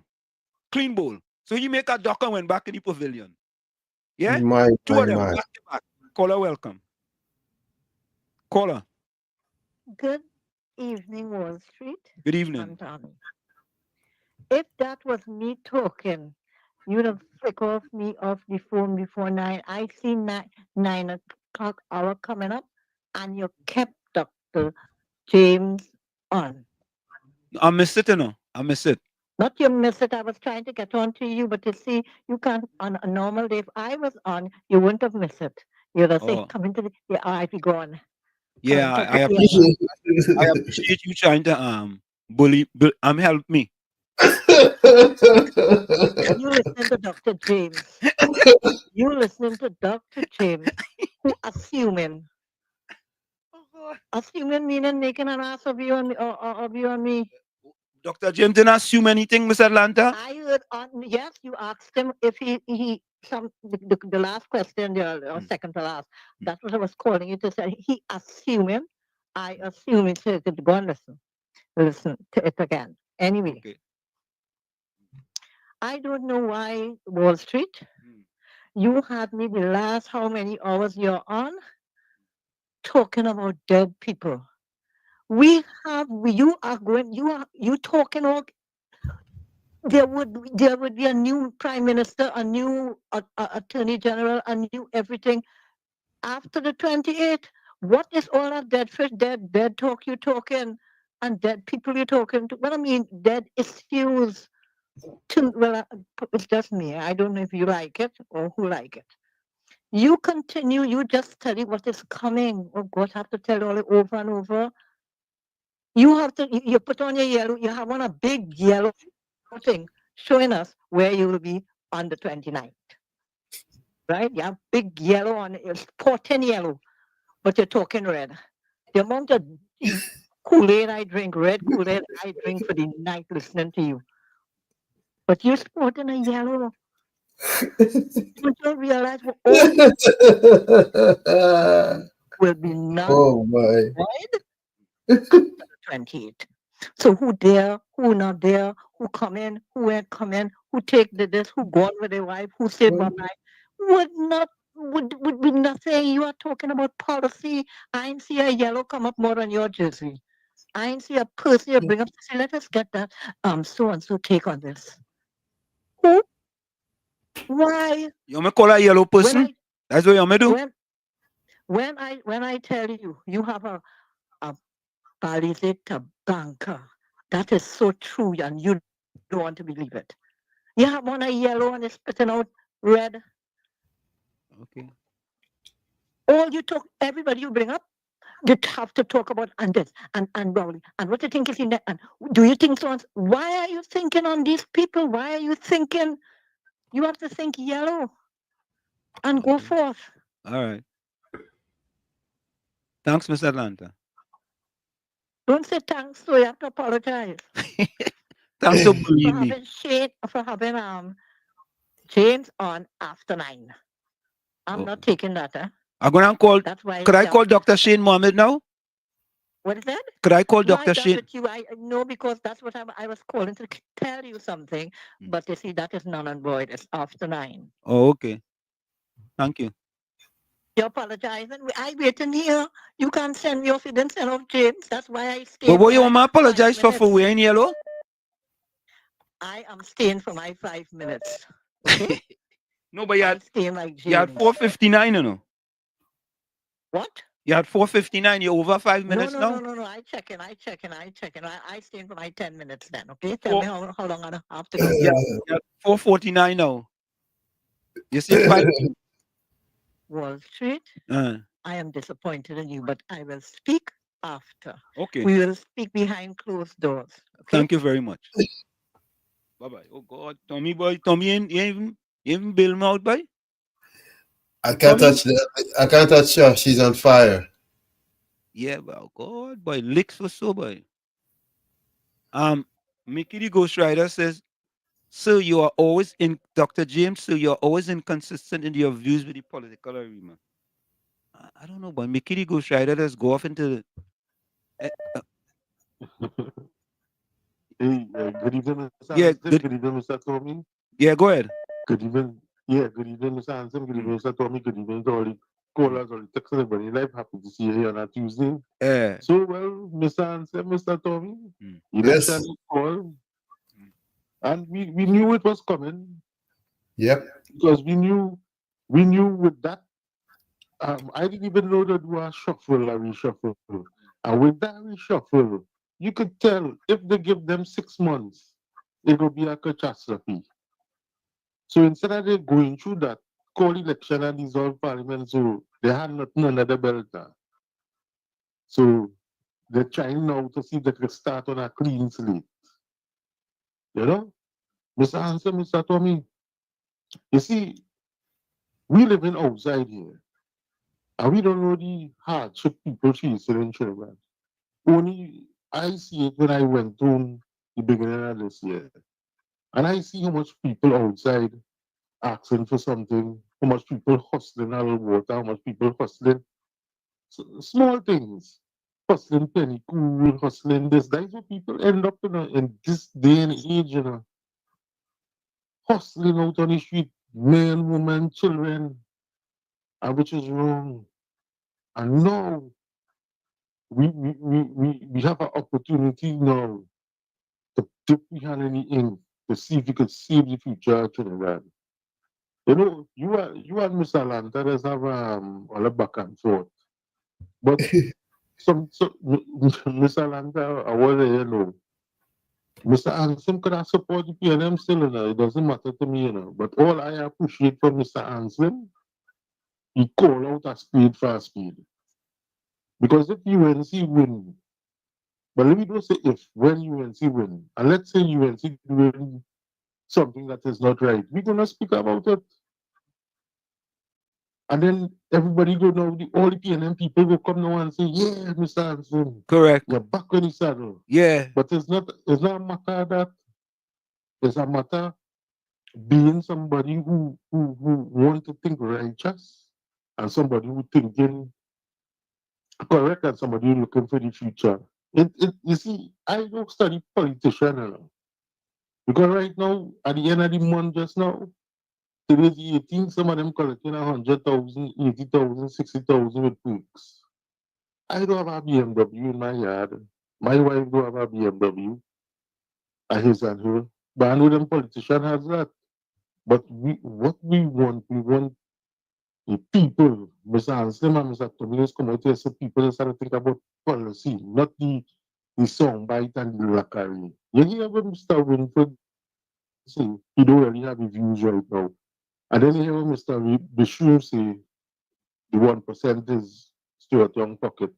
Clean bowl. So he make a duck and went back in the pavilion. Yeah? Two of them, back to back. Caller, welcome. Caller. Good evening, Wall Street. Good evening. If that was me talking You would have flick off me off the phone before 9. I see 9 o'clock hour coming up, and you kept Dr. James on. I miss it, you know. I miss it. Not you miss it. I was trying to get on to you, but you see, you can't on a normal day. If I was on, you wouldn't have missed it. You'd have said, Oh, come into the yeah, all right, we go on. yeah. Come I to the appreciate. I appreciate you trying to help me. You listening to Dr. James. You listening to Dr. James, who assuming meaning making an ass of you and me, or of you and me. Dr. James didn't assume anything, Miss Atlanta. I heard on yes, you asked him if he the last question or second to last. That's what I was calling you to say. He assuming, I assume he said to go and listen to it again. Anyway, Okay. I don't know why Wall Street. You had me the last how many hours you're on talking about dead people. You talking all there would be a new prime minister, a new attorney general, a new everything after the 28th. What is all that dead fish, dead talk you talking, and dead people you talking to? Well, I mean, dead issues. It's just me. I don't know if you like it or who like it. You continue. You just study what is coming. Oh God, have to tell all it over and over. You have to. You put on your yellow. You have on a big yellow thing showing us where you will be on the 29th. Right? You have big yellow on it, it's potent yellow, but you're talking red. The amount of Kool-Aid I drink, red Kool-Aid I drink for the night listening to you. But you're sporting a yellow. Don't you realize what all will be none Oh my. red? 28th. So who there, who not there, who come in, who ain't come in, who take this, who gone with their wife, who say bye-bye, would be nothing. You are talking about policy. I ain't see a yellow come up more on your jersey. I ain't see a person you bring up to say, let us get that so and so take on this. Who? Why? You want me call a yellow person? That's what you want me do? When I tell you, you have a Balizeta banker. That is so true, and you don't want to believe it. You have one a yellow and it's spitting out red. Okay. All you talk, everybody you bring up, you have to talk about and this and Rowley and what you think is in there. And do you think so? Why are you thinking on these people? Why are you thinking? You have to think yellow and go forth. All right. Thanks, Miss Atlanta. Don't say thanks, so you have to apologize. Thanks for bullying me. For having James on after 9. I'm not taking that, huh? I'm gonna call. That's why. Could I call Dr. Shane Mohammed now? What is that? Could I call No, Dr. Shane? I know because that's what I was calling to tell you something. But you see, that is null and void. It's after 9. Oh, okay. Thank you. You apologizing? I waiting here. You can't send me off. You didn't send off James. That's why I stayed. But what you want me apologize for wearing yellow? I am staying for my 5 minutes. Okay? No, but you had, like James. You had 4:59, you know. What? You had 4:59. You're over 5 minutes now. No. I check in. I staying for my 10 minutes then. Okay? Tell me how long I have to go. Yeah, 4:49 now. You see 5 Wall Street. I am disappointed in you, but I will speak after. Okay. We will speak behind closed doors. Okay? Thank you very much. Bye-bye. Oh God, Tommy boy, Tommy you even bail me out, boy. I can't touch that. I can't touch her. She's on fire. Yeah, but oh God, boy, licks for so, boy. Mickey the Ghost Rider says, "Sir, you are always in Dr. James. Sir, you are always inconsistent in your views with the political arena." I don't know, but Mickey the Ghost Rider does go off into the. Good evening, Mr. Yeah, Hanson. Good evening, Mr. Tommy. Yeah, go ahead. Good evening. Yeah, good evening, Mr. Hanson. Good evening, Mr. Tommy. Good evening to all the callers, all the texts, everybody. Life happy to see you here on a Tuesday. So, well, Mr. Hanson, Mr. Tommy, you Yes. mentioned the call, and we knew it was coming. Yep. Because we knew with that, I didn't even know that we were shuffle or reshuffle. And with that reshuffle, you could tell if they give them 6 months, it'll be a catastrophe. So instead of they going through that, call election and dissolve parliament, so they had nothing under the belt now. So they're trying now to see if they can start on a clean slate. You know? Mr. Hanson, Mr. Tommy, you see, we living outside here. And we don't know the hardship people facing in Trinidad. Only I see it when I went home the beginning of this year. And I see how much people outside asking for something, how much people hustling out of water, how much people hustling small things. Hustling penny cool, hustling this. That's what people end up in this day and age, hustling out on the street, men, women, children, and which is wrong. And now we have an opportunity now to dip behind in the ink to see if we could save the future of Trinidad. You know, you and Mr. Lantares have all a back and forth. But Mr. Lanta, I was there, Mr. Anselm could have support the PNM still, it doesn't matter to me, But all I appreciate from Mr. Anselm, he called out a speed for a speed. Because if UNC win, but let me just say if, when UNC win, and let's say UNC win something that is not right, we're going to speak about it. And then everybody go now, all the PNM people will come now and say, yeah, Mr. Anselm. Correct. You're back on the saddle. Yeah. But it's not a matter of that. It's a matter being somebody who want to think righteous and somebody who thinking correct and somebody who looking for the future. You see, I don't study politician because right now, at the end of the month just now, today's the 18th, some of them collecting 100,000, 80,000, 60,000 with weeks. I don't have a BMW in my yard. My wife don't have a BMW. His and her. But I know them politician has that. But what we want the people, Mr. Anselm and Mr. Tobias come out here, so people start to think about policy, not the soundbite and the lackery. You hear when Mr. Winford say he don't really have his views right now. And then you hear when Mr. Bishop say the 1% is Stuart Young pocket.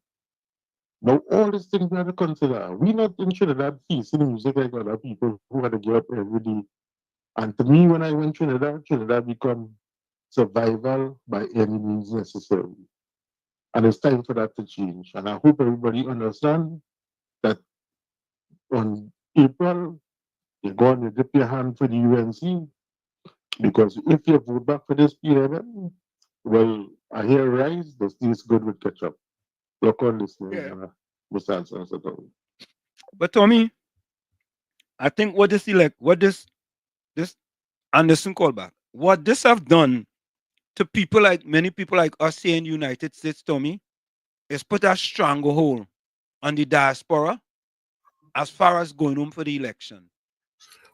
Now all these things we have to consider. We not in Trinidad facing music like other people who had to get up every day. And to me, when I went Trinidad, Trinidad become survival by any means necessary. And it's time for that to change. And I hope everybody understand that on April, you're going to dip your hand for the UNC, because if you vote back for this PNM, well, I hear rise, the state's good with catch up. Look on listening, Mr. Anson. But Tommy, I think what this Anderson callback, what this have done to people like many people like us here in the United States, Tommy, is put a stranglehold on the diaspora as far as going home for the election.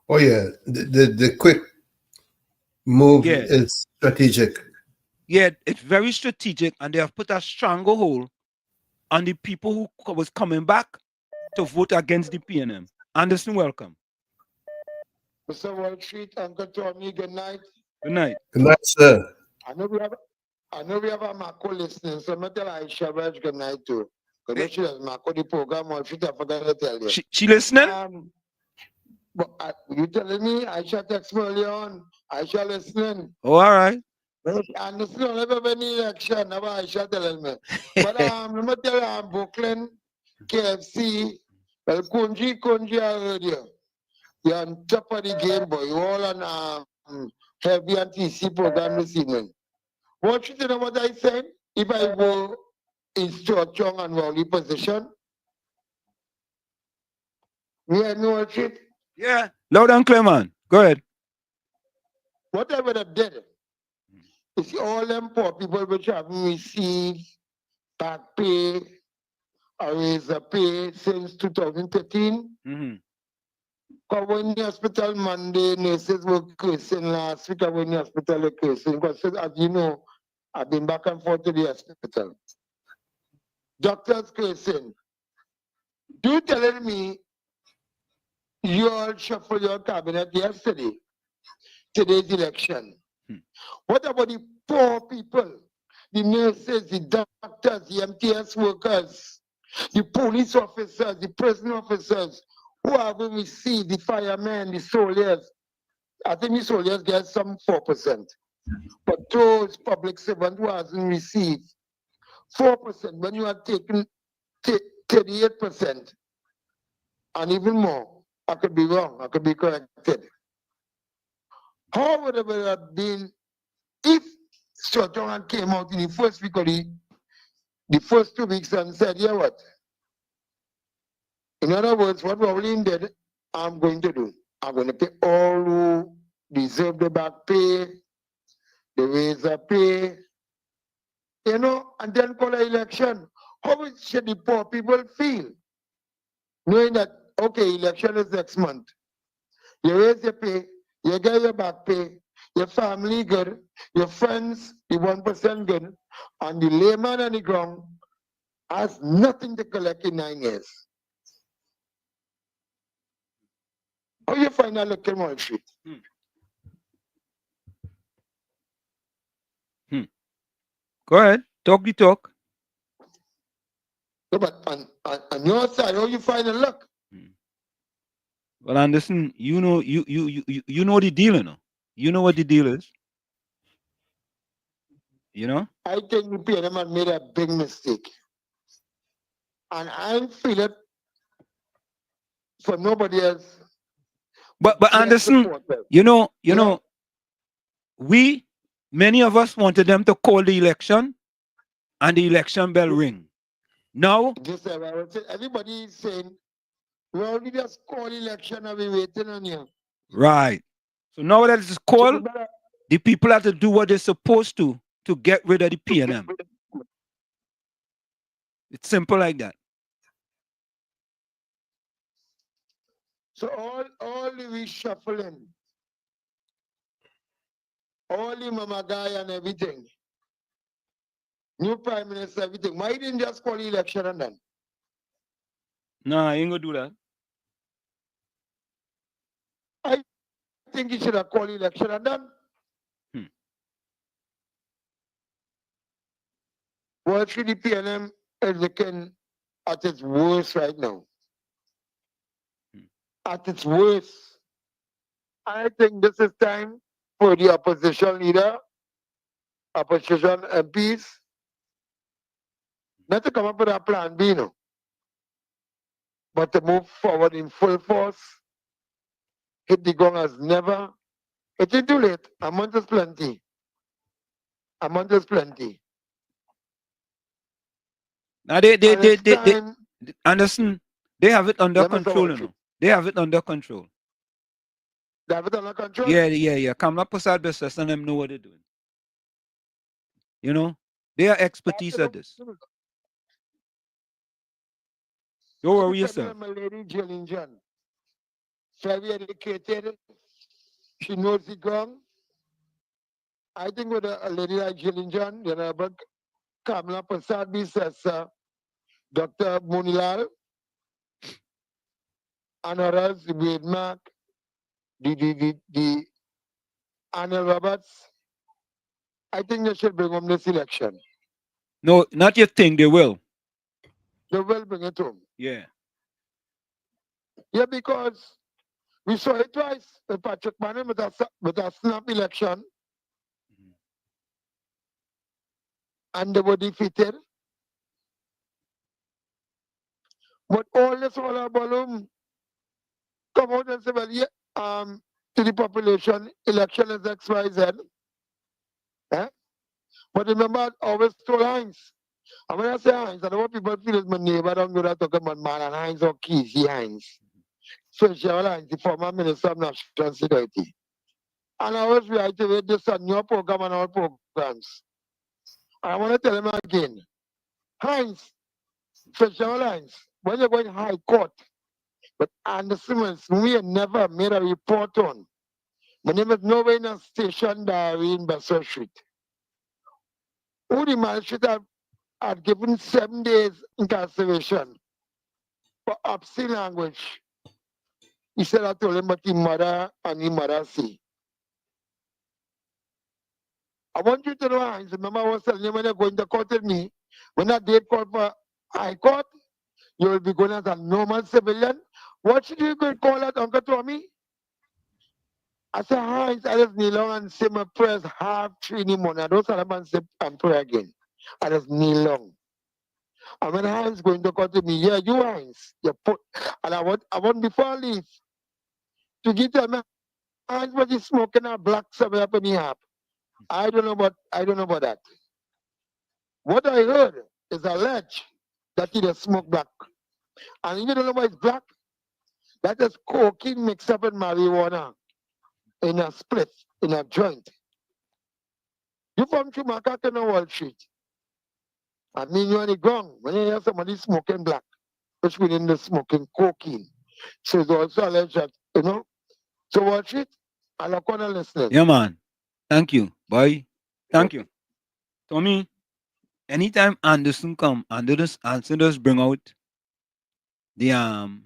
Oh yeah, the quick move is strategic. Yeah, it's very strategic, and they have put a stranglehold on the people who was coming back to vote against the PNM. Anderson, welcome. Mr. Wall Street, Uncle Tommy, good night. Good night. Good night, sir. I know we have a Marco listening, so I'm going to tell Aisha Raj good night too. Because she does Marco the program, or she forgot to tell you. She listening? But you telling me Aisha text me earlier on. Aisha listening. Oh, all right. And this is never been election, never Aisha telling me. But let me tell you, Brooklyn, KFC, well, Kunji, I heard you. You're on top of the game, boy. You're all on heavy and TC program this evening. What you know what I said? If I go in Stuart Young and Rowley position, we had no shit. Yeah, loud and clear, man. Go ahead. Whatever they did, you see all them poor people which haven't received back pay or raise pay since 2013. Because when in the hospital Monday, nurses were cursing last week. I went in the hospital they cursing. Because as you know, I've been back and forth to the hospital. Doctors cursing. You telling me you all shuffled your cabinet yesterday, today's election. What about the poor people, the nurses, the doctors, the MTS workers, the police officers, the prison officers who haven't received, the firemen, the soldiers? I think the soldiers get some 4%. But those public servants who hasn't received 4%, when you are taking 38% and even more, I could be wrong, I could be corrected. How would it have been if Sotoran came out in the first week of the first 2 weeks and said, yeah, what? In other words, what Rowling did, I'm going to do. I'm going to pay all who deserve the back pay, the razor pay, you know, and then call an election. How should the poor people feel? Knowing that, okay, election is next month. You raise your pay, you get your back pay, your family good, your friends, the 1% good, and the layman on the ground has nothing to collect in 9 years. How you find that looking more street? Go ahead. Talk the talk. No, but on your side, how you find the luck? Well, Anderson, you know you know the deal, you know. You know what the deal is. You know? I think the PNM had made a big mistake. And I feel it for nobody else. But Anderson, you know, many of us wanted them to call the election and the election bell ring. Now everybody is saying, we only just call election and we waiting on you. right. So now that it's called, the people have to do what they're supposed to get rid of the PNM. It's simple like that. So all the reshuffling, all the mama guy and everything, new prime minister, everything. Why didn't just call the election and then? No, I ain't gonna do that. I think he should have called the election and done. Well, the PNM is looking at its worst right now. At its worst. I think this is time for the opposition leader, opposition MPs, not to come up with a plan B, no, but to move forward in full force, hit the gong as never. It is too late. A month is plenty. A month is plenty. Now they Anderson, they have it under control, you know. They have it under control. They have it under control? Yeah. Kamla Prasad Business and them know what they're doing. You know, they are expertise at this. Don't worry yourself. My lady Jillian John, very educated. She knows the ground. I think with a lady like Jillian John, you know, but Kamla Prasad says, Dr. Munilal, and others, the Wade Mark, the Anil Roberts. I think they should bring home this election. No, not yet think they will. They will bring it home. Yeah. Yeah, because we saw it twice with Patrick Manning with a snap election. And they were defeated. But all this all balloon come out and say, well, yeah, to the population, election is XYZ. Eh? But remember, I always told Heinz. And when I say Heinz, I know what people feel is my neighbor, I don't know that talking about man and Heinz or Kesey Heinz. Special Heinz, the former Minister of National Security. And I always reiterate this on your program and all programs. And I want to tell him again, Heinz, Special Heinz, when you're going to high court, But Anderson, we never made a report on. My name is nowhere in a station diary in Besser Street. Who the man should have had given 7 days incarceration for obscene language. He said I told him what his mother and his mother say. I want you to know, Heinz, remember I was telling you when you're going to court with me, when that date called for high court, you will be going as a normal civilian. What should you go call that, Uncle Tommy? I said, Heinz, I just kneel down and say my prayers half 3 in the morning. I don't stand up and say and pray again. I just kneel down. And when Heinz going to court with me, yeah, you Heinz, you put, and I want before I leave, to give them Heinz was he smoking a black somewhere up in the app. I don't know about that. What I heard is alleged that he just smoke black. And you don't know why it's black? That is cocaine mixed up with marijuana in a split, in a joint. You from Chumaka to Wall Street. I mean, you're on the ground when you hear somebody smoking black, which means they're smoking cocaine. So it's also alleged that, you know. So watch it. I'm not going to listen. Yeah, man. Thank you. Bye. Thank you. Tommy, anytime Anderson come, Anderson does bring out the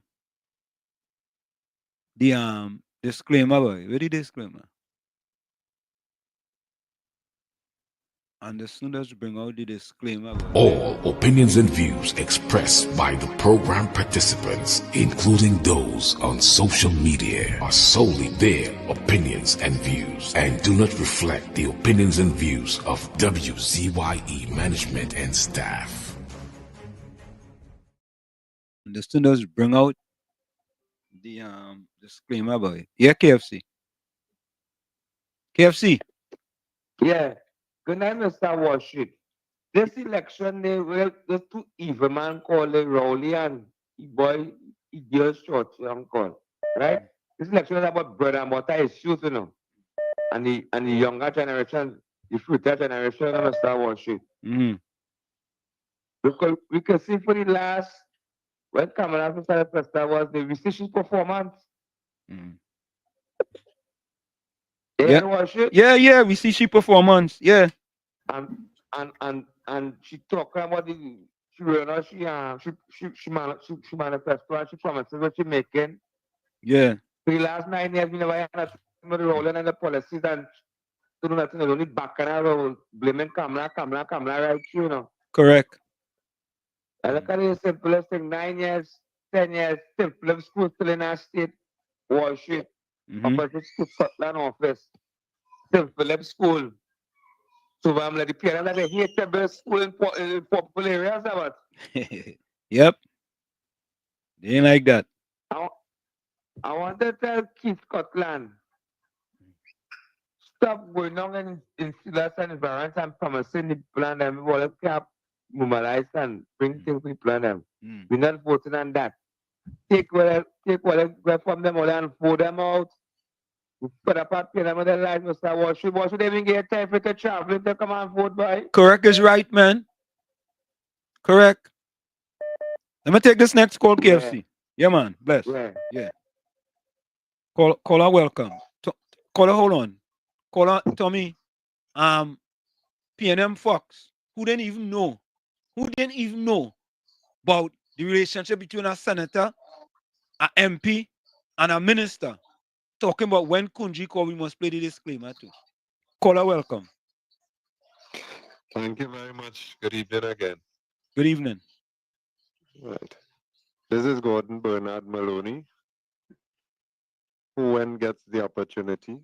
disclaimer, boy. Where the disclaimer? Anderson does bring out the disclaimer, boy. All opinions and views expressed by the program participants, including those on social media, are solely their opinions and views and do not reflect the opinions and views of WZYE management and staff. Anderson does bring out the disclaimer, boy. Yeah, KFC. KFC. Yeah. Good night, Mr. Worship. This election, the two evil man called Rowley and boy, girl short uncle. Right? This election is about bread and butter issues, you know. And the younger generation, the future generation, Mr. Worship. Because we can see for the last, when Kamala started president, was the recession performance. Yeah, we see she performance. Yeah. And she talking about the she manifests and she promises what she making. Yeah. For the last 9 years, we never had nothing with the rolling and the policies and do nothing. They only back and out blaming Kamala, right? You know. Correct. And look at the simplest thing: 9 years, 10 years, still Philip school still in our state. Worship. Opposite to Scotland office. Still Philip school. So I'm like the parents that they hate the best school in popular areas about. Yep. They ain't like that. I want to tell Keith Scotland, stop going on in Silas and environments and promising the plan them all cap mobilize and bring things to the plan them. We're not voting on that. Take what from them all and vote them out. Put up a pin with the life, Mr. Worship. Why should they even get time for the travel to come and vote by? Correct is right, man. Correct. Let me take this next call, KFC. Yeah, man. Bless. Yeah. Caller, welcome. Caller, hold on. Caller, Tommy. PNM Fox. Who didn't even know about the relationship between a senator, a MP, and a minister? Talking about when Kunji call, we must play the disclaimer too. Caller, welcome. Thank you very much. Good evening again. Good evening. Right. This is Gordon Bernard Maloney, who, when gets the opportunity,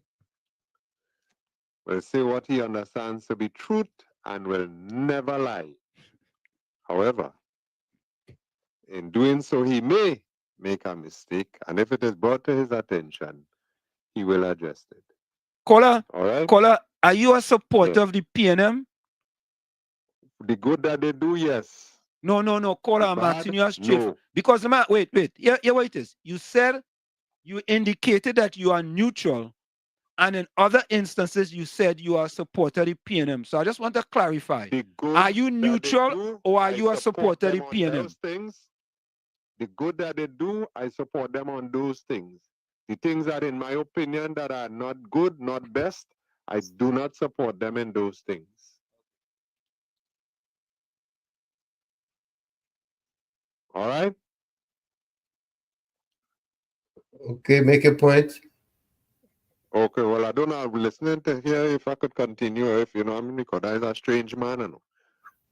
will say what he understands to be truth and will never lie. However, in doing so, he may make a mistake, and if it is brought to his attention, he will address it. Caller, all right? Caller, are you a supporter of the PNM? The good that they do, yes. No. Caller, I'm asking you a straight. Because, man, wait. Yeah, what it is. You said, you indicated that you are neutral, and in other instances, you said you are a supporter of the PNM. So I just want to clarify. Are you neutral or are you a supporter of the PNM? Things, the good that they do, I support them on those things. The things that, in my opinion, that are not good, not best, I do not support them in those things. All right? Okay, make a point. Okay, well, I don't know. I'm listening to hear if I could continue, if you know what I mean, because that is a strange man. You know.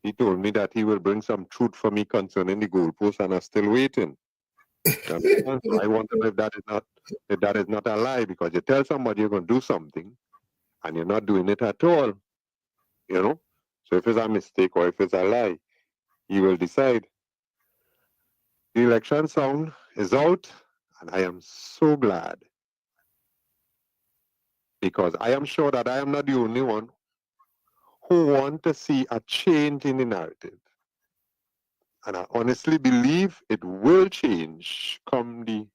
He told me that he will bring some truth for me concerning the goalpost, and I'm still waiting. So I want to know if that is not a lie, because you tell somebody you're going to do something, and you're not doing it at all. You know. So if it's a mistake or if it's a lie, he will decide. The election song is out, and I am so glad, because I am sure that I am not the only one who want to see a change in the narrative. And I honestly believe it will change come the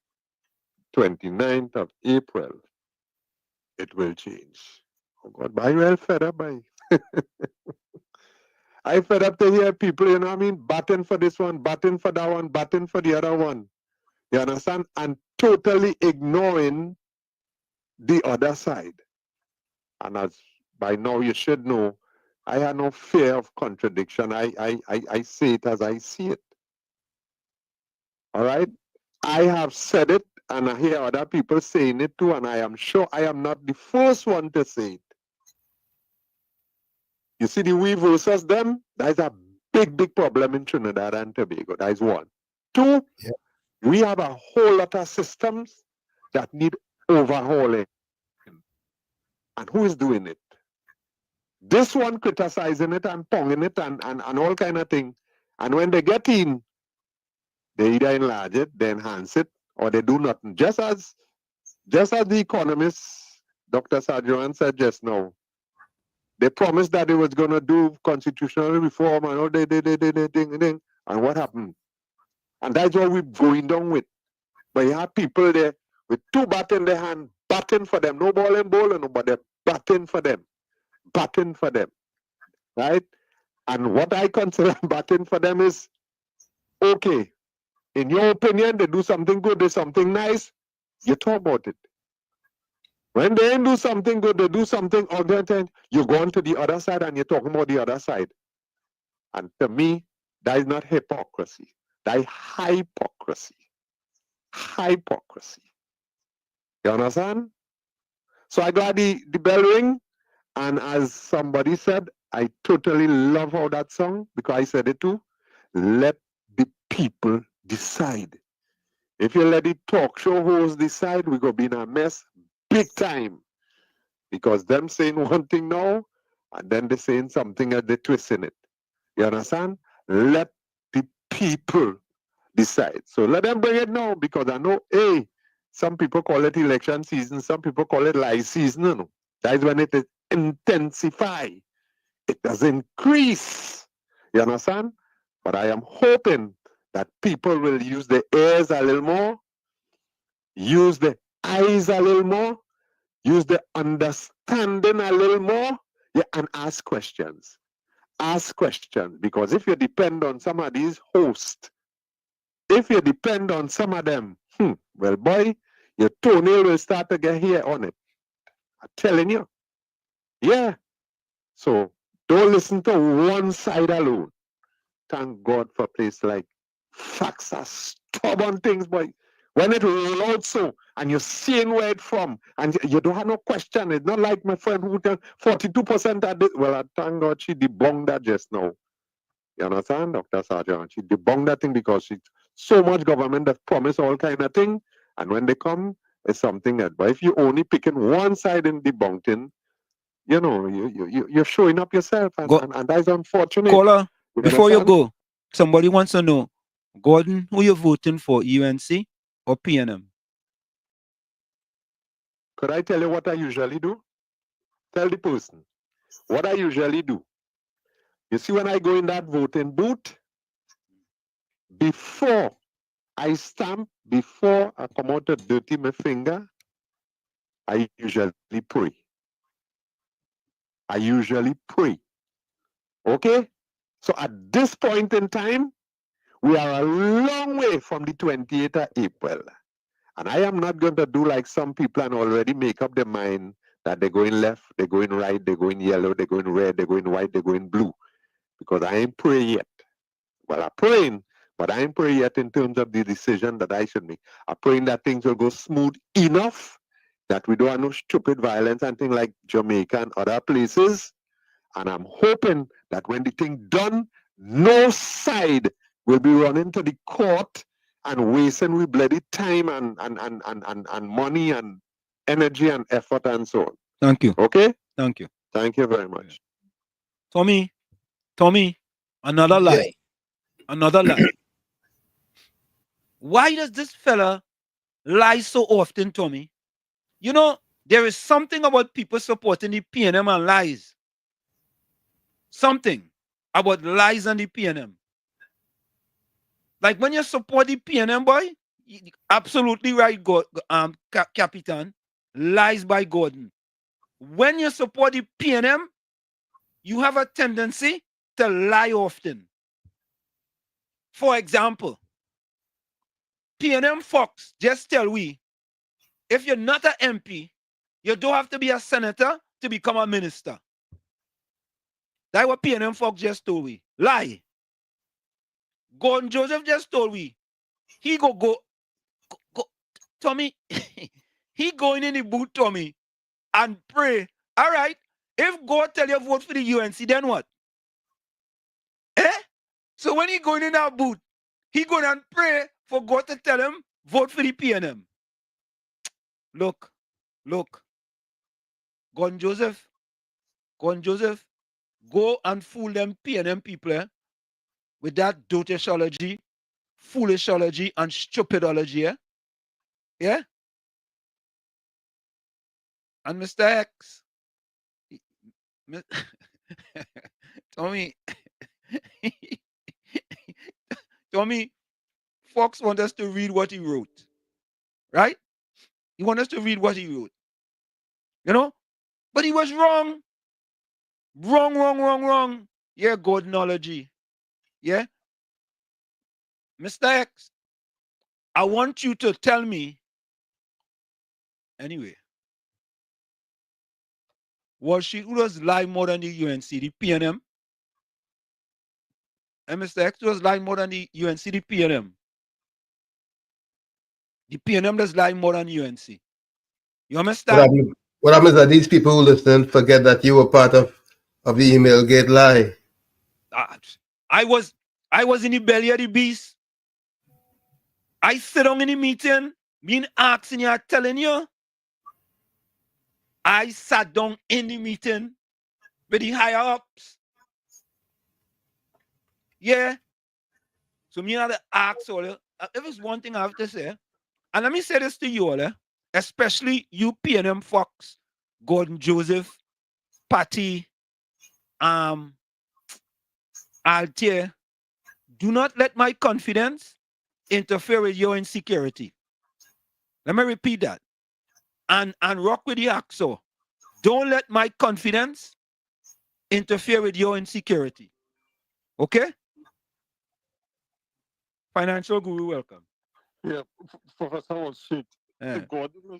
29th of April. It will change. Oh God, but I well fed up by. I fed up to hear people, you know what I mean, batting for this one, batting for that one, batting for the other one. You understand? And totally ignoring the other side. And as by now you should know, I have no fear of contradiction. I say it as I see it. All right? I have said it, and I hear other people saying it too, and I am sure I am not the first one to say it. You see, the we versus them, that is a big, big problem in Trinidad and Tobago. That is one. Two, we have a whole lot of systems that need overhauling. And who is doing it? This one criticizing it and ponging it and all kind of thing. And when they get in, they either enlarge it, they enhance it, or they do nothing. Just as the economist, Dr. Sarjoan, said just now, they promised that they was going to do constitutional reform and all and what happened? And that's what we're going down with. But you have people there with two bats in their hand, batting for them. No ball and bowling, but they're batting for them. Batting for them. Right? And what I consider batting for them is, okay, in your opinion, they do something good, they do something nice, you talk about it. When they do something good, they do something ugly, you go on to the other side and you're talking about the other side. And to me, that is not hypocrisy. That is hypocrisy. Hypocrisy. You understand? So I got the bell ring, and as somebody said, I totally love how that song, because I said it too. Let the people decide. If you let the talk show hosts decide, we're going to be in a mess big time. Because them saying one thing now, and then they're saying something and they're twisting it. You understand? Let the people decide. So let them bring it now, because I know, hey, some people call it election season, some people call it lie season. You know? That is when it is intensify. It does increase. You understand? But I am hoping that people will use the ears a little more, use the eyes a little more, use the understanding a little more, yeah, and ask questions. Ask questions, because if you depend on some of these hosts, if you depend on some of them, well, boy, your toenail will start to get hair on it. I'm telling you. Yeah. So don't listen to one side alone. Thank God for a place like facts are stubborn things, boy. When it roll out so, and you're seeing where it's from, and you don't have no question. It's not like my friend who tell 42% of this. Well, I thank God she debunked that just now. You understand, Dr. Sarjan? She debunked that thing because she so much government that promise all kind of thing, and when they come, it's something else. But if you only picking one side in debunking, you know, you're showing up yourself, and that's unfortunate. Caller, before you understand? go, somebody wants to know, Gordon, who you voting for, UNC or PNM? Could I tell you what I usually do? Tell the person. What I usually do. You see, when I go in that voting booth, before I stamp, before I come out to dirty my finger, I usually pray. I usually pray. Okay? So at this point in time, We are a long way from the 28th of April. And I am not going to do like some people and already make up their mind that they're going left, they're going right, they're going yellow, they're going red, they're going white, they're going blue. Because I ain't praying yet. Well, I'm praying, but I ain't praying yet in terms of the decision that I should make. I'm praying that things will go smooth enough that we don't have no stupid violence and things like Jamaica and other places. And I'm hoping that when the thing done, no side will be running to the court and wasting we bloody time and money and energy and effort and so on. Thank you. Okay? Thank you. Thank you very much. Tommy, another lie. Another lie. Why does this fella lie so often, Tommy? You know, there is something about people supporting the PNM and lies. Something about lies and the PNM. Like when you support the PNM, boy, absolutely right, Capitan. Lies by Gordon. When you support the PNM, you have a tendency to lie often. For example, PNM Fox just tell we, if you're not an MP, you don't have to be a senator to become a minister. That's what PNM Fox just told we. Lie. Gordon Joseph just told we. He go Tommy, he going in the booth, Tommy, and pray. All right, if God tell you vote for the UNC, then what? So when he going in that booth, he going and pray for God to tell him vote for the PNM. Look, Gordon Joseph, go and fool them PNM people with that dotishology, foolishology, and stupidology. Yeah? And Mr. X, Tommy, Fox wants us to read what he wrote. Right? He wants us to read what he wrote. You know? But he was wrong. Wrong. Yeah, Gordonology. Yeah? Mr. X, I want you to tell me, anyway, who does lie more than the UNC, the PNM? And Mr. X does lie more than the UNC, the PNM. The PNM does lie more than UNC. You understand? What happens that these people who listen forget that you were part of the email gate lie? I was in the belly of the beast. I sit down in the meeting, being asking you, telling you. I sat down in the meeting with the higher ups. Yeah. So me have to ask all. If it's one thing I have to say, and let me say this to you all, especially you PNM Fox, Gordon Joseph, Patty, Altier, do not let my confidence interfere with your insecurity. Let me repeat that. And rock with the axo. Don't let my confidence interfere with your insecurity. Okay? Financial Guru, welcome. Yeah, Professor was shit. Gordon,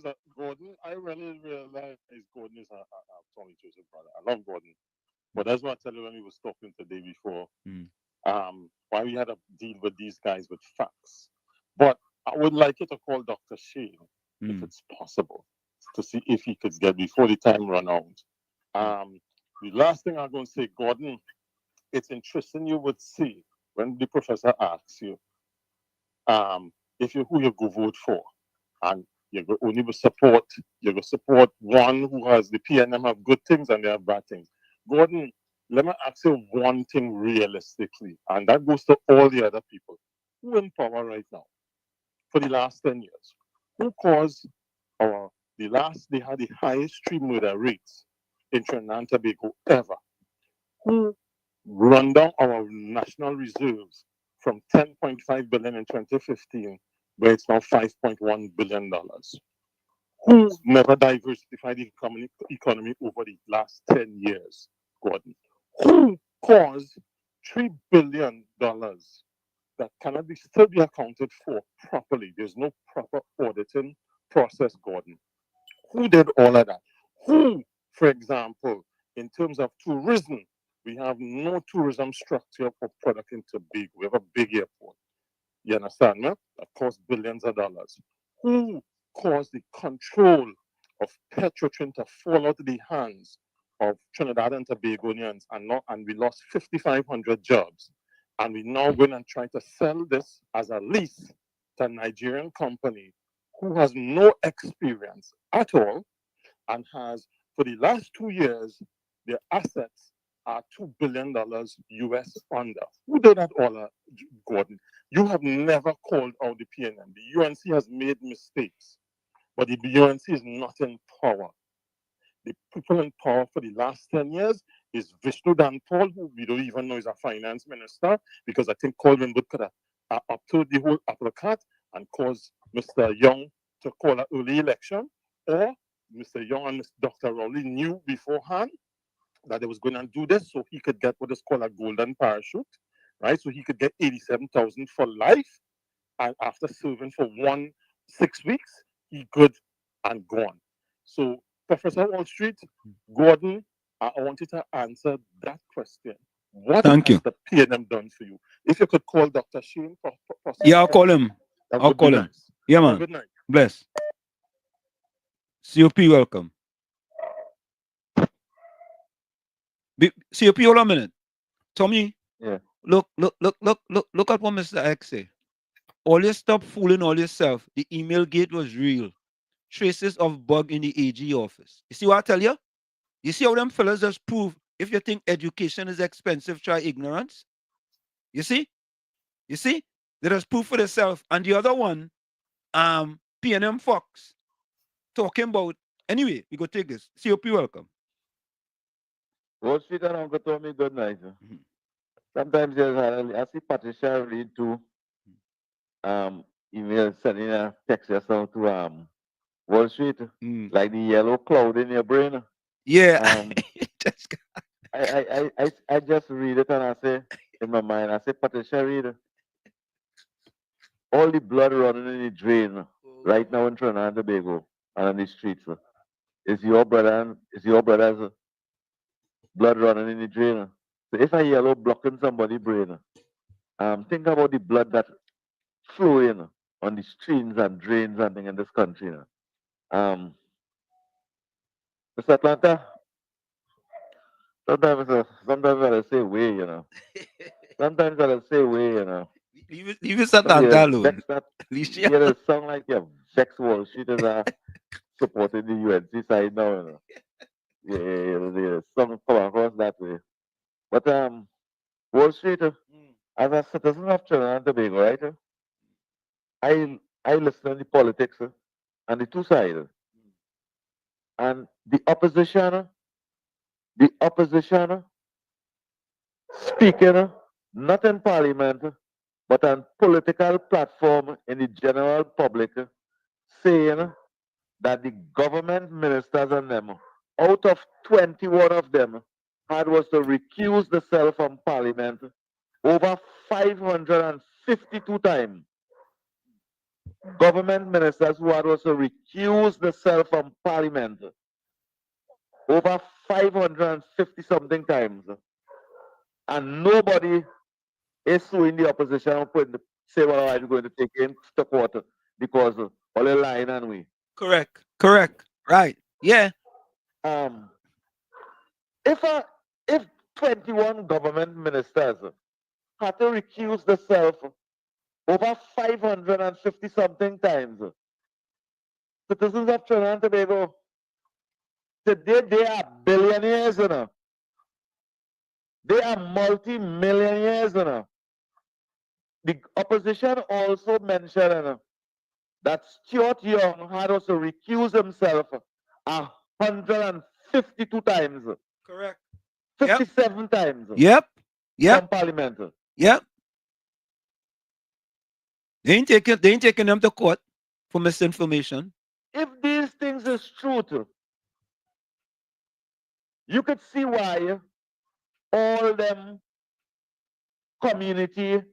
I really realized Gordon is a Tommy Joseph brother. I love Gordon. But that's what I tell you when we was talking the day before. Why we had to deal with these guys with facts. But I would like you to call Dr. Shane, if it's possible, to see if he could get before the time run out. The last thing I'm going to say, Gordon, it's interesting you would say when the professor asks you if you who you go vote for, and you go only support one who has the PNM have good things and they have bad things. Gordon, let me ask you one thing realistically, and that goes to all the other people who in power right now for the last 10 years. Who caused they had the highest street murder rates in Trinidad and Tobago ever? Who run down our national reserves from 10.5 billion in 2015, where it's now $5.1 billion? Who never diversified the economy over the last 10 years, Gordon? Who caused $3 billion that cannot still be accounted for properly. There's no proper auditing process, Gordon. Who did all of that? Who, for example, in terms of tourism, we have no tourism structure for product in Tobago. We have a big airport. You understand me? That costs billions of dollars. Who caused the control of Petrotrin to fall out of the hands of Trinidad and Tobagonians, and we lost 5,500 jobs? And we now going and try to sell this as a lease to a Nigerian company who has no experience at all and has, for the last 2 years, their assets are $2 billion US under. Who did that all, Gordon? You have never called out the PNM. The UNC has made mistakes, but the UNC is not in power. The people in power for the last 10 years is Vishnu Danpal, who we don't even know is a finance minister, because I think Colvin Wood could have upped the whole apple cart and caused Mr. Young to call an early election, or Mr. Young and Dr. Rowley knew beforehand that they was going to do this so he could get what is called a golden parachute, right? So he could get 87,000 for life, and after serving for 6 weeks, he good and gone. So Professor Wall Street, Gordon, I want you to answer that question. What Thank has you. the PNM done for you? If you could call Dr. Shane. Yeah, I'll call him. That I'll would be call him. nice. Yeah, Have a man. good night. Bless. COP, welcome. COP, hold on a minute. Tommy, Yeah. look at what Mr. X say. Always stop fooling all yourself. The email gate was real. Traces of bug in the AG office. You see what I tell you? You see how them fellas just prove if you think education is expensive, try ignorance. You see? You see? They just prove for themselves. And the other one, PNM Fox, talking about, anyway, we go take this. COP, welcome. Wall Street and Uncle Tommy, good night. Sometimes I see Patricia read to email, sending a text yourself to Wall Street, like the yellow cloud in your brain. Yeah. I just read it and I say, in my mind, I say, Patricia, read it. All the blood running in the drain right now in Trinidad and Tobago and on the streets is your brother's blood running in the drain. So if a yellow blocking somebody's brain, think about the blood that flowing on the streams and drains and things in this country. Mr. Atlanta, sometimes I say way, Sometimes I say way, Leave it Atlanta alone. Yeah, it sound like you're vex Wall Street is supporting the UNC side now, Yeah, some come across that way. But Wall Street, as a citizen of Trinidad and Tobago, right? I listen to the politics and the two sides. And the opposition speaking not in parliament, but on political platform in the general public, saying that the government ministers and them, out of 21 of them, had was to recuse themselves from parliament over 552 times. Government ministers who had was to recuse themselves from parliament over 550 something times. And nobody is suing the opposition or say, well, I'm going to take in to court because all the lying and we. Correct. Right. Yeah. If 21 government ministers had to recuse themselves over 550 something times, citizens of Trinidad and Tobago, today they are billionaires, They are multi-millionaires, The opposition also mentioned that Stuart Young had also recused himself 152 times. Correct. 57 times. Yep. From parliament. Yep. They ain't taking them to court for misinformation. If these things is true, you could see why all them community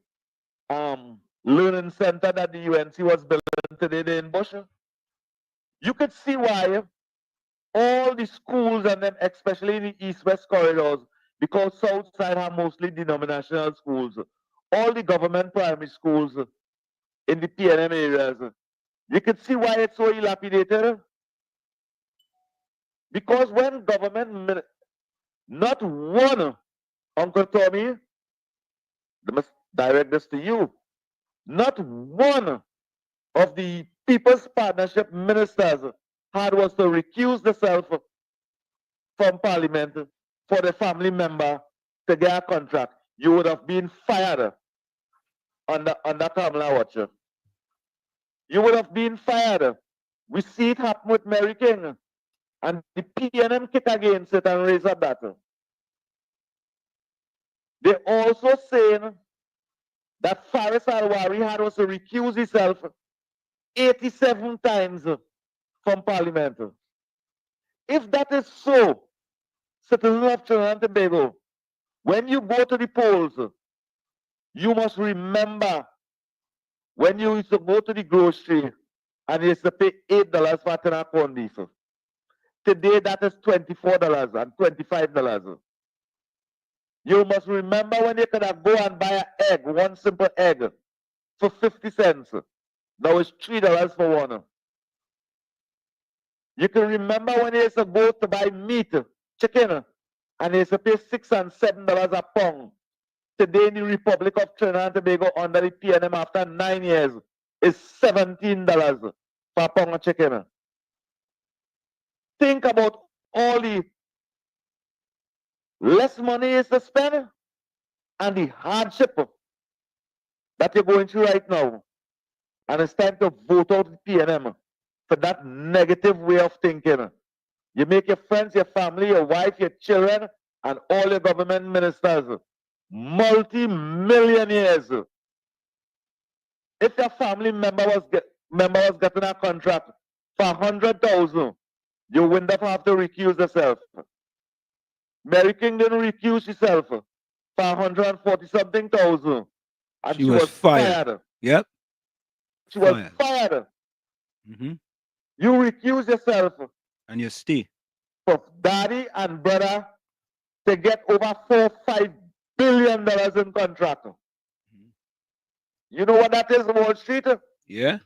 learning center that the UNC was building today there in Bush. You could see why all the schools and then especially in the east-west corridors, because south side have mostly denominational schools, all the government primary schools in the PNM areas, you could see why it's so dilapidated. Because when government, not one, Uncle Tommy, they must direct this to you, not one of the People's Partnership ministers had was to recuse themselves from Parliament for the family member to get a contract. You would have been fired under Kamala Watcher. You would have been fired. We see it happen with Mary King. And the PNM kick against it and raise up that. They're also saying that Faris Alwari had also recused himself 87 times from Parliament. If that is so, citizens of Trinidad and Tobago, when you go to the polls, you must remember when you used to go to the grocery and you used to pay $8 for a tin of corned beef. Today that is $24 and $25. You must remember when you could have go and buy an egg, one simple egg, for 50 cents. Now it's $3 for one. You can remember when you used to go to buy meat, chicken, and you used to pay $6 and $7 a pound. Today in the Republic of Trinidad and Tobago under the PNM after 9 years is $17 for a pound of chicken. Think about all the less money is to spend and the hardship that you're going through right now. And it's time to vote out the PNM for that negative way of thinking. You make your friends, your family, your wife, your children, and all your government ministers multi-millionaires. If your family member was getting a contract for 100,000, you wouldn't have to recuse yourself. Mary King didn't recuse herself for 140 something thousand. And She was fired. Yep. She was fired. Mm-hmm. You recuse yourself. And you stay. For daddy and brother to get over $4-5 billion in contract. Mm-hmm. You know what that is, Wall Street? Yeah,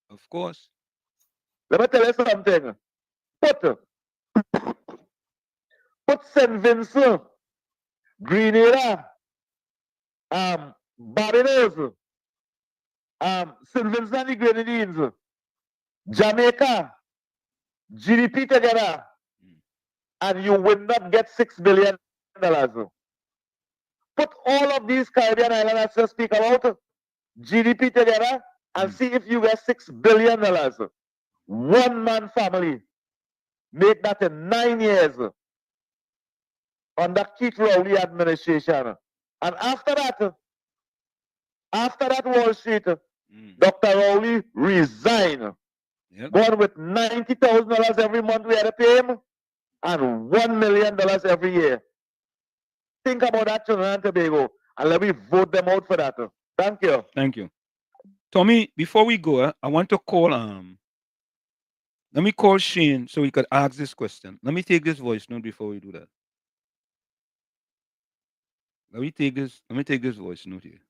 of course. Let me tell you something. Put St. Vincent, Grenada, Barbados, St. Vincent and the Grenadines, Jamaica, GDP together, and you will not get $6 billion. Put all of these Caribbean islands I speak about, GDP together, and see if you get $6 billion. One man family. Make that in 9 years under Keith Rowley administration. And after that Wall Street, Dr. Rowley resigned. Yep. Gone with $90,000 every month we had to pay him, and $1 million every year. Think about that, Trinidad and Tobago, and let me vote them out for that. Thank you. Thank you. Tommy, before we go, I want to call let me call Shane so he could ask this question. Let me take this voice note before we do that. Let me take this voice note here.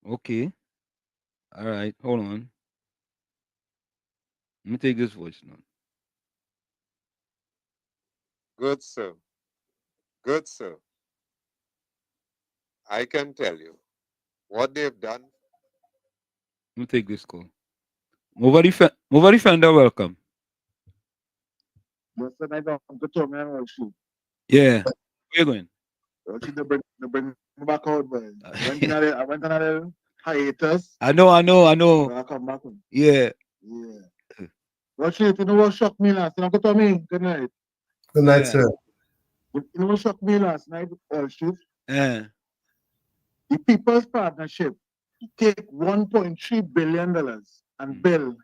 Okay. All right, hold on. Let me take this voice note. Good, sir. Good, sir. I can tell you what they've done. Let me take this call. Movari Fender, welcome. Yes, sir, I don't go to me and Wall Street. Yeah. Where you going? Wall Street, they bring me back out, boy. I went on a hiatus. I know. I come back. Yeah. Yeah. Wall Street, you know what shocked me last night? Go to me. Good night. Good night, sir. You know what shocked me last night, Wall Street? Yeah. The People's Partnership take $1.3 billion and build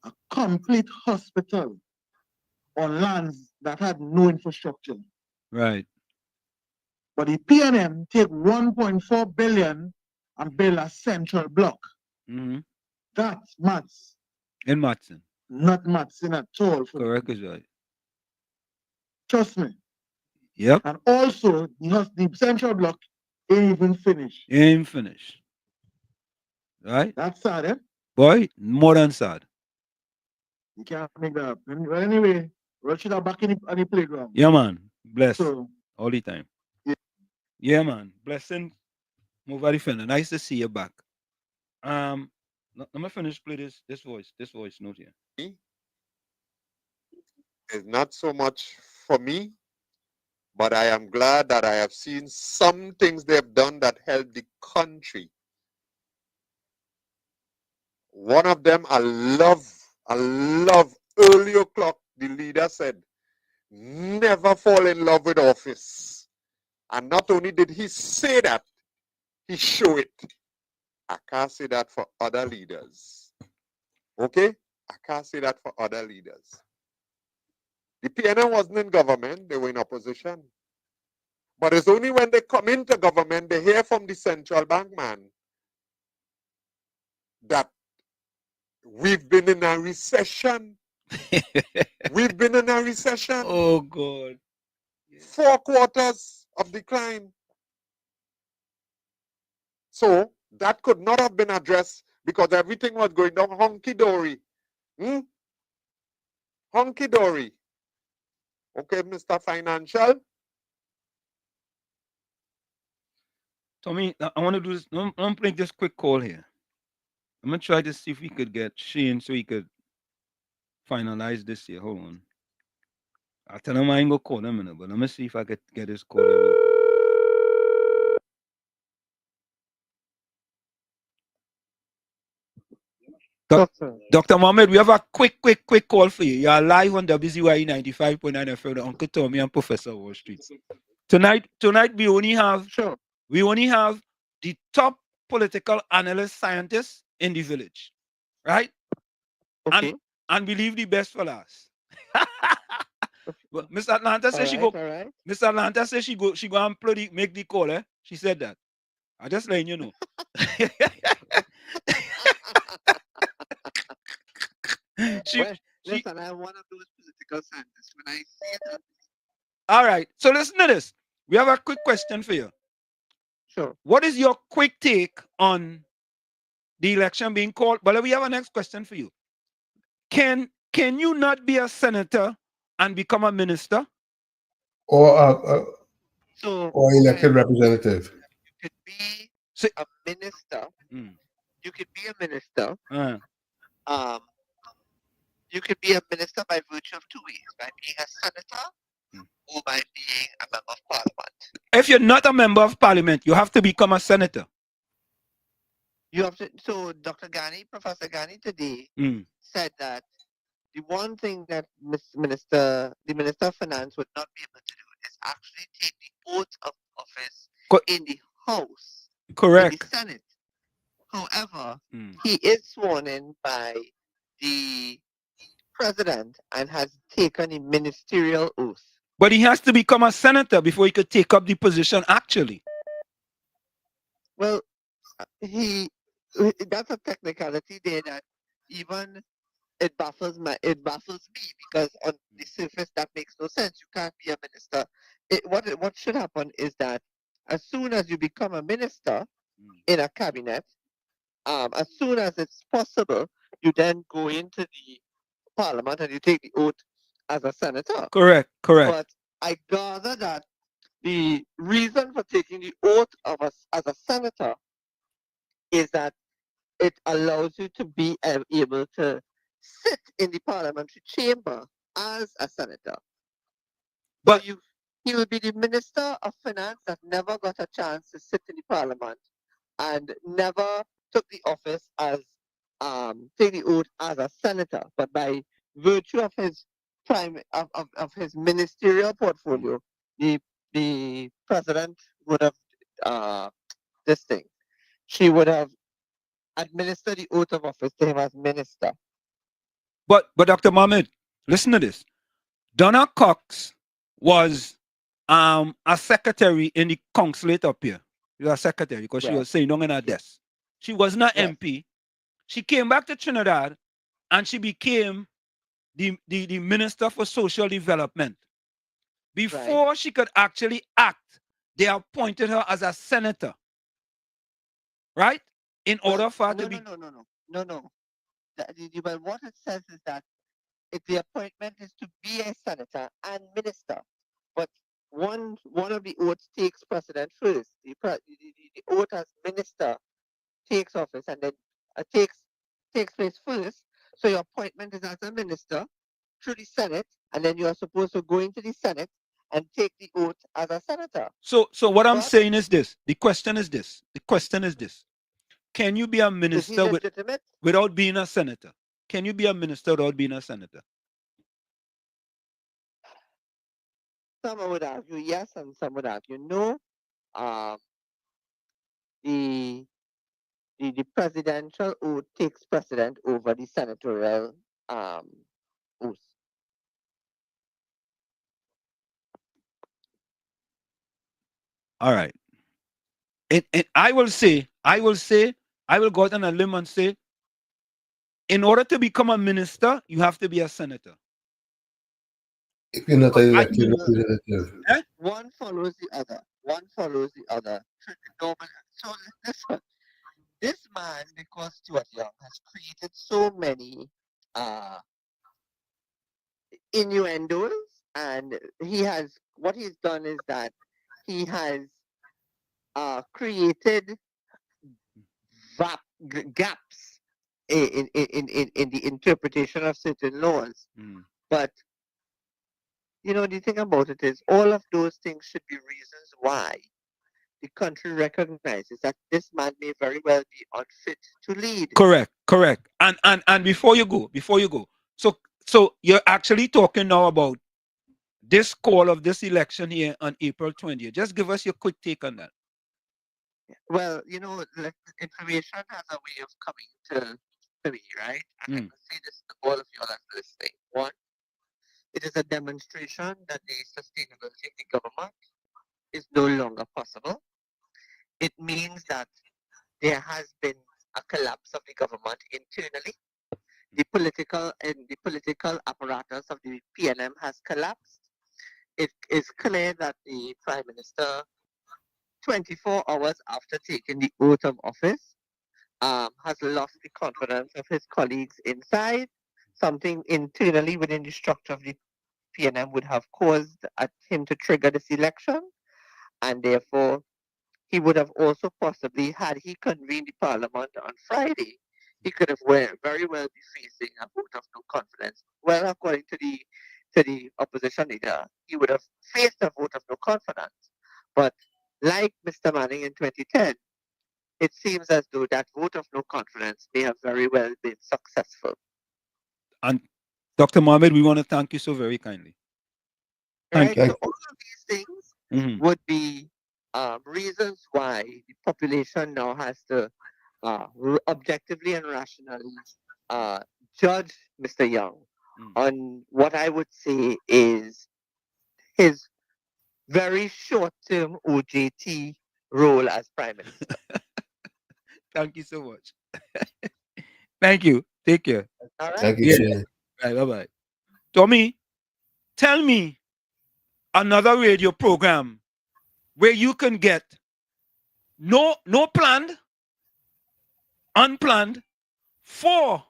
a complete hospital on lands that had no infrastructure. Right. But the PNM take 1.4 billion and build a central block. That's maths. In Matson. Not Matson at all. Correct is right. Trust me. Yep. And also, the central block ain't even finished. Ain't finished. Right? That's sad, eh? Boy, more than sad. You can't make that up. Well, anyway, Rashida back in the playground. Yeah, man. Bless. So, all the time. Yeah, man. Blessing. Move very friendly. Nice to see you back. Let me finish play this voice note here. It's not so much for me, but I am glad that I have seen some things they've done that help the country. One of them I love early o'clock, the leader said, never fall in love with office. And not only did he say that, he showed it. I can't say that for other leaders. Okay? I can't say that for other leaders. The PNM wasn't in government, they were in opposition. But it's only when they come into government, they hear from the central bank man that we've been in a recession. We've been in a recession. Oh, God. 4 quarters of decline. So that could not have been addressed because everything was going down hunky-dory. Hunky-dory. Okay, Mr. Financial? Tommy, I want to do this. I'm going to make this quick call here. I'm going to try to see if we could get Shane so he could finalize this here. Hold on. I'll tell him I ain't going to call him in a minute, but let me see if I could get his call in. Dr. Mohammed, we have a quick call for you. You are live on WZYE 95.9 FM, the Uncle Tommy and Professor Wall Street. Tonight we only have the top political analyst scientists in the village, right? Okay. And we leave the best for last. But Miss Atlanta says Miss Atlanta says she go and make the call. She said that. I just letting you know. Listen, I'm one of those political scientists. When I say that. All right. So listen to this. We have a quick question for you. Sure. What is your quick take on the election being called? But we have a next question for you. Can you not be a senator and become a minister? Or elected representative? You could be a minister. You could be a minister. You could be a minister by virtue of 2 ways: by being a senator or by being a member of parliament. If you're not a member of parliament, you have to become a senator. You have to. So Professor Ghani today said that the one thing that the Minister of Finance would not be able to do is actually take the oath of office in the House. Correct. In the Senate. However, he is sworn in by the president and has taken a ministerial oath. But he has to become a senator before he could take up the position actually. Well, that's a technicality there that even it baffles me because on the surface that makes no sense. You can't be a minister. What should happen is that as soon as you become a minister in a cabinet, as soon as it's possible, you then go into the parliament and you take the oath as a senator. Correct. But I gather that the reason for taking the oath as a senator is that it allows you to be able to sit in the parliamentary chamber as a senator. But he will be the Minister of Finance that never got a chance to sit in the parliament and never took the office as take the oath as a senator. But by virtue of his of his ministerial portfolio, the president would have she would have administered the oath of office to him as minister. But Dr. Mohammed, listen to this. Donna Cox was a secretary in the consulate up here. She was a secretary because she Yes. was sitting on her desk. She was not Yes. MP. She came back to Trinidad and she became the Minister for Social Development. Before she could actually act, they appointed her as a senator. Right? In order for her to be. No. Well, what it says is that if the appointment is to be a senator and minister, but one of the oaths takes precedent first. The oath as minister takes office and then takes place first. So your appointment is as a minister through the Senate, and then you are supposed to go into the Senate and take the oath as a senator. So what I'm saying is this. The question is this. Can you be a minister without being a senator? Can you be a minister without being a senator? Some would argue yes, and some would argue no. The presidential oath takes precedent over the senatorial oath. All right. And I will go out on a limb and say, in order to become a minister, you have to be a senator. If you're not elected representative. One follows the other. So listen, this man, because Stuart Young has created so many innuendos, and what he's done is that he has created gaps in the interpretation of certain laws. But the thing about it is, all of those things should be reasons why the country recognizes that this man may very well be unfit to lead. Correct. And before you go, so you're actually talking now about this call of this election here on April 20th. Just give us your quick take on that. Well, information has a way of coming to me, right? And I can say this to all of you that's listening. One, it is a demonstration that the sustainability of the government is no longer possible. It means that there has been a collapse of the government internally. The political apparatus of the PNM has collapsed. It is clear that the Prime Minister, 24 hours after taking the oath of office, has lost the confidence of his colleagues inside. Something internally within the structure of the PNM would have caused him to trigger this election, and therefore he would have also possibly, had he convened the parliament on Friday, he could have very well be facing a vote of no confidence. Well, according to the opposition leader, he would have faced a vote of no confidence. But like Mr. Manning in 2010, it seems as though that vote of no confidence may have very well been successful. And Dr. Mohammed, we want to thank you so very kindly. Thank you. So all of these things would be reasons why the population now has to objectively and rationally judge Mr. Young on what I would say is his very short-term OJT role as Prime Minister. Thank you so much. Thank you. Take care. All right. Thank you, Shane. Right, bye-bye. Tommy, tell me another radio program where you can get no planned, unplanned, four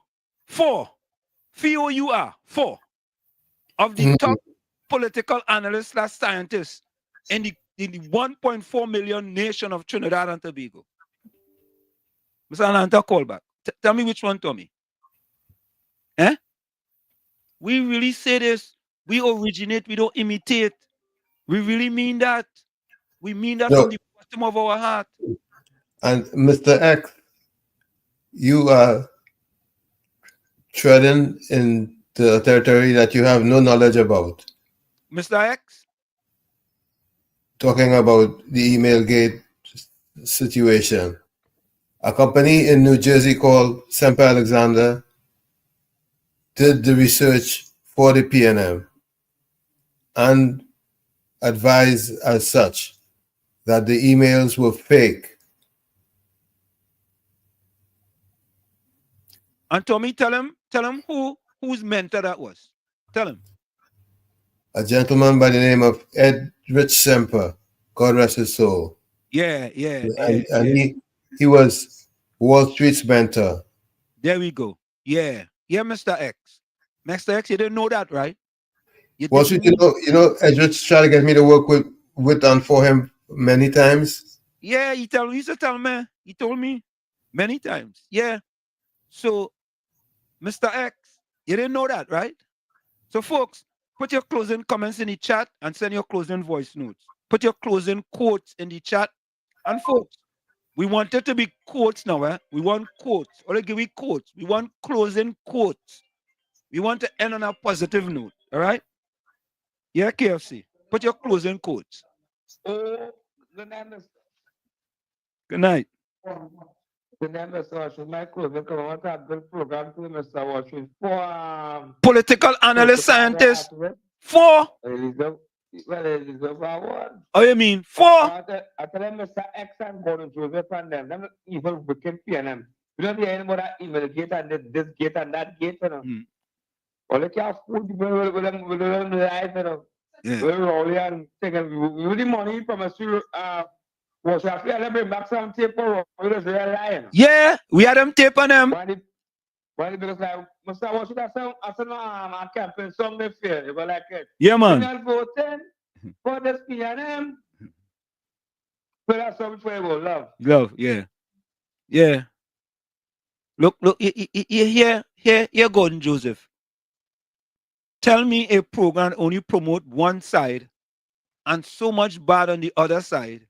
of the top political analysts / scientists in the 1.4 million nation of Trinidad and Tobago. Mr. Alanta, call back. Tell me which one, Tommy. We really say this. We originate, we don't imitate. We really mean that. We mean that from the bottom of our heart. And Mr. X, you are treading in the territory that you have no knowledge about. Mr. X? Talking about the email gate situation. A company in New Jersey called Semper Alexander did the research for the PNM and advised as such that the emails were fake. And Tommy, tell him whose mentor that was. Tell him. A gentleman by the name of Ed Rich Semper, God rest his soul. Yeah. And he was Wall Street's mentor. There we go. Yeah, Mr. X. Mr. X, you didn't know that, right? Wall Street, you know, Ed Rich tried to get me to work with and for him many times. Yeah, he used to tell me. He told me many times. Yeah. So, Mr. X, you didn't know that, right? So, folks, put your closing comments in the chat and send your closing voice notes. Put your closing quotes in the chat. And, folks, we want it to be quotes now, eh? We want quotes. Or give we quotes. We want closing quotes. We want to end on a positive note. All right? Yeah, KFC. Put your closing quotes. Good night. Political analyst, scientist. 4. Oh, you mean 4? I tell them Mr. X and Gordon Joseph and them even wicked PNM. We don't hear anymore that email gate and this gate and that gate, you know. Or they can't fool people with them live, you know. We're rolling and taking the money from a student. Was I feel bring back some tape for lying. Yeah, we had them tape on them. Why because like Mr. Watch that song I said no campaign song they fear. They were like it. Yeah, man. Not voting for this PNM. But that's something for you love. Love, yeah. Yeah. Look, here, Gordon Joseph. Tell me a program only promote one side and so much bad on the other side.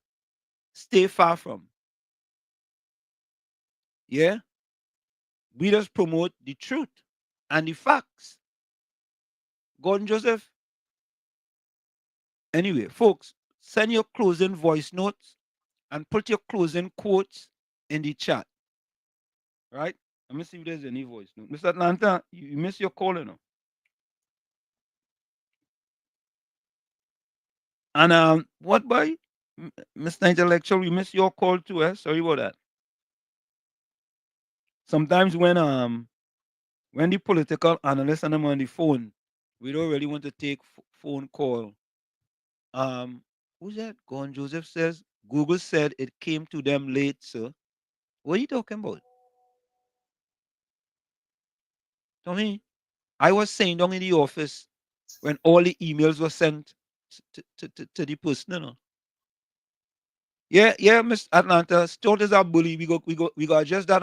Stay far from. Yeah? We just promote the truth and the facts. Gordon Joseph. Anyway, folks, send your closing voice notes and put your closing quotes in the chat. Right? Let me see if there's any voice note. Mr. Atlanta, you missed your call, you know. And what boy? Mr. Intellectual, you missed your call too, eh? Sorry about that. Sometimes when the political analysts and them on the phone, we don't really want to take phone call. Who's that? Gordon Joseph says Google said it came to them late, sir. What are you talking about? Tommy, I was saying down in the office when all the emails were sent to the person, you know. Yeah, Miss Atlanta, Stuart is a bully. We got just that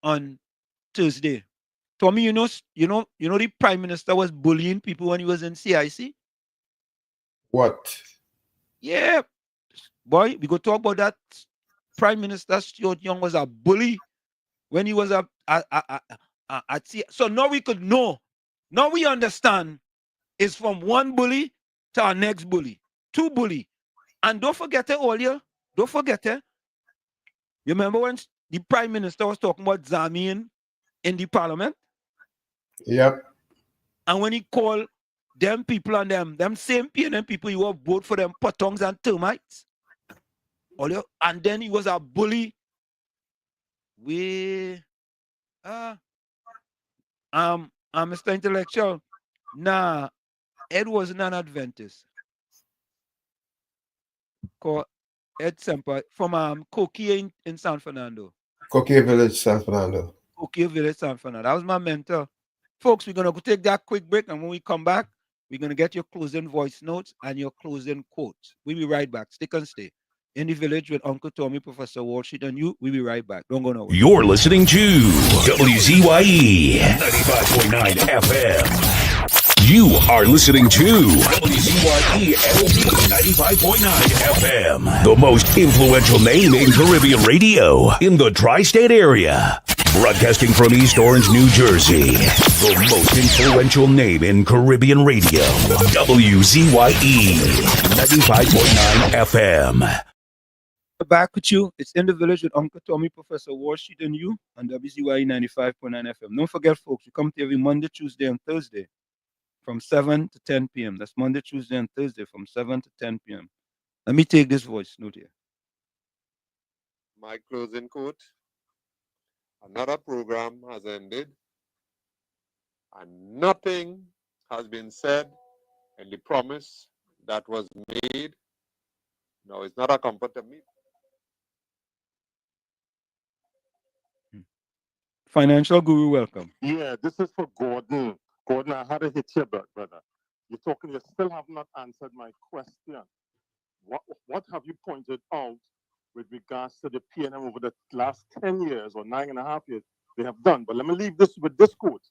on Thursday. Tommy, you know the Prime Minister was bullying people when he was in CIC. What? Yeah, boy, we go talk about that. Prime Minister Stuart Young was a bully when he was at CIC. So now we could know. Now we understand. It's from one bully to our next bully, 2 bully. And don't forget it, Olia. Don't forget it. You remember when the Prime Minister was talking about Zamien in the Parliament? Yep. And when he called them people and them same PNM people, you will vote for them potongs and termites. Olia. And then he was a bully. Mr. Intellectual. Nah, Ed was an Adventist. Called Ed Semper from Coquille in San Fernando. Coquille Village, San Fernando. Coquille Village, San Fernando. That was my mentor. Folks, we're going to take that quick break, and when we come back, we're going to get your closing voice notes and your closing quotes. We'll be right back. Stick and stay. In the Village with Uncle Tommy, Professor Wall Street, and you. We'll be right back. Don't go nowhere. You're listening to WZYE 95.9 FM. You are listening to WZYE LP 95.9 FM, the most influential name in Caribbean radio in the tri-state area. Broadcasting from East Orange, New Jersey, the most influential name in Caribbean radio. WZYE 95.9 FM. Back with you. It's In the Village with Uncle Tommy, Professor Wall Street, and you on WZYE 95.9 FM. Don't forget, folks, we come to every Monday, Tuesday, and Thursday from 7 to 10 p.m. That's Monday, Tuesday, and Thursday from 7 to 10 p.m. Let me take this voice note here. My closing quote. Another program has ended, and nothing has been said in the promise that was made. No, it's not a comfort to me. Financial Guru, welcome. Yeah, this is for Gordon. Gordon, I had to hit you, brother. You still have not answered my question. What have you pointed out with regards to the PNM over the last 10 years or 9.5 years they have done? But let me leave this with this quote.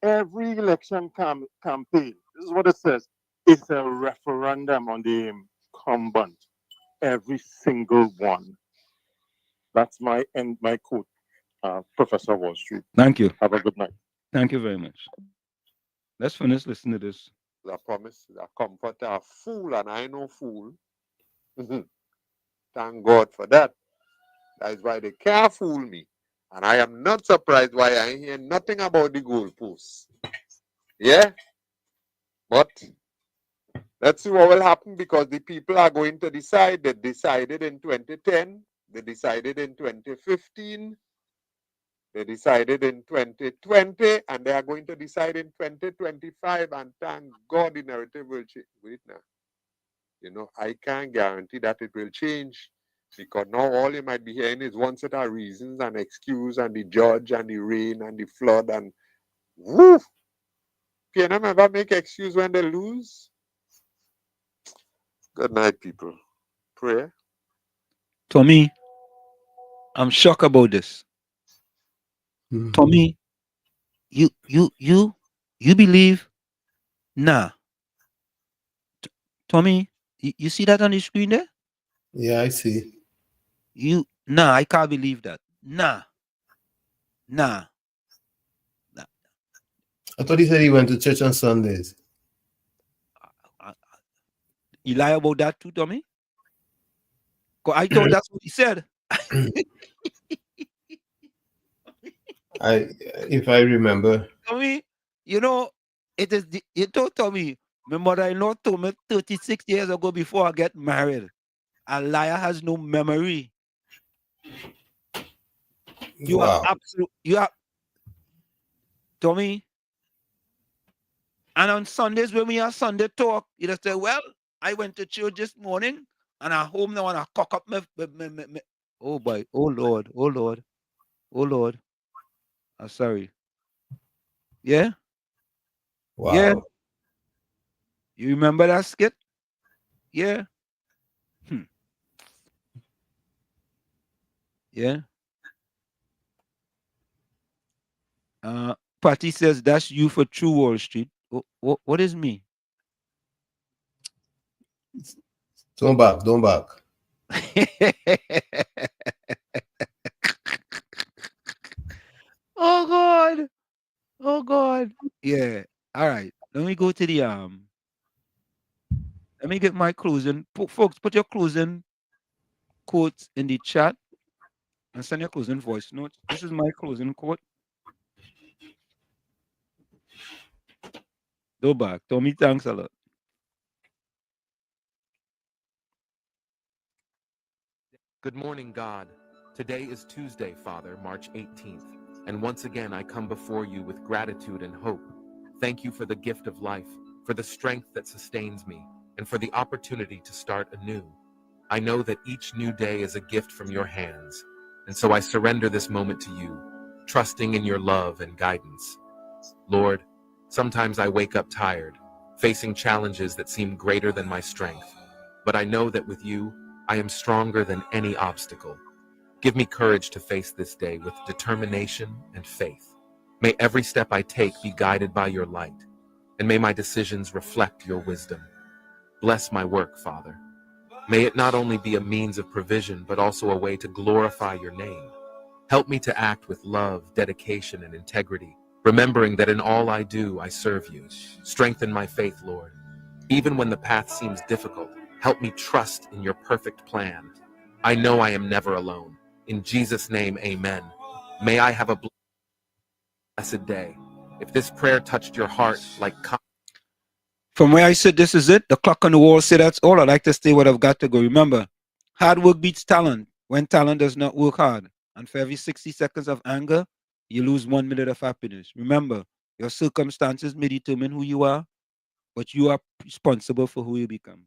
Every election campaign, this is what it says, it's a referendum on the incumbent. Every single one. That's my quote, Professor Wall Street. Thank you. Have a good night. Thank you very much. Let's finish listening to this. The promise, the comfort, a fool, and I know fool. Thank God for that. That is why they can't fool me. And I am not surprised why I hear nothing about the goalposts. Yeah? But let's see what will happen, because the people are going to decide. They decided in 2010. They decided in 2015. They decided in 2020. And they are going to decide in 2025. And thank God the narrative will change. Wait now. You know, I can't guarantee that it will change, because now all you might be hearing is one set of reasons and excuse and the judge and the rain and the flood and woo! PNM ever make excuse when they lose? Good night, people. Prayer. Tommy, I'm shocked about this. Tommy, you believe? Nah. Tommy, you see that on the screen there? Yeah, I see. Nah, I can't believe that. Nah. I thought he said he went to church on Sundays. You lie about that too, Tommy? Because I thought that's what he said. If I remember. Tommy, you know, you told Tommy, my mother-in-law told me 36 years ago before I get married, a liar has no memory. You are absolute. You are, Tommy. And on Sundays when we have Sunday talk, you just say, "Well, I went to church this morning, and I'm home now, and I cock up my oh boy, oh Lord, I'm sorry. Yeah. Wow. Yeah. You remember that skit? Yeah. Yeah. Patty says that's you for True Wall Street. What is me? Don't back. Oh God. Yeah. All right. Let me go to the let me get my closing. Folks, put your closing quotes in the chat and send your closing voice notes. This is my closing quote. Go back. Tommy, thanks a lot. Good morning, God. Today is Tuesday, Father, March 18th, and once again I come before you with gratitude and hope. Thank you for the gift of life, for the strength that sustains me, and for the opportunity to start anew. I know that each new day is a gift from your hands, and so I surrender this moment to you, trusting in your love and guidance. Lord, sometimes I wake up tired, facing challenges that seem greater than my strength, but I know that with you, I am stronger than any obstacle. Give me courage to face this day with determination and faith. May every step I take be guided by your light, and may my decisions reflect your wisdom. Bless my work, Father. May it not only be a means of provision, but also a way to glorify your name. Help me to act with love, dedication, and integrity, remembering that in all I do, I serve you. Strengthen my faith, Lord. Even when the path seems difficult, help me trust in your perfect plan. I know I am never alone. In Jesus' name, amen. May I have a blessed day. If this prayer touched your heart like... From where I sit, this is it. The clock on the wall say that's all. I like to stay what I've got to go. Remember, hard work beats talent when talent does not work hard. And for every 60 seconds of anger, you lose 1 minute of happiness. Remember, your circumstances may determine who you are, but you are responsible for who you become.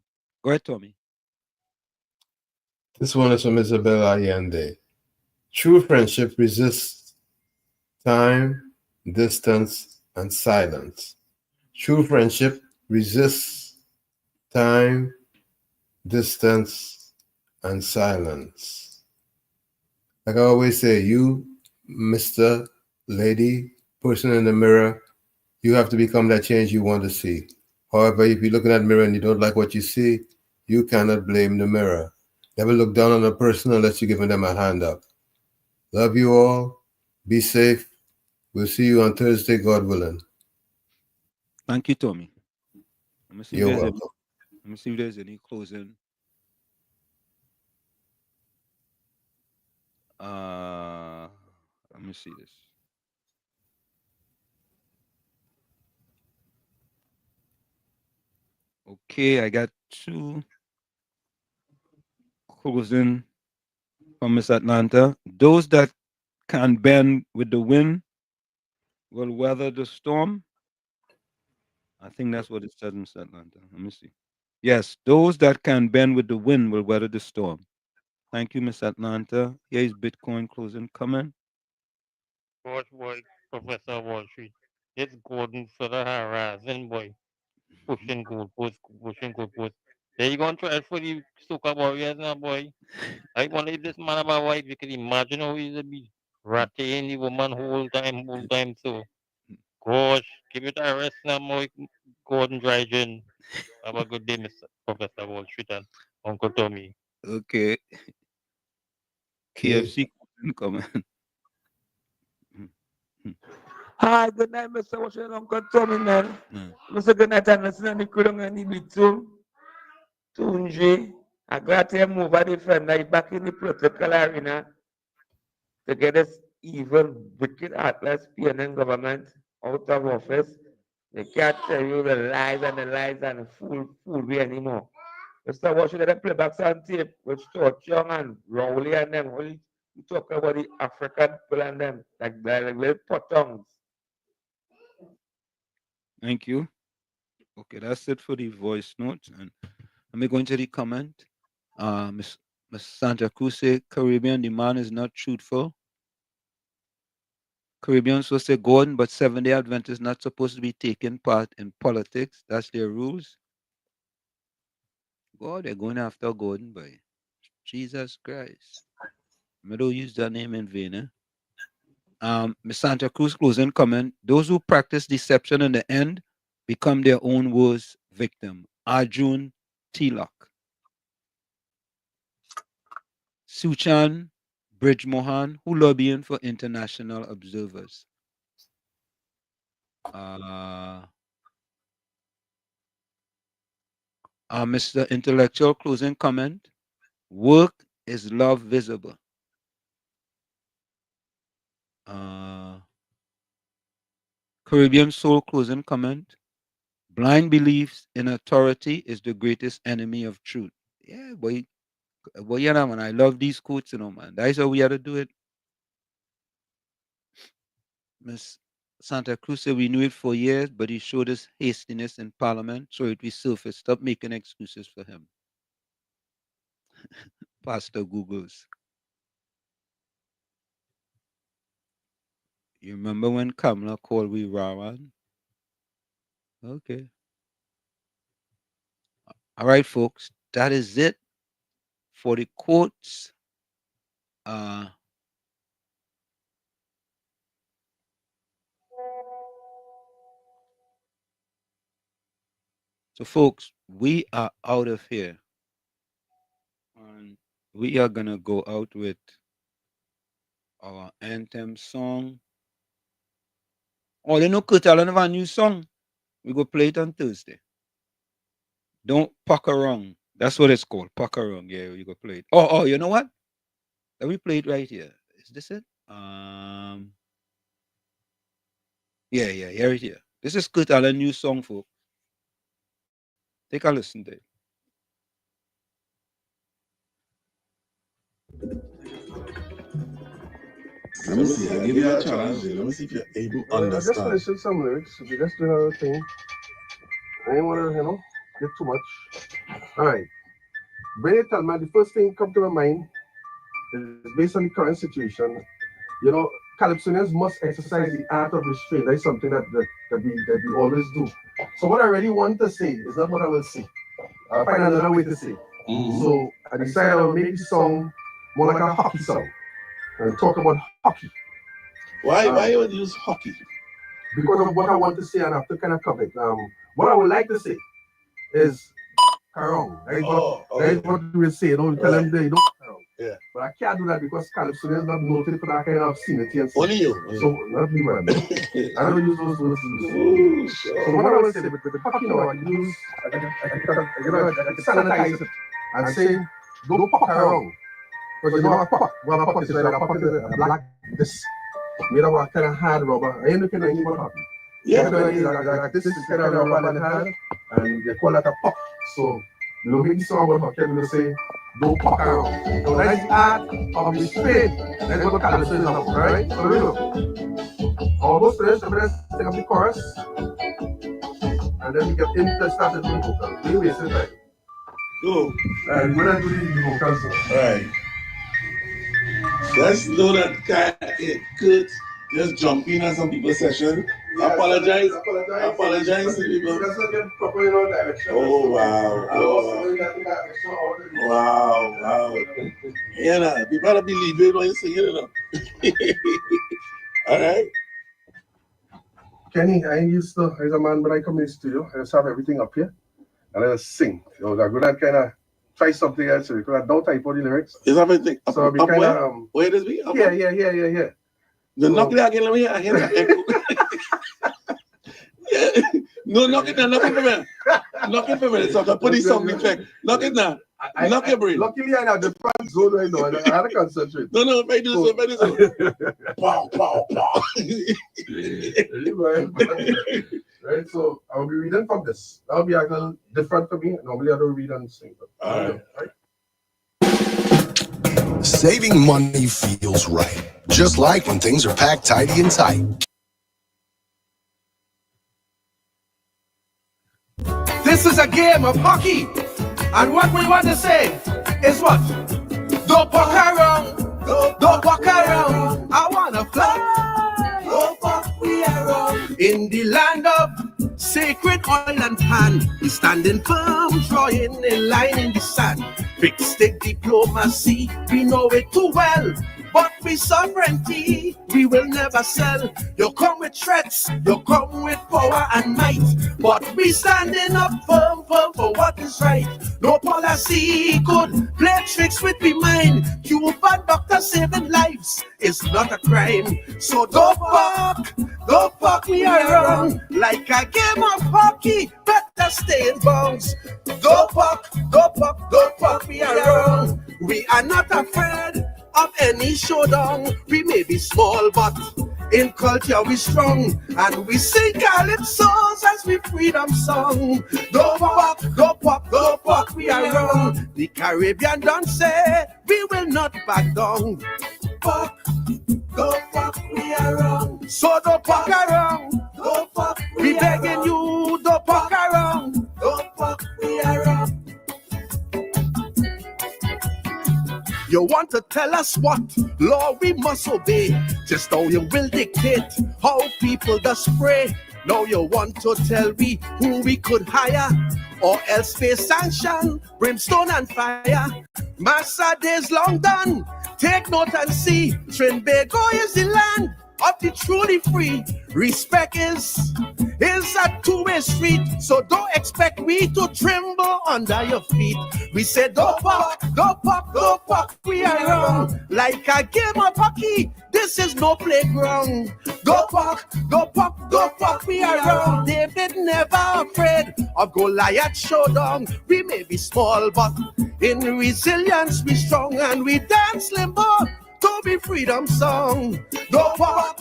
Go ahead, Tommy. This one is from Isabel Allende. True friendship resists time, distance, and silence. True friendship resists time, distance, and silence. Like I always say, you, Mr. Lady, person in the mirror, you have to become that change you want to see. However, if you look in that mirror and you don't like what you see, you cannot blame the mirror. Never look down on a person unless you're giving them a hand up. Love you all. Be safe. We'll see you on Thursday, God willing. Thank you, Tommy. Let me see You're if there's welcome. let me see if there's any closing. Let me see this. Okay, I got 2 closing from Miss Atlanta. Those that can bend with the wind will weather the storm. I think that's what it said in Miss Atlanta. Let me see. Yes, those that can bend with the wind will weather the storm. Thank you, Miss Atlanta. Here is Bitcoin closing comment. Watch boy, Professor Wall Street. It's Gordon for the harassing boy. Pushing goalposts, pushing goalposts. There you gonna try it for the Soca Warriors now, boy. I wonder if this man about wife, you can imagine how he's a be ratting the woman whole time. So, gosh, give it a rest now, boy. Gordon Dryden. Have a good day, Mr. Professor Wall Street and Uncle Tommy. Okay. KFC closing comment. Hi, good night, Mr. Washington, Uncle Tommy, man. Mr. Good night, and listen to the Kulung and the Bitum. Tunji. I got him over the friend like back in the political arena to get this evil, wicked, heartless PNN government out of office. They can't tell you the lies and fool me anymore. Mr. Washington, let them play back some tape with Stuart Young and Rowley and them. Only you talk about the African people and them, like little pottongs. Thank you. Okay, that's it for the voice notes. And let me go into the comment. Miss Santa Cruz say Caribbean, the man is not truthful. Caribbean so say Gordon, but Seventh-day Adventists not supposed to be taking part in politics. That's their rules. God, they're going after Gordon, boy. Jesus Christ. I don't use that name in vain. Miss Santa Cruz closing comment. Those who practice deception in the end become their own worst victim. Arjun Tilak. Suchan Bridge Mohan, who lobbying for international observers. Mr. Intellectual closing comment. Work is love visible. Caribbean Soul closing comment. Blind beliefs in authority is the greatest enemy of truth. Yeah, boy, you know, man, I love these quotes, you know, man. That's how we had to do it. Miss Santa Cruz said we knew it for years, but he showed us hastiness in Parliament, so it resurfaced. Stop making excuses for him. Pastor Googles. You remember when Kamala called we Rawan? Okay. All right, folks. That is it for the quotes. So, folks, we are out of here. And we are going to go out with our anthem song. Oh, you know, Kurt Allen have a new song. We go play it on Thursday. Don't puck around. That's what it's called. Puck around. Yeah, we go play it. Oh, you know what? Let me play it right here. Is this it? Yeah, here it is. This is Kurt Allen new song, folks. Take a listen to it. Let me see. I give you a challenge. Let me see if you're able to understand. Just finishing some lyrics. If you just do another thing, I ain't want to, get too much. All right. When you tell me, the first thing come to my mind is based on the current situation. Calypsonians must exercise the art of restraint. That's something that we always do. So what I really want to say is not what I will say. I'll find another way to say. So I decided I will make the song more like a hockey song and talk about hockey. Why you would use hockey? Because of what I want to say, and I have to kind of cover it. What I would like to say is Pharaoh. That is what we will say. Don't tell them they don't. Yeah. But I can't do that because Calypso is not noted for that kind of obscenity and stuff. Only you. So not me, man. I don't use those words. So what I will say with the hockey, I use I sanitize it and say don't fuck around. Because a puck. Well, a puck is like a puck is a black this made of a kind of hard rubber. I ain't looking at anyone happy. Yeah. This is kind of rubber and hard, and they call that a puck. So you know, make the song about hockey, you say don't fuck around. So that's the art of restraint. That's what Calypso is about, right? So we look. Almost finished. I'm going to take up the chorus, and then we get into started doing vocals. We wasted time. Go. And we're going to do the vocals now. Right. Let's know that it could just jump in on some people's session. Yeah, apologize to people. Let's not get proper in our direction. Oh, wow. Wow. Yeah, people gotta believe it when you sing it. All right. Kenny, I used to, as a man, when I come in the studio, I just have everything up here and I just sing. So I'm going to kind of try something else because I don't type out the lyrics. Is everything up, so I'll be kind of where does be? Yeah. The knock it again, let me hear that echo. Yeah. No, knock it down, knock it for me. Knock it for me. So I can put this song in effect. Knock it down. Knock your brain. Luckily, I have the front zone right now. I had to concentrate. No, if I do so. Pow. Right, so I'll be reading from this. That'll be a little different for me. Normally, I don't read and sing. All right. Saving money feels right, just like when things are packed tidy and tight. This is a game of hockey, and what we want to say is what? Don't walk around, don't walk around. I wanna fly, don't walk we around. In the land of sacred oil and pan, we standing firm, drawing a line in the sand. Big stick diplomacy, we know it too well. But with sovereignty, we will never sell. You come with threats, you come with power and might. But we standing up firm for what is right. No policy could play tricks with me mind. Cuban doctor saving lives is not a crime. So don't fuck me around. Like a game of hockey, better stay in bounds. Don't fuck me around. We are not afraid of any showdown. We may be small, but in culture we strong, and we sing calypsos as we freedom song. Don't fuck we around. The Caribbean don't say we will not back down. Don't fuck we around. So don't fuck around. Don't fuck we begging you. Don't fuck around. Don't fuck we around. You want to tell us what law we must obey? Just how you will dictate how people does pray. Now you want to tell me who we could hire, or else face sanction, brimstone and fire. Massa days long done. Take note and see, Trinidad is the land of the truly free. Respect is a two-way street, so don't expect me to tremble under your feet. We say don't fuck we around. Like a game of hockey, this is no playground. Don't fuck we around. David never afraid of Goliath showdown. We may be small, but in resilience we strong, and we dance limbo to be freedom song. Don't fuck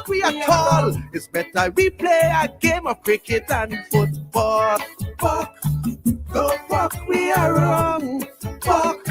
we at all. It's better we play a game of cricket and football. fuck, we are wrong. Fuck,